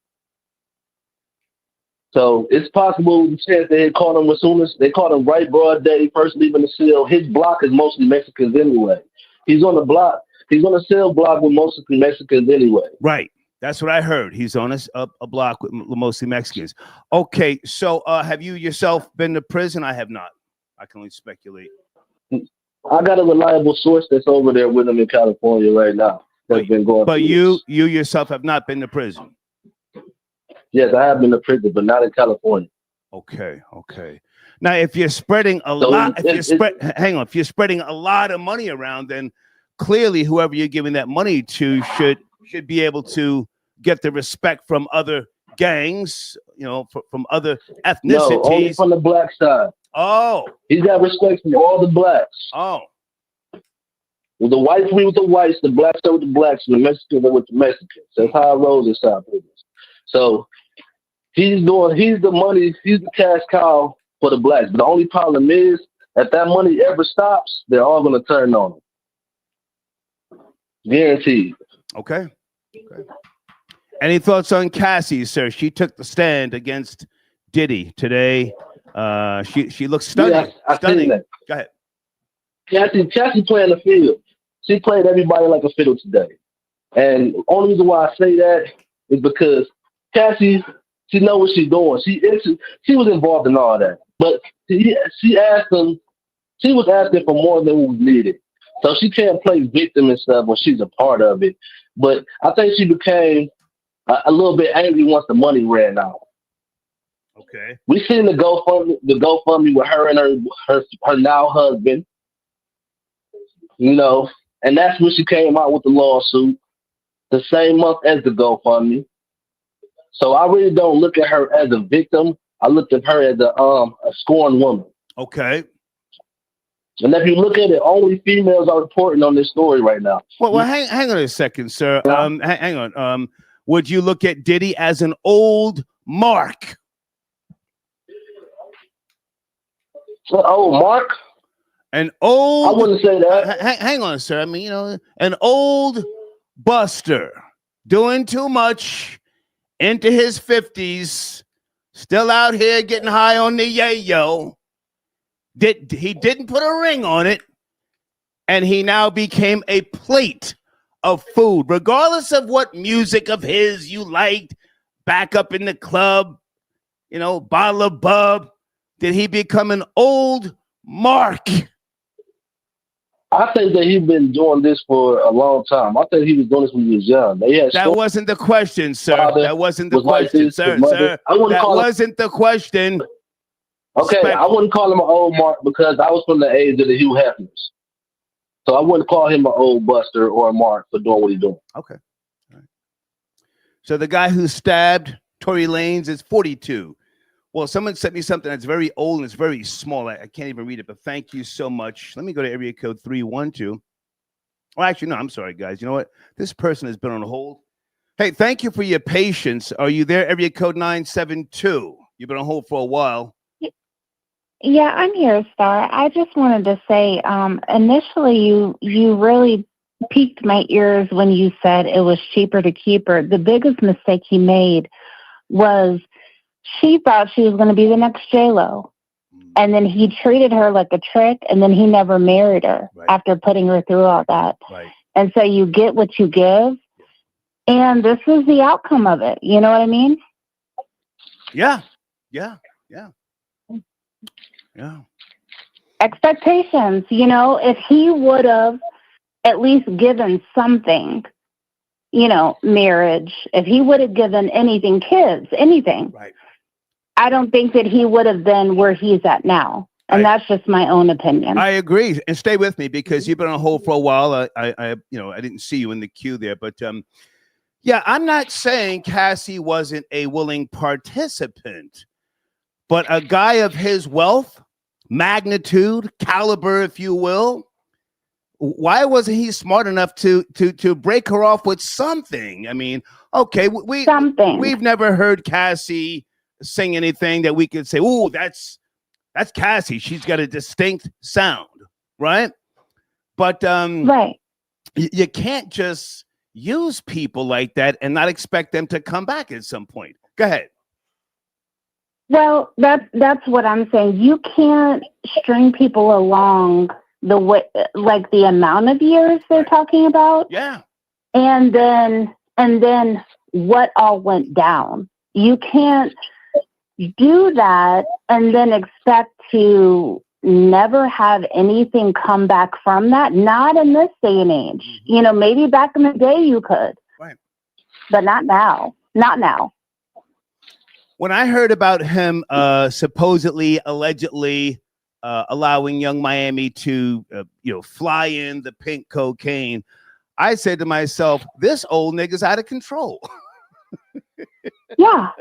So it's possible the chance they caught him as soon as they caught him right broad day, first leaving the cell. His block is mostly Mexicans anyway. He's on the block. He's on a cell block with mostly Mexicans anyway. Right. That's what I heard. He's on a block with mostly Mexicans. Okay. So have you yourself been to prison? I have not. I can only speculate. I got a reliable source that's over there with him in California right now. That's been going. But you yourself have not been to prison. Yes, I have been to prison, but not in California. Okay. Now, if you're spreading if you're spreading a lot of money around, then clearly whoever you're giving that money to should be able to get the respect from other gangs, you know, from other ethnicities. No, only from the black side. Oh, he's got respect from all the blacks. Oh, well, the whites with the whites, the blacks with the blacks, and the Mexicans with the Mexicans. That's how it rolls inside business. So he's the money, he's the cash cow for the blacks. But the only problem is, if that money ever stops, they're all going to turn on him. Guaranteed. Okay. Any thoughts on Cassie, sir? She took the stand against Diddy today. She looks stunning. Yeah, I've seen that. Go ahead. Cassie playing the field. She played everybody like a fiddle today. And the only reason why I say that is because Cassie, she knows what she's doing. She was involved in all that. But she was asking for more than was needed. So she can't play victim and stuff when she's a part of it. But I think she became a little bit angry once the money ran out. Okay. We seen the GoFundMe with her and her now husband. You know, and that's when she came out with the lawsuit the same month as the GoFundMe. So I really don't look at her as a victim. I look at her as a scorned woman. Okay. And if you look at it, only females are reporting on this story right now. Well, hang on a second, sir. Hang on. Would you look at Diddy as an old Mark? Oh, Mark? An old... I wouldn't say that. Hang on, sir. I mean, you know, an old buster doing too much into his 50s, Still out here getting high on the yayo. He didn't put a ring on it, and he now became a plate of food, regardless of what music of his you liked. Back up in the club, bottle of bub. Did he become an old mark? I think that he's been doing this for a long time. I think he was doing this when he was young. That wasn't the question, sir. That wasn't the question, sir. I wouldn't that call wasn't the question. Okay, I wouldn't call him an old mark because I was from the age of the Hugh Hefners. So I wouldn't call him an old buster or a mark for doing what he's doing. Okay. All right. So the guy who stabbed Tory Lanez is 42. Well, someone sent me something that's very old and it's very small. I can't even read it, but thank you so much. Let me go to area code 312. Oh, actually, no, I'm sorry, guys. You know what? This person has been on hold. Hey, thank you for your patience. Are you there? Area code 972. You've been on hold for a while. Yeah, I'm here, Star. I just wanted to say, initially you really piqued my ears when you said it was cheaper to keep her. The biggest mistake he made was she thought she was going to be the next J-Lo. And then he treated her like a trick, and then he never married her after putting her through all that. Right. And so you get what you give, and this is the outcome of it. You know what I mean? Yeah. Expectations, if he would have at least given something, marriage, if he would have given anything, kids, anything, right, I don't think that he would have been where he's at now. And that's just my own opinion. I agree. And stay with me because you've been on hold for a while. I didn't see you in the queue there, but yeah, I'm not saying Cassie wasn't a willing participant, but a guy of his wealth, magnitude, caliber, if you will, why wasn't he smart enough to break her off with something? I mean, okay, we've never heard Cassie sing anything that we could say, "Ooh, that's Cassie. She's got a distinct sound," right? But right, you can't just use people like that and not expect them to come back at some point. Go ahead. Well, that's what I'm saying. You can't string people along the way, like the amount of years they're talking about. Yeah. And then what all went down. You can't do that and then expect to never have anything come back from that. Not in this day and age. Maybe back in the day you could. Right. But not now. Not now. When I heard about him supposedly, allegedly allowing Young Miami to, fly in the pink cocaine, I said to myself, this old nigga's out of control. Yeah.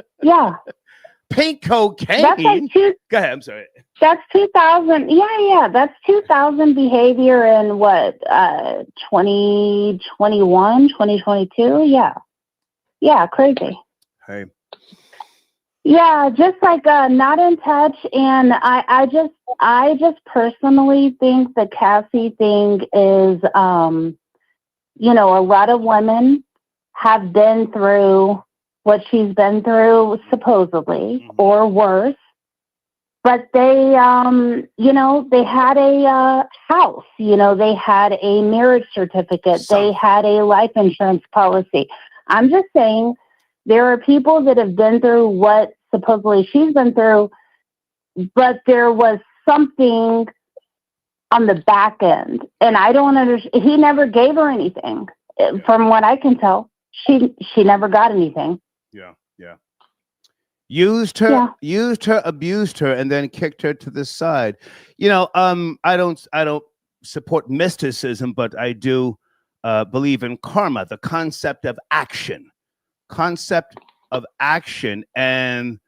Pink cocaine? That's like Go ahead, I'm sorry. That's 2000. Yeah. That's 2000 behavior in what, 2021, 2022? Yeah, crazy. Hey. Yeah, just like not in touch, and I just personally think the Cassie thing is, a lot of women have been through what she's been through, supposedly, or worse, but they, they had a house, they had a marriage certificate, they had a life insurance policy. I'm just saying, there are people that have been through what supposedly she's been through, but there was something on the back end. And I don't understand. He never gave her anything. From what I can tell, she never got anything. Yeah. Used her, abused her, and then kicked her to the side. I don't support mysticism, but I do believe in karma, the concept of action. And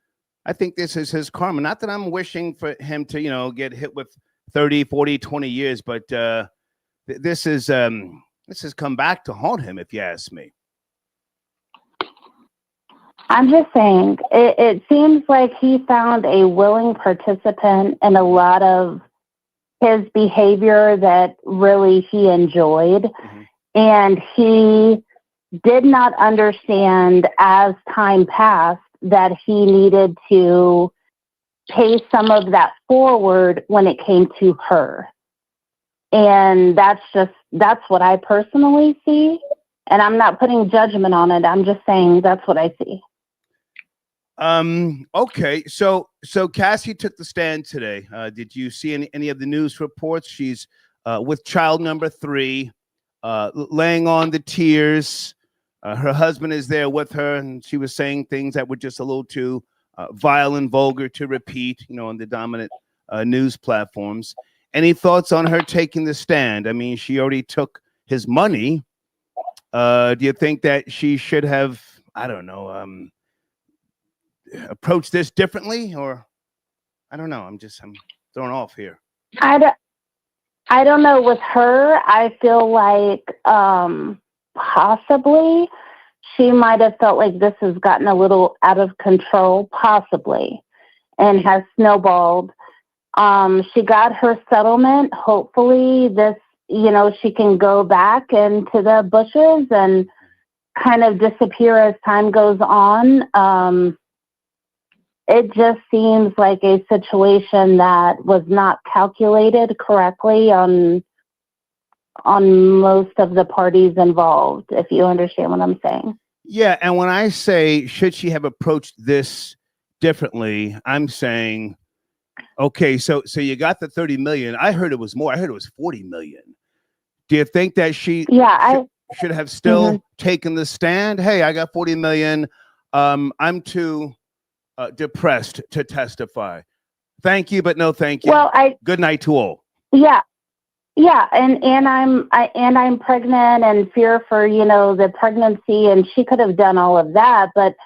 I think this is his karma. Not that I'm wishing for him to, get hit with 30, 40, 20 years, but this has come back to haunt him, if you ask me. I'm just saying, it seems like he found a willing participant in a lot of his behavior that really he enjoyed. And he did not understand as time passed that he needed to pay some of that forward when it came to her. And that's what I personally see. And I'm not putting judgment on it. I'm just saying that's what I see. Okay. So Cassie took the stand today. Did you see any of the news reports? She's with child number 3, laying on the tears. Her husband is there with her, and she was saying things that were just a little too vile and vulgar to repeat, on the dominant news platforms. Any thoughts on her taking the stand? I mean, she already took his money. Do you think that she should have, I don't know, approached this differently? Or I don't know. I'm thrown off here. I don't know. With her, I feel like possibly she might have felt like this has gotten a little out of control, possibly, and has snowballed. She got her settlement. Hopefully this, she can go back into the bushes and kind of disappear as time goes on. It just seems like a situation that was not calculated correctly on most of the parties involved, if you understand what I'm saying. Yeah, and when I say should she have approached this differently, I'm saying, okay, so you got the 30 million. I heard it was more. I heard it was 40 million. Do you think that she should have still taken the stand? Hey, I got 40 million. I'm too depressed to testify. Thank you, but no thank you. Well, good night to all. Yeah, and I'm pregnant and fear for the pregnancy, and she could have done all of that, but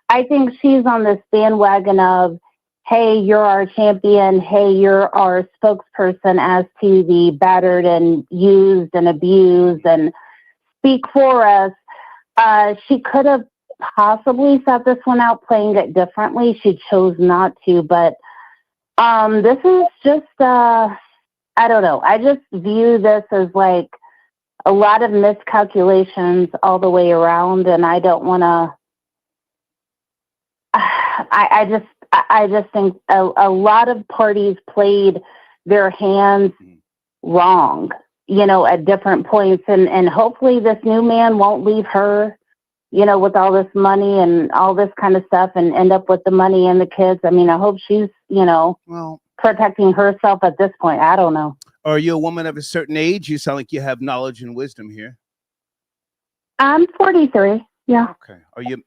I think she's on this bandwagon of, hey, you're our champion. Hey, you're our spokesperson as to the battered and used and abused, and speak for us. She could have possibly set this one out playing it differently. She chose not to, but this is just, I don't know. I just view this as like a lot of miscalculations all the way around, and I don't want to, I just think a lot of parties played their hands wrong, at different points. And hopefully this new man won't leave her, with all this money and all this kind of stuff and end up with the money and the kids. I mean, I hope she's, protecting herself at this point. I don't know. Are you a woman of a certain age? You sound like you have knowledge and wisdom here. I'm 43. Yeah. Okay.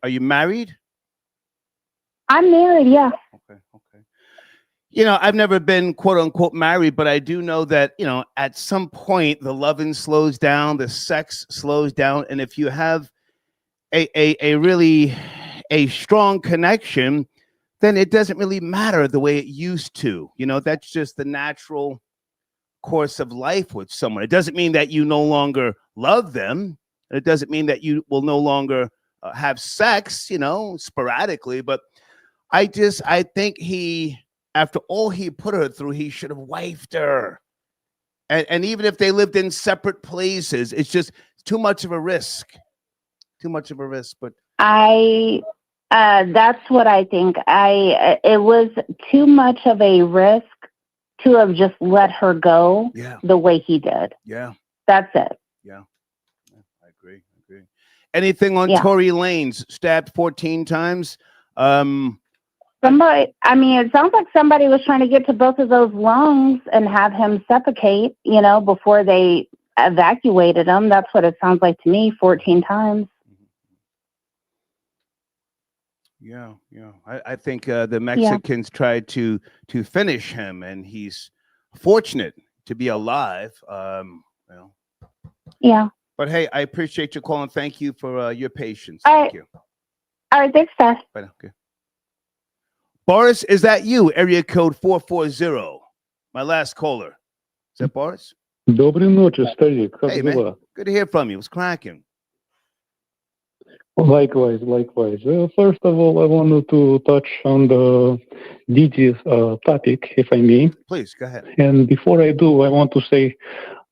Are you married? I'm married, yeah. Okay. I've never been quote unquote married, but I do know that, at some point the loving slows down, the sex slows down. And if you have a really strong connection, then it doesn't really matter the way it used to. That's just the natural course of life with someone. It doesn't mean that you no longer love them. It doesn't mean that you will no longer have sex, sporadically, but I think he, after all he put her through, he should have wifed her. And even if they lived in separate places, it's just too much of a risk. But that's what I think. It was too much of a risk to have just let her go the way he did. Yeah. That's it. Yeah. I agree. Anything on Tory Lanez, stabbed 14 times? Somebody, it sounds like somebody was trying to get to both of those lungs and have him suffocate, before they evacuated him. That's what it sounds like to me, 14 times. Yeah. I think the Mexicans tried to finish him, and he's fortunate to be alive. Yeah. But hey, I appreciate your call and thank you for your patience. Thank you. All right, thanks, Seth. Bye now. Okay. Boris, is that you? Area code 440. My last caller. Is that Boris? Доброй ночи, старик. Как Hey, дела? man. Good to hear from you. What's cracking? Likewise. First of all, I wanted to touch on the Diddy's topic, if I may. Please, go ahead. And before I do, I want to say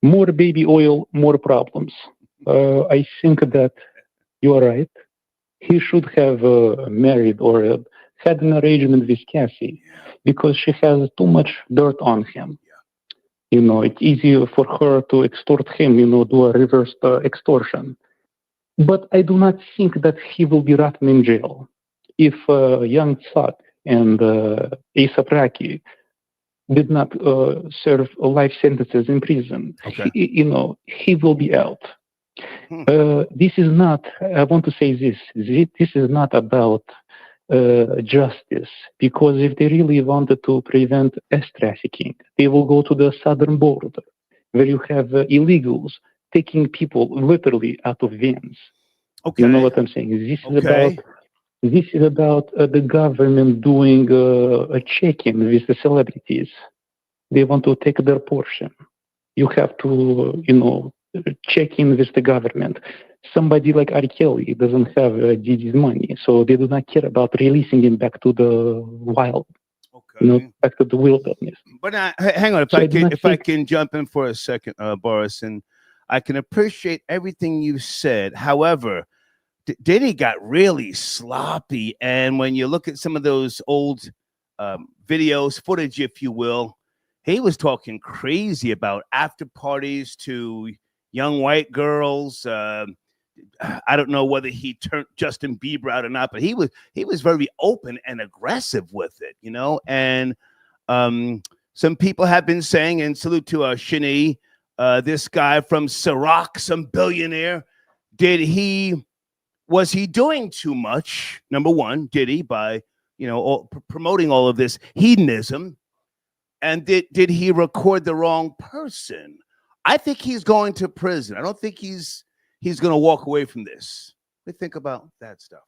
more baby oil, more problems. I think that you are right. he should have married or had an arrangement with Cassie because she has too much dirt on him. You know, it's easy for her to extort him, you know, do a reverse extortion. But I do not think that he will be rotten in jail. If young Thug and A$AP Rocky did not serve life sentences in prison, you know, he will be out. This is not, I want to say this is not about justice, because if they really wanted to prevent sex trafficking, they will go to the southern border where you have illegals taking people literally out of vans. You know what I'm saying? This is about the government doing a check-in with the celebrities. They want to take their portion. You have to, you know, check in with the government. Somebody like R. Kelly doesn't have Diddy's money, so they do not care about releasing him back to the wild, you know, back to the wilderness. But now, hang on, if I can jump in for a second, Boris, and I can appreciate everything you said. However, Diddy got really sloppy, and when you look at some of those old videos, footage, if you will, he was talking crazy about after parties to young white girls. I don't know whether he turned Justin Bieber out or not, but he was very open and aggressive with it, you know. And some people have been saying, and salute to Shani, this guy from Ciroc, some billionaire, was he doing too much? Number one, did he, by, you know, promoting all of this hedonism? And did he record the wrong person? I think he's going to prison. I don't think he's going to walk away from this. What do you think about that stuff?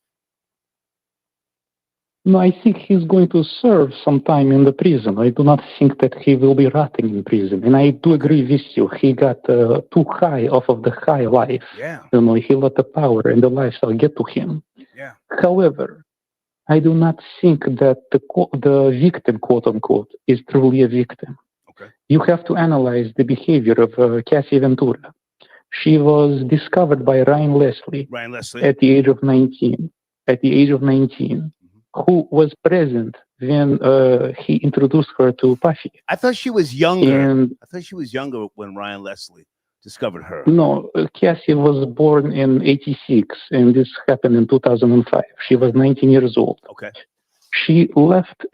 No, I think he's going to serve some time in the prison. I do not think that he will be rotting in prison. And I do agree with you. He got too high off of the high life. Yeah. You know, he let the power and the lifestyle get to him. Yeah. However, I do not think that the victim, quote unquote, is truly a victim. Okay. You have to analyze the behavior of Cassie Ventura. She was discovered by Ryan Leslie at the age of 19. Who was present when he introduced her to Puffy. I thought she was younger. I thought she was younger when Ryan Leslie discovered her. No, Cassie was born in '86, and this happened in 2005. She was 19 years old. Okay. She left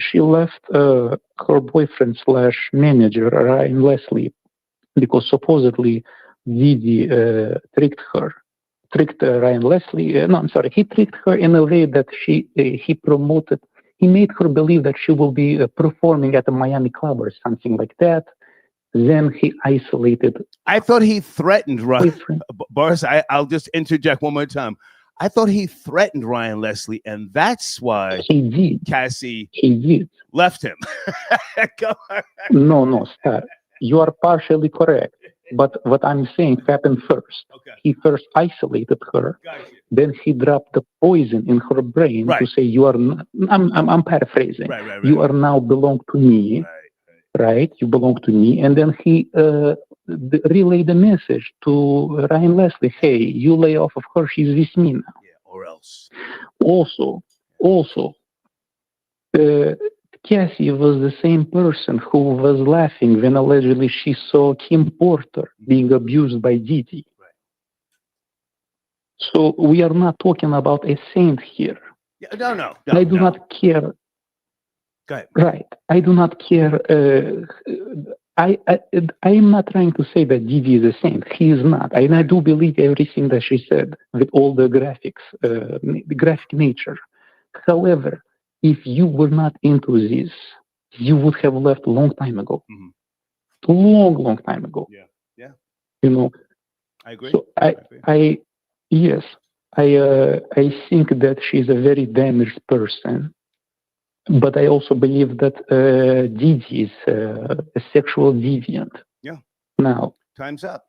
her boyfriend / manager, Ryan Leslie, because supposedly Diddy tricked Ryan Leslie. He tricked her in a way that he made her believe that she will be performing at a Miami club or something like that. Then he isolated. I thought he threatened Ryan. Boris, I'll just interject one more time. I thought he threatened Ryan Leslie, and that's why Cassie left him. No, sir. You are partially correct. But what I'm saying happened first. Okay. He first isolated her, then he dropped the poison in her brain to say, "You are." I'm paraphrasing. Right. You are now belong to me. Right. You belong to me, and then he relayed the message to Ryan Leslie. Hey, you lay off of her. She's with me now. Yeah, or else. Also. Cassie was the same person who was laughing when allegedly she saw Kim Porter being abused by Diddy. Right. So we are not talking about a saint here. Yeah, no. I do not care. Go ahead. Right. I do not care. I am not trying to say that Diddy is a saint. He is not. And I do believe everything that she said with all the graphics, the graphic nature. However, if you were not into this, you would have left a long time ago. Mm-hmm. Long time ago. Yeah. You know. I agree. So I think that she's a very damaged person, but I also believe that Diddy is a sexual deviant. Yeah. Now. Time's up.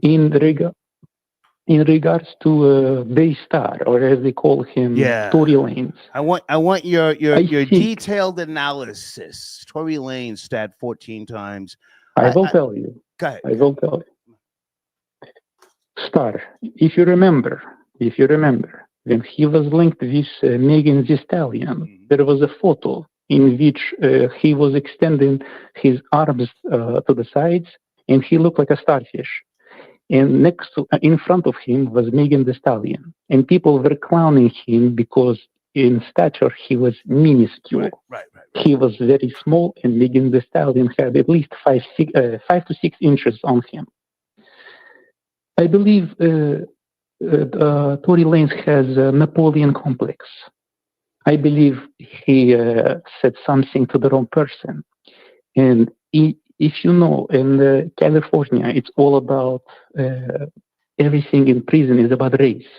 In regards to Daystar, or as they call him, Tory Lanez. I want your detailed analysis. Tory Lanez stat 14 times. I will tell you. Go ahead. I will tell you. Star, if you remember, when he was linked with Megan Thee Stallion, there was a photo in which he was extending his arms to the sides, and he looked like a starfish. And in front of him was Megan Thee Stallion, and people were clowning him because in stature he was minuscule. Right. He was very small, and Megan Thee Stallion had at least 5 to 6 inches on him. I believe Tory Lanez has a Napoleon complex. I believe he said something to the wrong person. And if you know, in California, it's all about everything in prison is about race.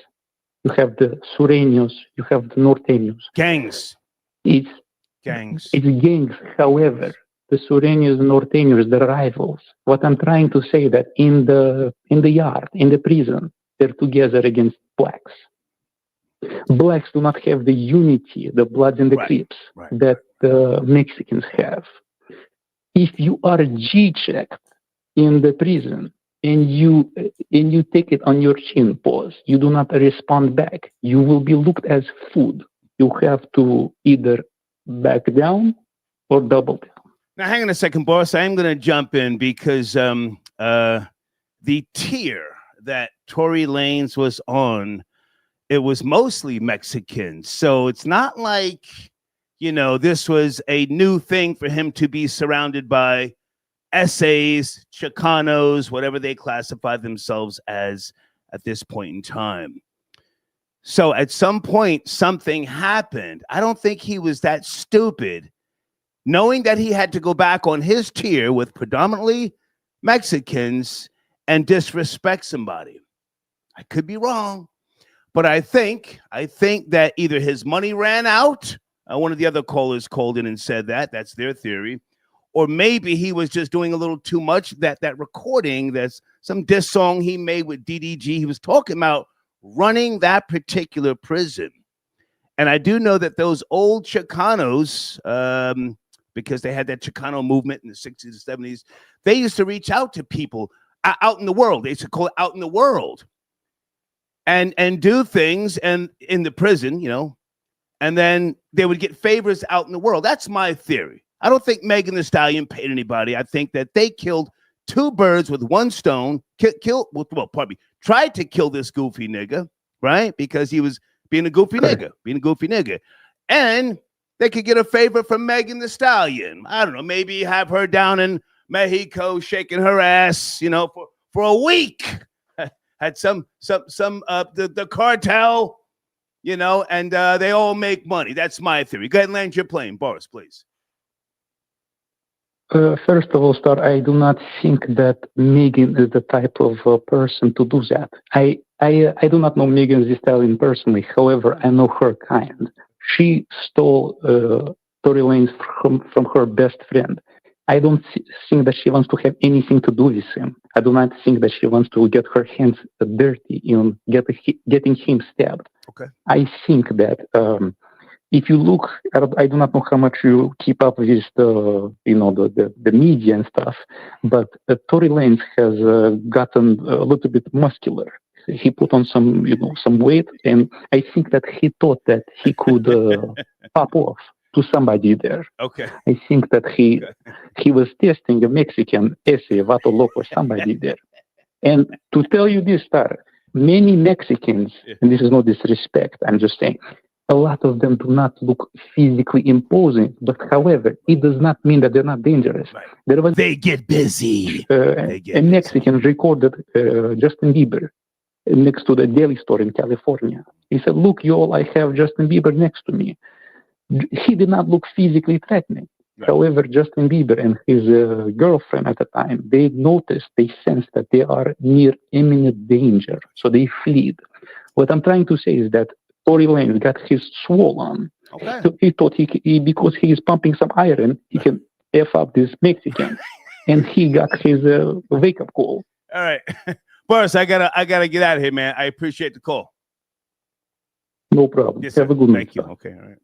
You have the Sureños, you have the Norteños. Gangs. It's gangs. However, the Sureños and Norteños, they're rivals. What I'm trying to say that in the yard, in the prison, they're together against blacks. Blacks do not have the unity, the Bloods and the Crips that the Mexicans have. If you are G-checked in the prison and you take it on your chin, pause, you do not respond back, you will be looked as food. You have to either back down or double down. Now, hang on a second, boss. I am going to jump in because the tier that Tory Lanez was on, it was mostly Mexicans. So it's not like, this was a new thing for him to be surrounded by essays, Chicanos, whatever they classify themselves as at this point in time. So at some point, something happened. I don't think he was that stupid, knowing that he had to go back on his tier with predominantly Mexicans and disrespect somebody. I could be wrong, but I think that either his money ran out. One of the other callers called in and said that's their theory, or maybe he was just doing a little too much. That recording, that's some diss song he made with DDG. He was talking about running that particular prison, and I do know that those old Chicanos, because they had that Chicano movement in the 60s and 70s, they used to reach out to people out in the world. They used to call it out in the world, and do things and in the prison, and then they would get favors out in the world. That's my theory. I don't think Megan Thee Stallion paid anybody. I think that they killed two birds with one stone. Tried to kill this goofy nigga, right? Because he was being a goofy nigga. And they could get a favor from Megan Thee Stallion. I don't know, maybe have her down in Mexico shaking her ass, for a week. Had the cartel, and they all make money. That's my theory. Go ahead and land your plane, Boris, please. First of all, Star, I do not think that Megan is the type of person to do that. I do not know Megan Thee Stallion personally. However, I know her kind. She stole Tory Lanez from her best friend. I don't think that she wants to have anything to do with him. I do not think that she wants to get her hands dirty in getting him stabbed. Okay. I think that if you look, I do not know how much you keep up with the media and stuff, but Tory Lanez has gotten a little bit muscular. He put on some weight, and I think that he thought that he could pop off to somebody there. Okay. I think that he was testing a Mexican essay, Vato Loco, somebody there. And to tell you this, Star, many Mexicans, and this is no disrespect, I'm just saying, a lot of them do not look physically imposing, but however, it does not mean that they're not dangerous. Right. They get busy. A Mexican recorded Justin Bieber next to the deli store in California. He said, "Look, y'all, I have Justin Bieber next to me." He did not look physically threatening. Right. However, Justin Bieber and his girlfriend at the time, they sensed that they are near imminent danger, so they fled. What I'm trying to say is that Tory Lanez got his swollen. Okay. So he thought because he is pumping some iron, he can F up this Mexican. And he got his wake-up call. All right. Boris, I gotta get out of here, man. I appreciate the call. No problem. Yes, Have a good night. Thank you. Okay, all right.